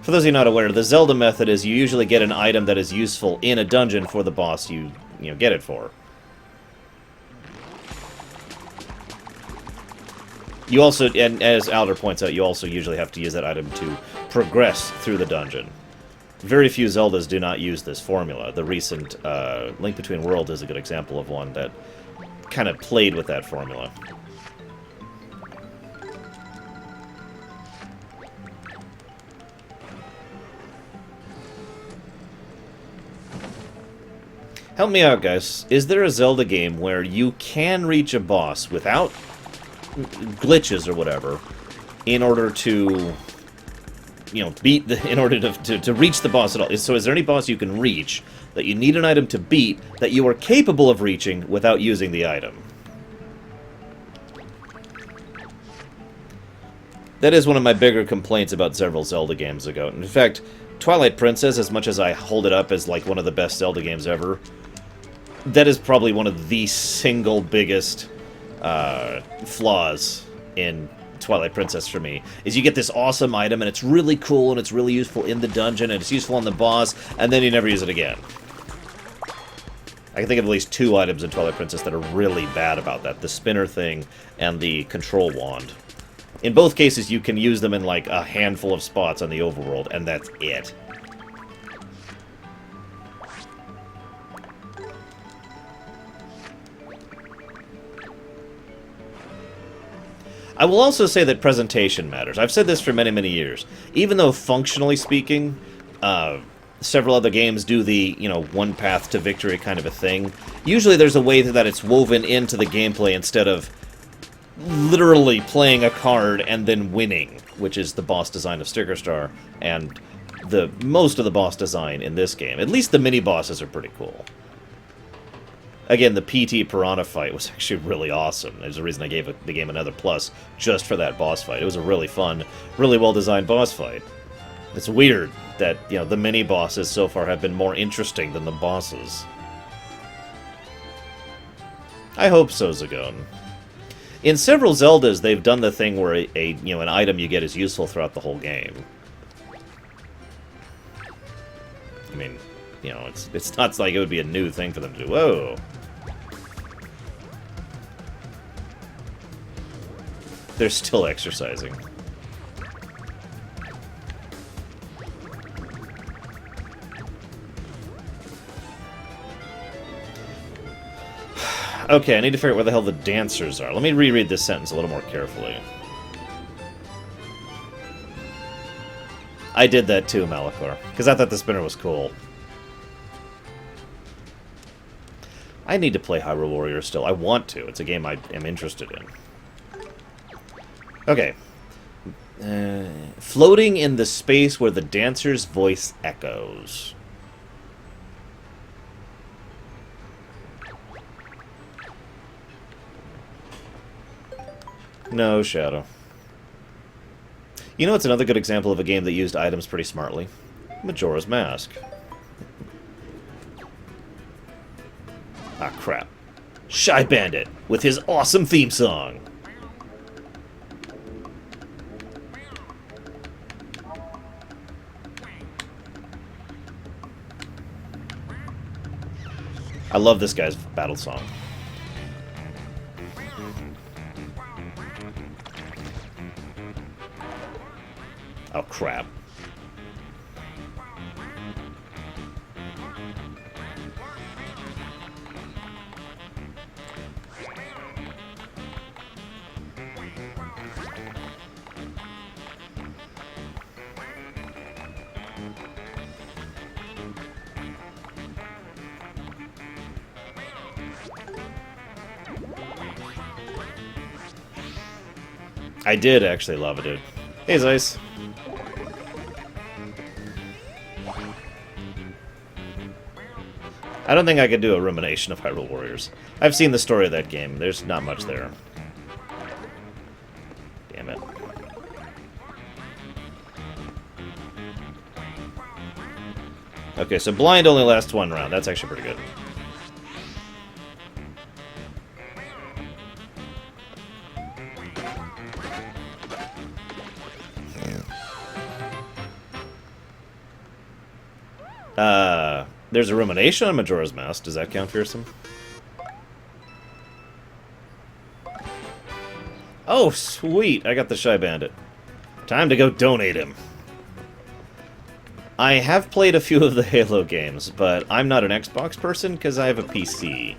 For those of you not aware, the Zelda method is you usually get an item that is useful in a dungeon for the boss you get it for. You also, and as Alder points out, you also usually have to use that item to progress through the dungeon. Very few Zeldas do not use this formula. The recent Link Between Worlds is a good example of one that kind of played with that formula. Help me out, guys. Is there a Zelda game where you can reach a boss without glitches or whatever in order to... beat in order to reach the boss at all? So is there any boss you can reach that you need an item to beat that you are capable of reaching without using the item? That is one of my bigger complaints about several Zelda games ago. In fact, Twilight Princess, as much as I hold it up as like one of the best Zelda games ever, that is probably one of the single biggest flaws in Twilight Princess for me, is you get this awesome item, and it's really cool, and it's really useful in the dungeon, and it's useful on the boss, and then you never use it again. I can think of at least 2 items in Twilight Princess that are really bad about that. The spinner thing and the control wand. In both cases, you can use them in like a handful of spots on the overworld, and that's it. I will also say that presentation matters. I've said this for many, many years. Even though functionally speaking, several other games do the, you know, one path to victory kind of a thing, usually there's a way that it's woven into the gameplay instead of literally playing a card and then winning, which is the boss design of Sticker Star, and most of the boss design in this game. At least the mini-bosses are pretty cool. Again, the PT Piranha fight was actually really awesome. There's a reason I gave the game another plus just for that boss fight. It was a really fun, really well-designed boss fight. It's weird that, you know, the mini-bosses so far have been more interesting than the bosses. I hope so, Zagon. In several Zeldas, they've done the thing where an item you get is useful throughout the whole game. I mean, you know, it's not like it would be a new thing for them to do. Whoa. They're still exercising. Okay, I need to figure out where the hell the dancers are. Let me reread this sentence a little more carefully. I did that too, Malachor, because I thought the spinner was cool. I need to play Hyrule Warriors still. I want to. It's a game I am interested in. Okay. Floating in the space where the dancer's voice echoes. No, Shadow. You know what's another good example of a game that used items pretty smartly? Majora's Mask. Ah, crap. Shy Bandit, with his awesome theme song. I love this guy's battle song. Oh, crap. I did actually love it, dude. Hey, Zeiss. I don't think I could do a rumination of Hyrule Warriors. I've seen the story of that game. There's not much there. Damn it. Okay, so blind only lasts 1 round. That's actually pretty good. There's a rumination on Majora's Mask. Does that count, Fearsome? Oh, sweet! I got the Shy Bandit. Time to go donate him. I have played a few of the Halo games, but I'm not an Xbox person because I have a PC.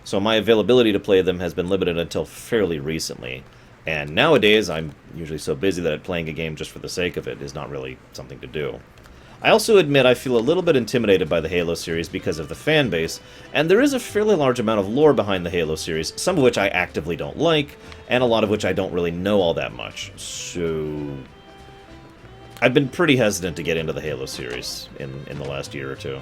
So my availability to play them has been limited until fairly recently. And nowadays, I'm usually so busy that playing a game just for the sake of it is not really something to do. I also admit I feel a little bit intimidated by the Halo series because of the fan base, and there is a fairly large amount of lore behind the Halo series, some of which I actively don't like, and a lot of which I don't really know all that much. So I've been pretty hesitant to get into the Halo series in the last year or two.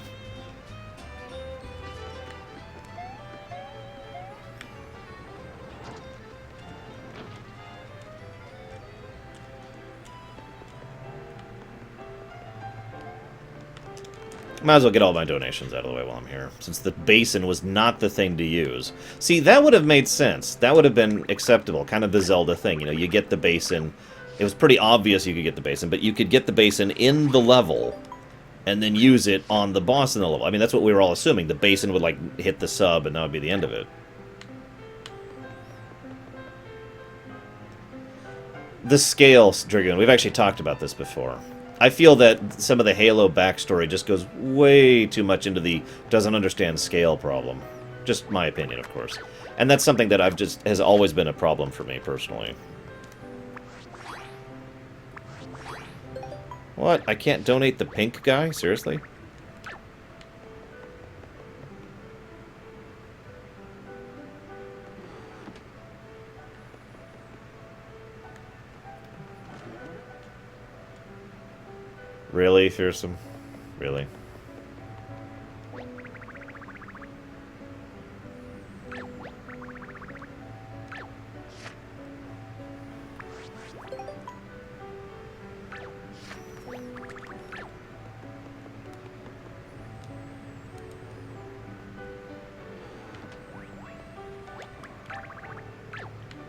Might as well get all my donations out of the way while I'm here, since the basin was not the thing to use. See, that would have made sense. That would have been acceptable, kind of the Zelda thing. You know, you get the basin. It was pretty obvious you could get the basin, but you could get the basin in the level and then use it on the boss in the level. I mean, that's what we were all assuming. The basin would, like, hit the sub, and that would be the end of it. The scale, Dragoon, we've actually talked about this before. I feel that some of the Halo backstory just goes way too much into the doesn't understand scale problem. Just my opinion, of course. And that's something that has always been a problem for me, personally. What? I can't donate the pink guy? Seriously? Really, Fearsome? Really?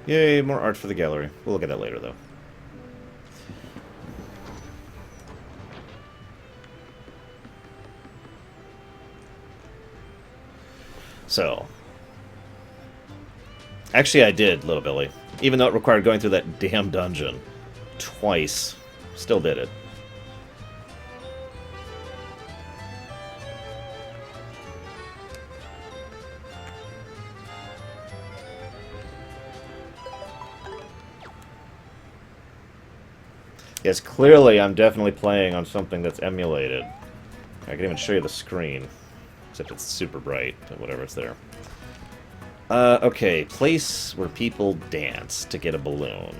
Yay, more art for the gallery. We'll look at that later, though. So. Actually, I did, Little Billy. Even though it required going through that damn dungeon. Twice. Still did it. Yes, clearly I'm definitely playing on something that's emulated. I can even show you the screen. Except it's super bright, but whatever, it's there. Okay, place where people dance to get a balloon.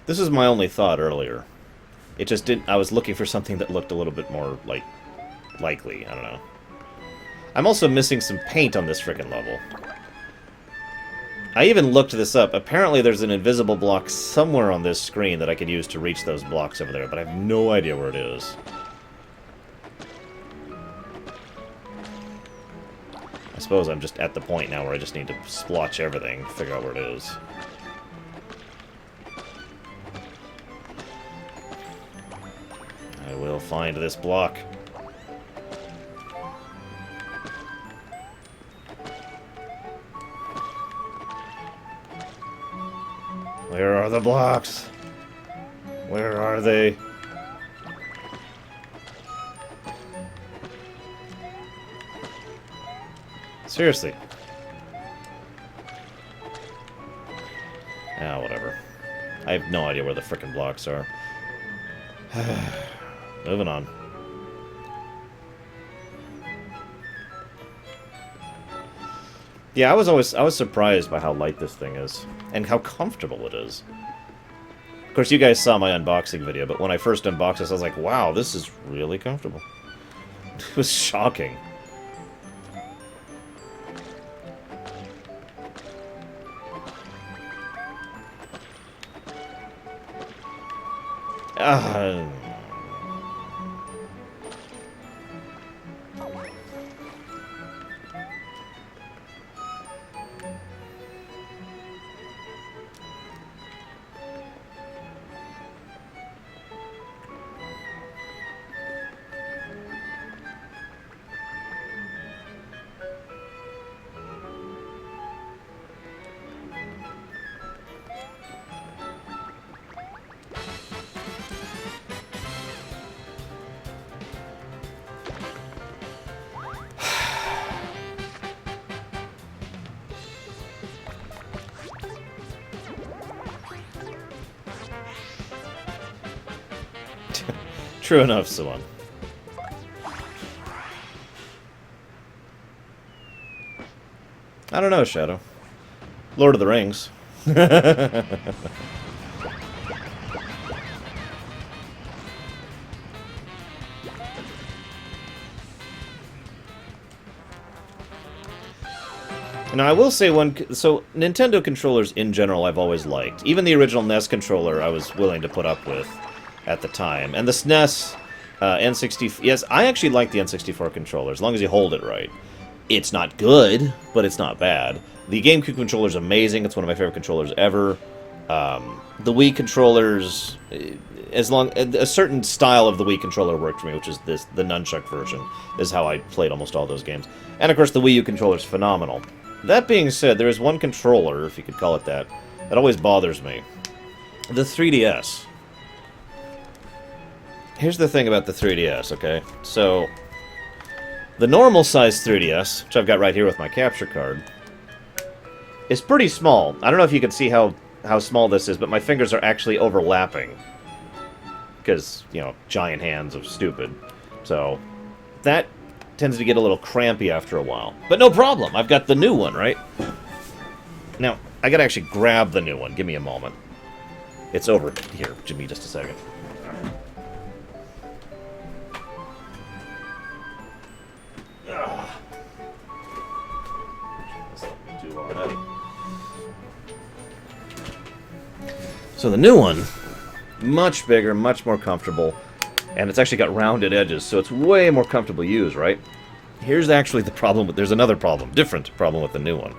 This was my only thought earlier. It just didn't... I was looking for something that looked a little bit more, like, likely. I don't know. I'm also missing some paint on this frickin' level. I even looked this up. Apparently there's an invisible block somewhere on this screen that I could use to reach those blocks over there, but I have no idea where it is. I suppose I'm just at the point now where I just need to splotch everything, figure out where it is. I will find this block. Where are the blocks? Where are they? Seriously. Ah, whatever. I have no idea where the frickin' blocks are. Moving on. Yeah, I was surprised by how light this thing is and how comfortable it is. Of course, you guys saw my unboxing video, but when I first unboxed this, I was like, wow, this is really comfortable. It was shocking. True enough, Swan. I don't know, Shadow. Lord of the Rings. Now, I will say so Nintendo controllers in general I've always liked. Even the original NES controller I was willing to put up with at the time. And the SNES, N64... Yes, I actually like the N64 controller, as long as you hold it right. It's not good, but it's not bad. The GameCube controller is amazing. It's one of my favorite controllers ever. The Wii controllers, a certain style of the Wii controller worked for me, which is the nunchuck version. This is how I played almost all those games. And of course, the Wii U controller is phenomenal. That being said, there is one controller, if you could call it that always bothers me. The 3DS. Here's the thing about the 3DS, okay? So, the normal size 3DS, which I've got right here with my capture card, is pretty small. I don't know if you can see how small this is, but my fingers are actually overlapping. Because, you know, giant hands of stupid. So, that tends to get a little crampy after a while. But no problem, I've got the new one, right? Now, I gotta actually grab the new one. Give me a moment. It's over here. Give me just a second. So the new one, much bigger, much more comfortable, and it's actually got rounded edges, so it's way more comfortable to use, right? Here's actually the problem there's another problem, different problem with the new one.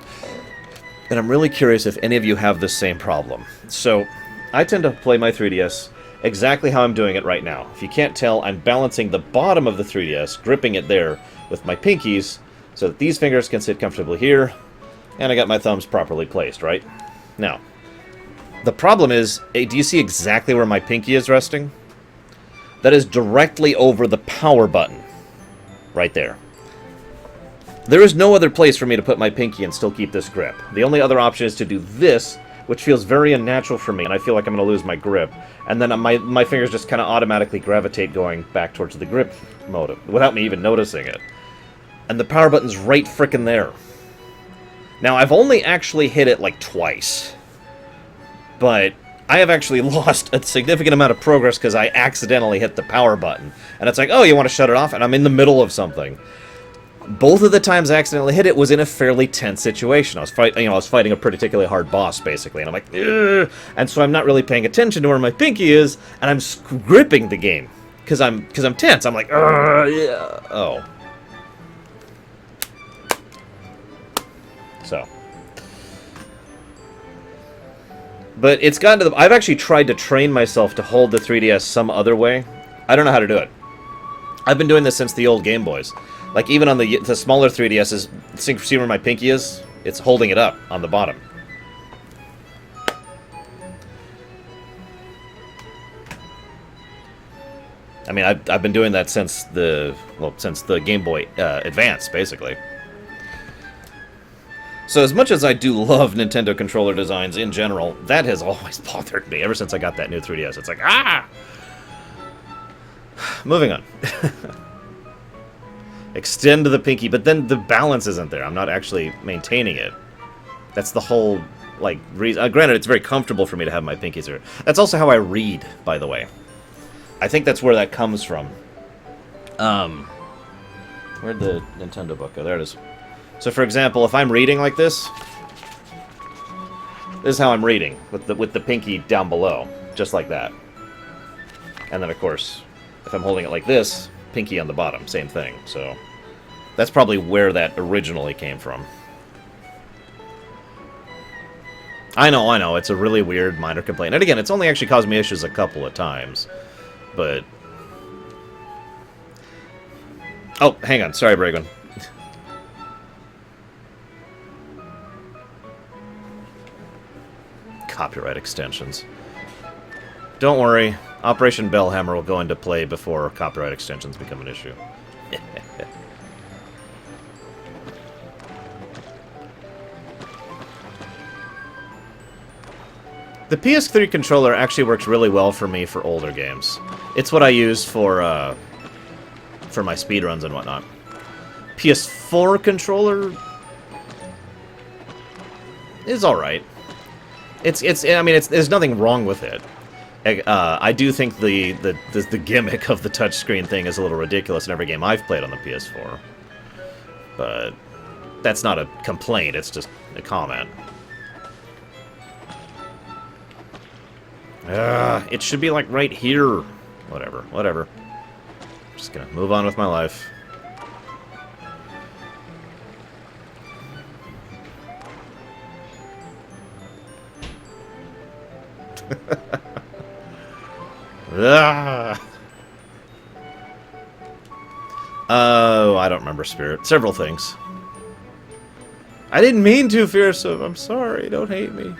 And I'm really curious if any of you have the same problem. So, I tend to play my 3DS exactly how I'm doing it right now. If you can't tell, I'm balancing the bottom of the 3DS, gripping it there with my pinkies, so that these fingers can sit comfortably here, and I got my thumbs properly placed, right? Now, the problem is, do you see exactly where my pinky is resting? That is directly over the power button. Right there. There is no other place for me to put my pinky and still keep this grip. The only other option is to do this, which feels very unnatural for me, and I feel like I'm going to lose my grip. And then my fingers just kind of automatically gravitate going back towards the grip mode, without me even noticing it. And the power button's right frickin' there. Now, I've only actually hit it like twice. But I have actually lost a significant amount of progress because I accidentally hit the power button. And it's like, oh, you want to shut it off? And I'm in the middle of something. Both of the times I accidentally hit it was in a fairly tense situation. I was fighting a particularly hard boss, basically. And I'm like, ugh! And so I'm not really paying attention to where my pinky is, and I'm gripping the game. Because I'm tense. I'm like, yeah. Oh. So. But it's gotten to the... I've actually tried to train myself to hold the 3DS some other way. I don't know how to do it. I've been doing this since the old Game Boys. Like, even on the smaller 3DSs, see where my pinky is? It's holding it up on the bottom. I mean, I've been doing that since the Game Boy Advance, basically. So as much as I do love Nintendo controller designs in general, that has always bothered me ever since I got that new 3DS. It's like, ah! Moving on. Extend the pinky, but then the balance isn't there. I'm not actually maintaining it. That's the whole, like, reason. Granted, it's very comfortable for me to have my pinkies there. That's also how I read, by the way. I think that's where that comes from. Where'd the Nintendo book go? There it is. So, for example, if I'm reading like this is how I'm reading, with the pinky down below, just like that. And then, of course, if I'm holding it like this, pinky on the bottom, same thing. So, that's probably where that originally came from. I know, it's a really weird minor complaint. And again, it's only actually caused me issues a couple of times. But... Oh, hang on, sorry, Bragon. Copyright extensions. Don't worry, Operation Bellhammer will go into play before copyright extensions become an issue. The PS3 controller actually works really well for me for older games. It's what I use for my speedruns and whatnot. PS4 controller is alright. I mean, there's nothing wrong with it. I do think the gimmick of the touchscreen thing is a little ridiculous in every game I've played on the PS4. But that's not a complaint, it's just a comment. It should be like right here. Whatever. Just gonna move on with my life. Oh, I don't remember, Spirit. Several things. I didn't mean to, Fearsome. I'm sorry. Don't hate me.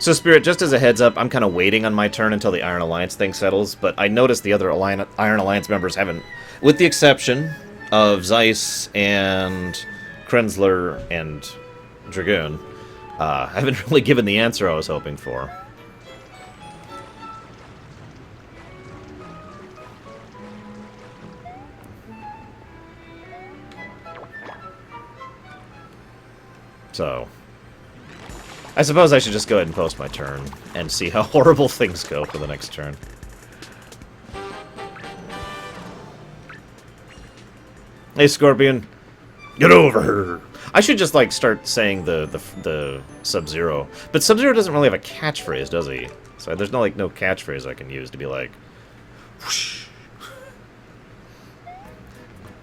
So, Spirit, just as a heads up, I'm kind of waiting on my turn until the Iron Alliance thing settles, but I noticed the other Iron Alliance members haven't, with the exception of Zeiss and Krenzler and Dragoon, haven't really given the answer I was hoping for. So, I suppose I should just go ahead and post my turn and see how horrible things go for the next turn. Hey, Scorpion. Get over here. I should just, like, start saying the Sub-Zero. But Sub-Zero doesn't really have a catchphrase, does he? So there's no catchphrase I can use to be like... Whoosh.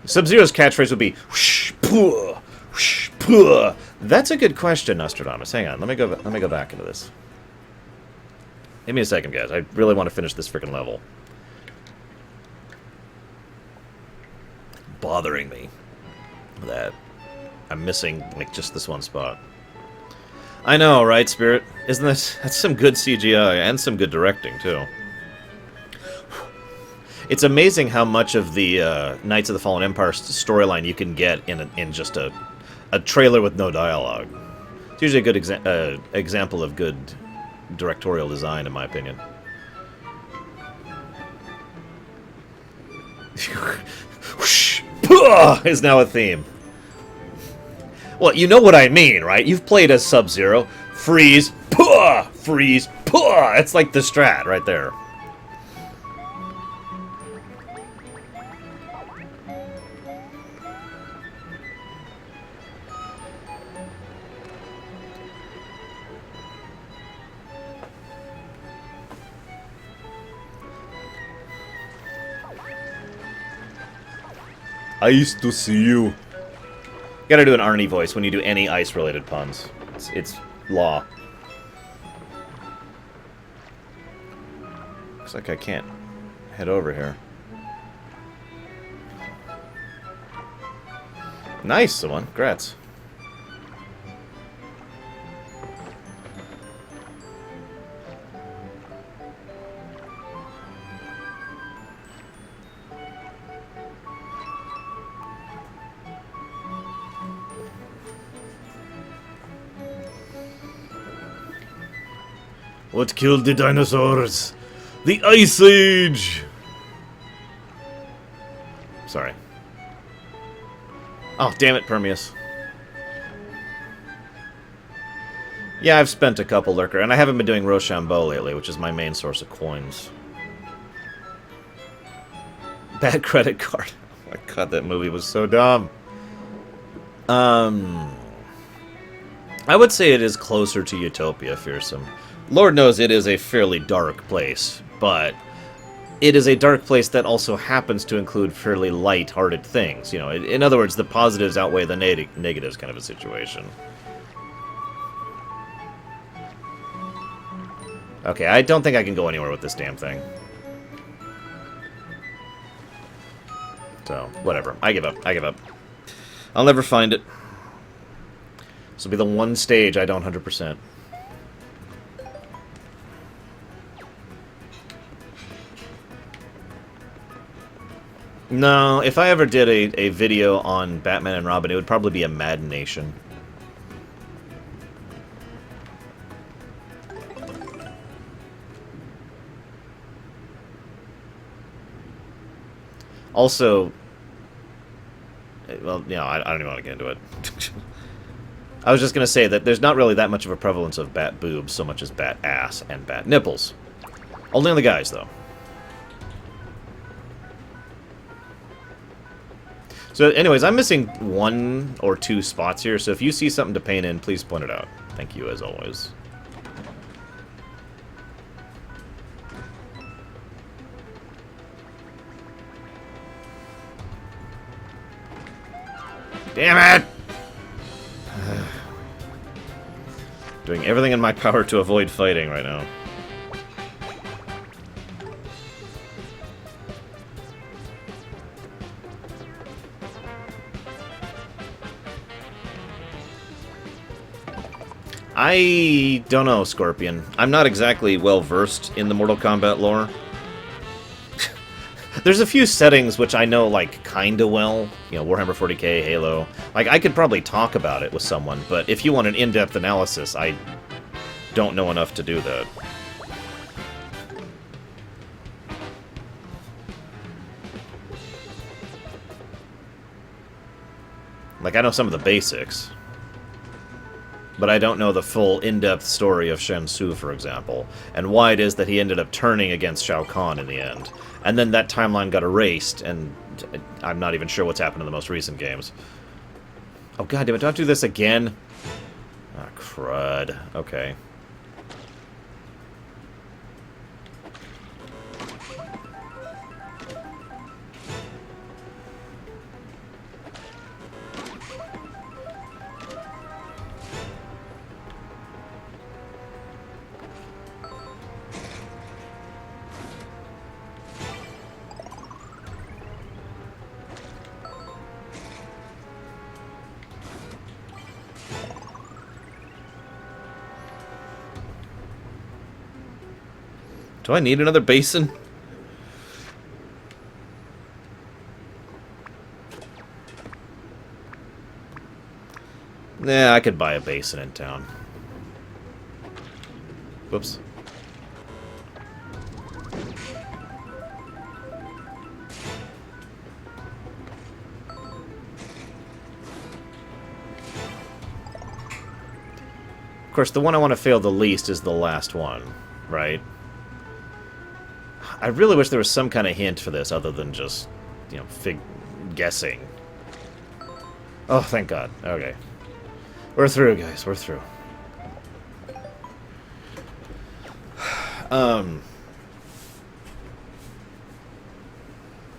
Sub-Zero's catchphrase would be... Whoosh, puh, whoosh, puh. That's a good question, Nostradamus. Hang on, let me go back into this. Give me a second, guys. I really want to finish this freaking level. Bothering me that I'm missing like just this one spot. I know, right, Spirit? Isn't that's some good CGI and some good directing too. It's amazing how much of the Knights of the Fallen Empire storyline you can get in just a trailer with no dialogue. It's usually a good example of good directorial design, in my opinion. Whoosh, puh, is now a theme. Well, you know what I mean, right? You've played as Sub-Zero. Freeze, puh, freeze, puh. It's like the strat right there. Ice to see you. You gotta do an Arnie voice when you do any ice-related puns. It's law. Looks like I can't head over here. Nice, someone. Congrats. What killed the dinosaurs? The Ice Age! Sorry. Oh, damn it, Permeus. Yeah, I've spent a couple Lurker, and I haven't been doing Rochambeau lately, which is my main source of coins. Bad credit card. Oh my god, that movie was so dumb. I would say it is closer to Utopia, Fearsome. Lord knows it is a fairly dark place, but it is a dark place that also happens to include fairly light-hearted things. You know, in other words, the positives outweigh the negatives kind of a situation. Okay, I don't think I can go anywhere with this damn thing. So, whatever. I give up. I give up. I'll never find it. This will be the one stage I don't 100%. No, if I ever did a video on Batman and Robin, it would probably be a Madden Nation. Also, well, I don't even want to get into it. I was just going to say that there's not really that much of a prevalence of bat boobs so much as bat ass and bat nipples. Only on the guys, though. So anyways, I'm missing 1 or 2 spots here, so if you see something to paint in, please point it out. Thank you, as always. Damn it! Doing everything in my power to avoid fighting right now. I don't know, Scorpion. I'm not exactly well-versed in the Mortal Kombat lore. There's a few settings which I know, like, kinda well. You know, Warhammer 40k, Halo. Like, I could probably talk about it with someone, but if you want an in-depth analysis, I don't know enough to do that. Like, I know some of the basics. But I don't know the full in-depth story of Shen Tzu, for example, and why it is that he ended up turning against Shao Kahn in the end. And then that timeline got erased, and I'm not even sure what's happened in the most recent games. Oh god damn it, do I have to do this again? Ah, crud. Okay. Do I need another basin? Nah, I could buy a basin in town. Whoops. Of course, the one I want to fail the least is the last one, right? I really wish there was some kind of hint for this other than just, you know, guessing. Oh, thank God. Okay. We're through, guys. We're through.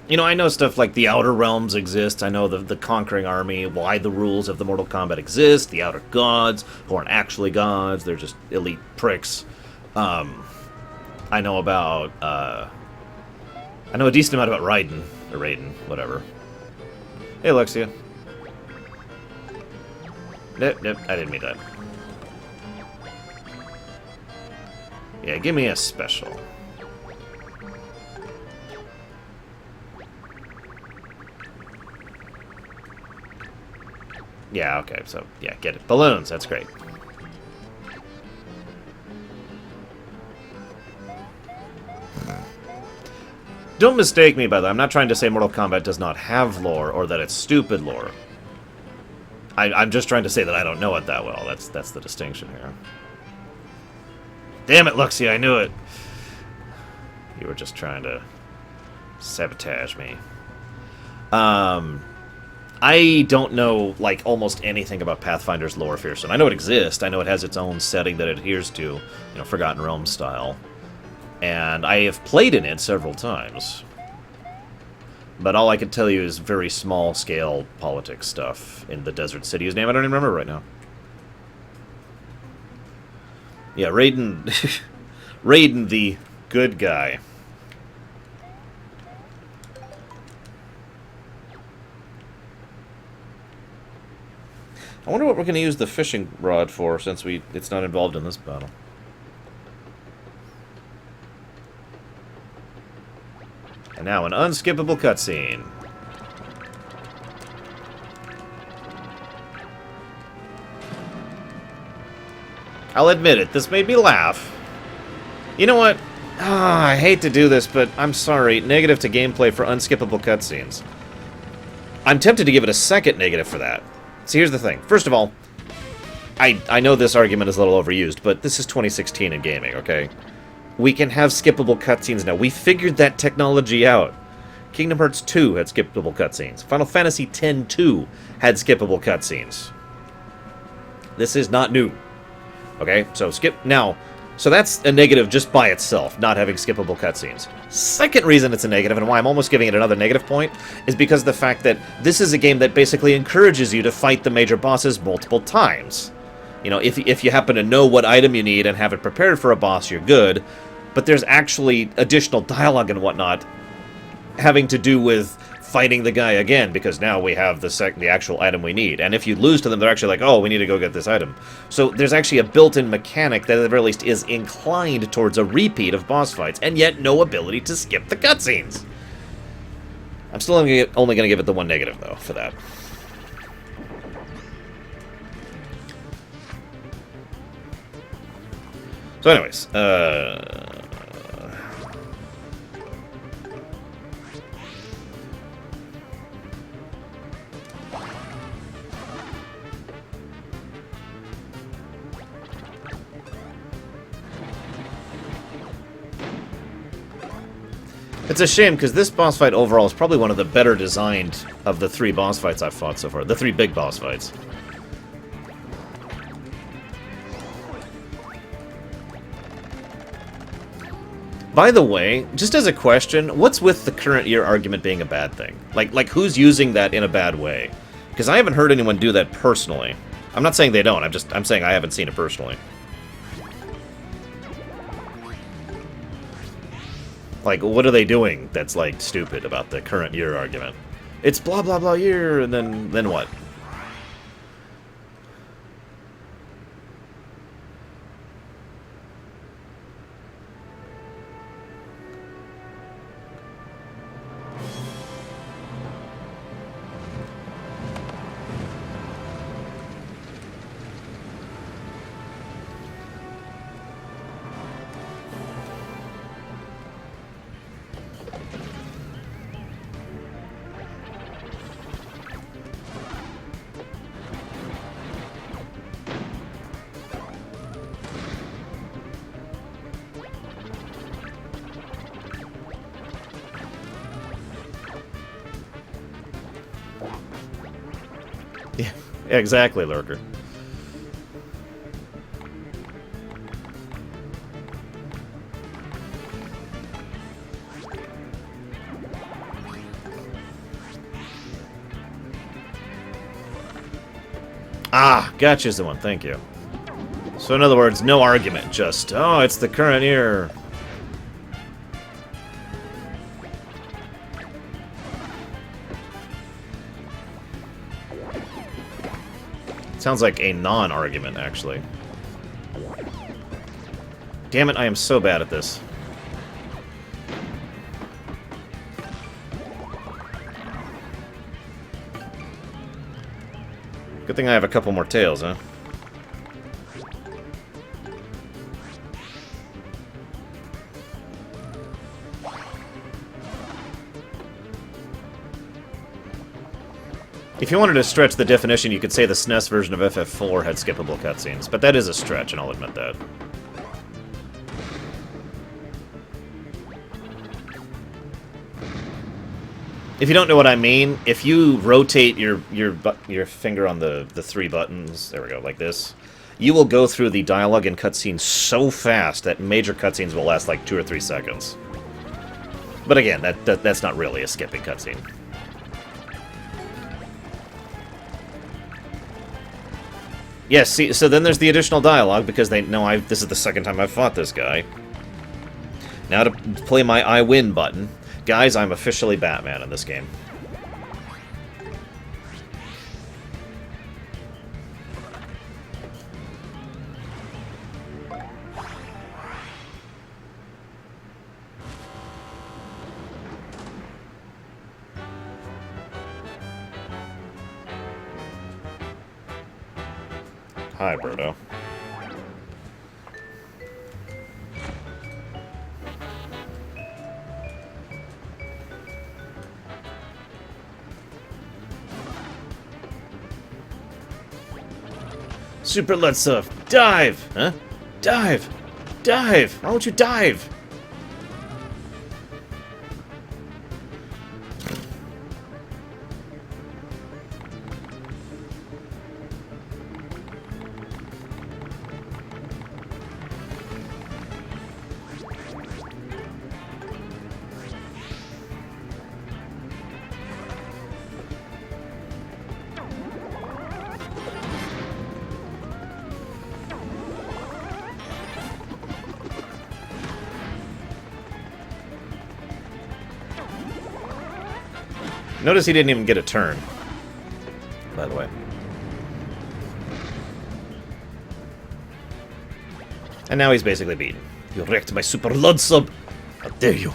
You know, I know stuff like the Outer Realms exist. I know the Conquering Army, why the rules of the Mortal Kombat exist, the Outer Gods, who aren't actually gods, they're just elite pricks. I know about, I know a decent amount about Raiden, or Raiden, whatever. Hey, Alexia. Nope, I didn't mean that. Yeah, give me a special. Yeah, okay, so, yeah, get it. Balloons, that's great. Don't mistake me by that. I'm not trying to say Mortal Kombat does not have lore, or that it's stupid lore. I'm just trying to say that I don't know it that well. That's the distinction here. Damn it, Luxia, I knew it! You were just trying to sabotage me. I don't know, like, almost anything about Pathfinder's lore, Fearsome. I know it exists. I know it has its own setting that it adheres to, you know, Forgotten Realms style. And I have played in it several times. But all I can tell you is very small-scale politics stuff in the Desert City, whose name I don't even remember right now. Yeah, Raiden... Raiden, the good guy. I wonder what we're going to use the fishing rod for, since it's not involved in this battle. And now an unskippable cutscene. I'll admit it, this made me laugh. You know what? Ah, I hate to do this, but I'm sorry. Negative to gameplay for unskippable cutscenes. I'm tempted to give it a second negative for that. See, here's the thing. First of all, I know this argument is a little overused, but this is 2016 in gaming, okay? We can have skippable cutscenes now. We figured that technology out. Kingdom Hearts 2 had skippable cutscenes. Final Fantasy X-2 had skippable cutscenes. This is not new. Okay, so so that's a negative just by itself, not having skippable cutscenes. Second reason it's a negative, and why I'm almost giving it another negative point, is because of the fact that this is a game that basically encourages you to fight the major bosses multiple times. You know, if you happen to know what item you need and have it prepared for a boss, you're good. But there's actually additional dialogue and whatnot having to do with fighting the guy again, because now we have the actual item we need. And if you lose to them, they're actually like, oh, we need to go get this item. So there's actually a built-in mechanic that at the very least is inclined towards a repeat of boss fights, and yet no ability to skip the cutscenes. I'm still only going to give it the one negative, though, for that. So anyways, it's a shame, because this boss fight overall is probably one of the better designed of the 3 boss fights I've fought so far. The 3 big boss fights. By the way, just as a question, what's with the current year argument being a bad thing? Like who's using that in a bad way? Because I haven't heard anyone do that personally. I'm not saying they don't, I'm saying I haven't seen it personally. Like, what are they doing that's, like, stupid about the current year argument? It's blah blah blah year, and then what? Yeah, exactly, Lurker. Ah, gotcha's the one, thank you. So in other words, no argument, just, oh, it's the current year. Sounds like a non-argument, actually. Damn it, I am so bad at this. Good thing I have a couple more tails, huh? If you wanted to stretch the definition, you could say the SNES version of FF4 had skippable cutscenes, but that is a stretch, and I'll admit that. If you don't know what I mean, if you rotate your finger on the 3 buttons, there we go, like this, you will go through the dialogue and cutscenes so fast that major cutscenes will last like 2 or 3 seconds. But again, that's not really a skipping cutscene. Yes, see, so then there's the additional dialogue, because they know this is the second time I've fought this guy. Now to play my I win button. Guys, I'm officially Batman in this game. Hi, Birdo. Super Lutzov, dive! Huh? Dive! Dive! Why won't you dive? Notice he didn't even get a turn, by the way. And now he's basically beaten. You wrecked my Super Lutzub! How dare you!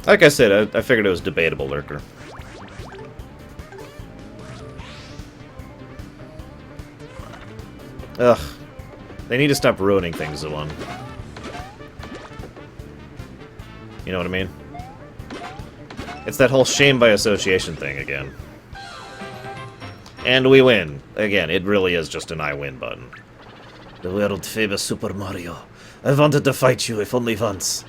Like I said, I figured it was debatable, Lurker. Ugh. They need to stop ruining things, Zulon. You know what I mean? It's that whole shame by association thing again. And we win. Again, it really is just an I win button. The world-famous Super Mario. I wanted to fight you, if only once.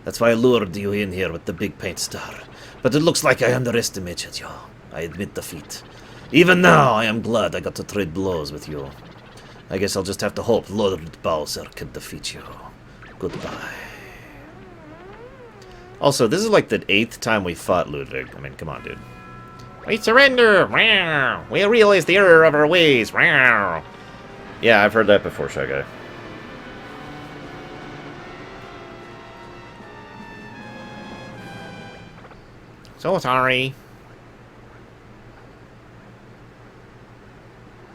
That's why I lured you in here with the big paint star. But it looks like I underestimated you. I admit defeat. Even now, I am glad I got to trade blows with you. I guess I'll just have to hope Lord Bowser can defeat you. Goodbye. Also, this is like the 8th time we fought Ludwig. I mean, come on, dude. We surrender! We realize the error of our ways! Yeah, I've heard that before, Shy Guy. So sorry.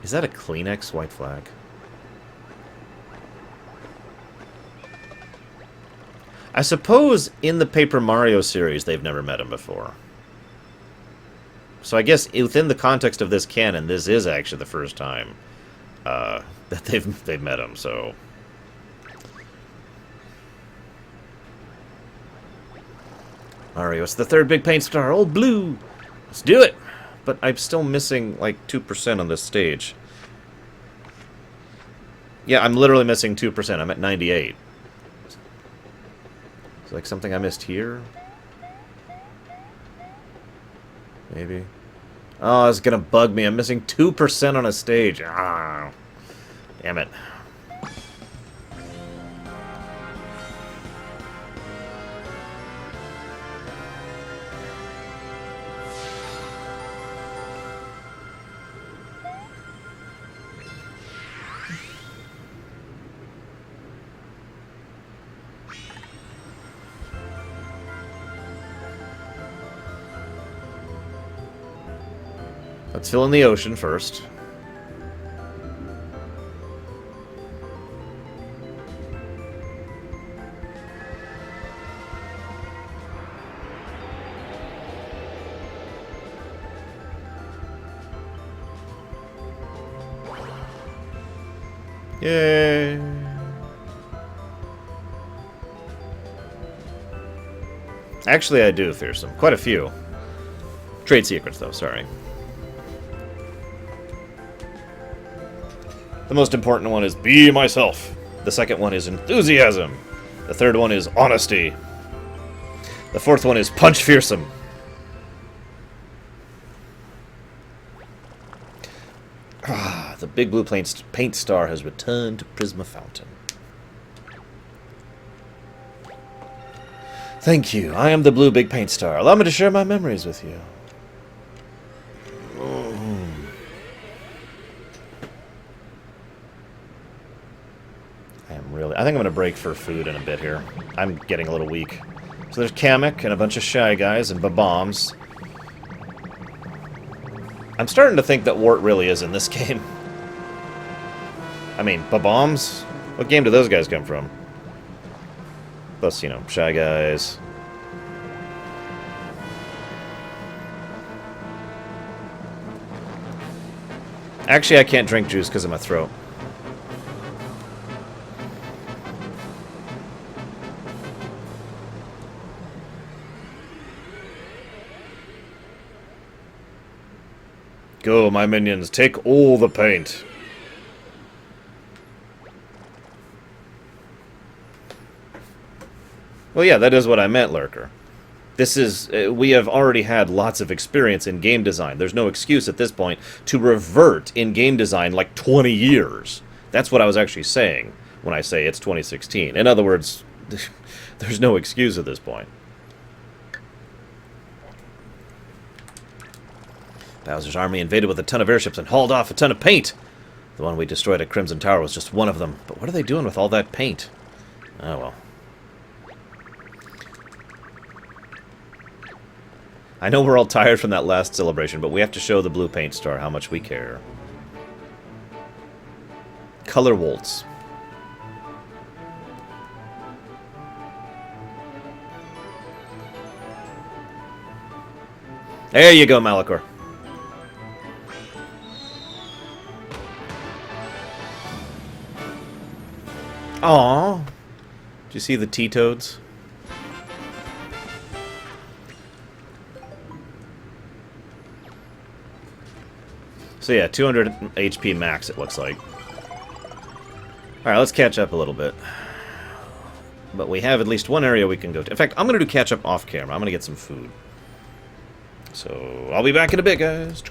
Is that a Kleenex white flag? I suppose in the Paper Mario series they've never met him before. So I guess within the context of this canon, this is actually the first time that they've met him, so... Mario, it's the third big paint star, old blue! Let's do it! But I'm still missing, like, 2% on this stage. Yeah, I'm literally missing 2%. I'm at 98. Is like something I missed here? Maybe. Oh, it's gonna bug me. I'm missing 2% on a stage. Ah, damn it. Let's fill in the ocean first. Yay! Actually, I do fear some. Quite a few. Trade secrets, though, sorry. The most important one is be myself. The second one is enthusiasm. The third one is honesty. The fourth one is punch fearsome. Ah, the big blue paint star has returned to Prisma Fountain. Thank you. I am the blue big paint star. Allow me to share my memories with you. I think I'm going to break for food in a bit here. I'm getting a little weak. So there's Kamek and a bunch of Shy Guys and Bob-Ombs. I'm starting to think that Wart really is in this game. I mean, Bob-Ombs? What game do those guys come from? Plus, you know, Shy Guys. Actually, I can't drink juice because of my throat. Go, my minions, take all the paint. Well, yeah, that is what I meant, Lurker. This is... we have already had lots of experience in game design. There's no excuse at this point to revert in game design like 20 years. That's what I was actually saying when I say it's 2016. In other words, there's no excuse at this point. Bowser's army invaded with a ton of airships and hauled off a ton of paint. The one we destroyed at Crimson Tower was just one of them. But what are they doing with all that paint? Oh, well. I know we're all tired from that last celebration, but we have to show the blue paint star how much we care. Color Waltz. There you go, Malachor. Aww. Did you see the T-Toads? So yeah, 200 HP max, it looks like. Alright, let's catch up a little bit. But we have at least one area we can go to. In fact, I'm going to do catch up off camera. I'm going to get some food. So, I'll be back in a bit, guys.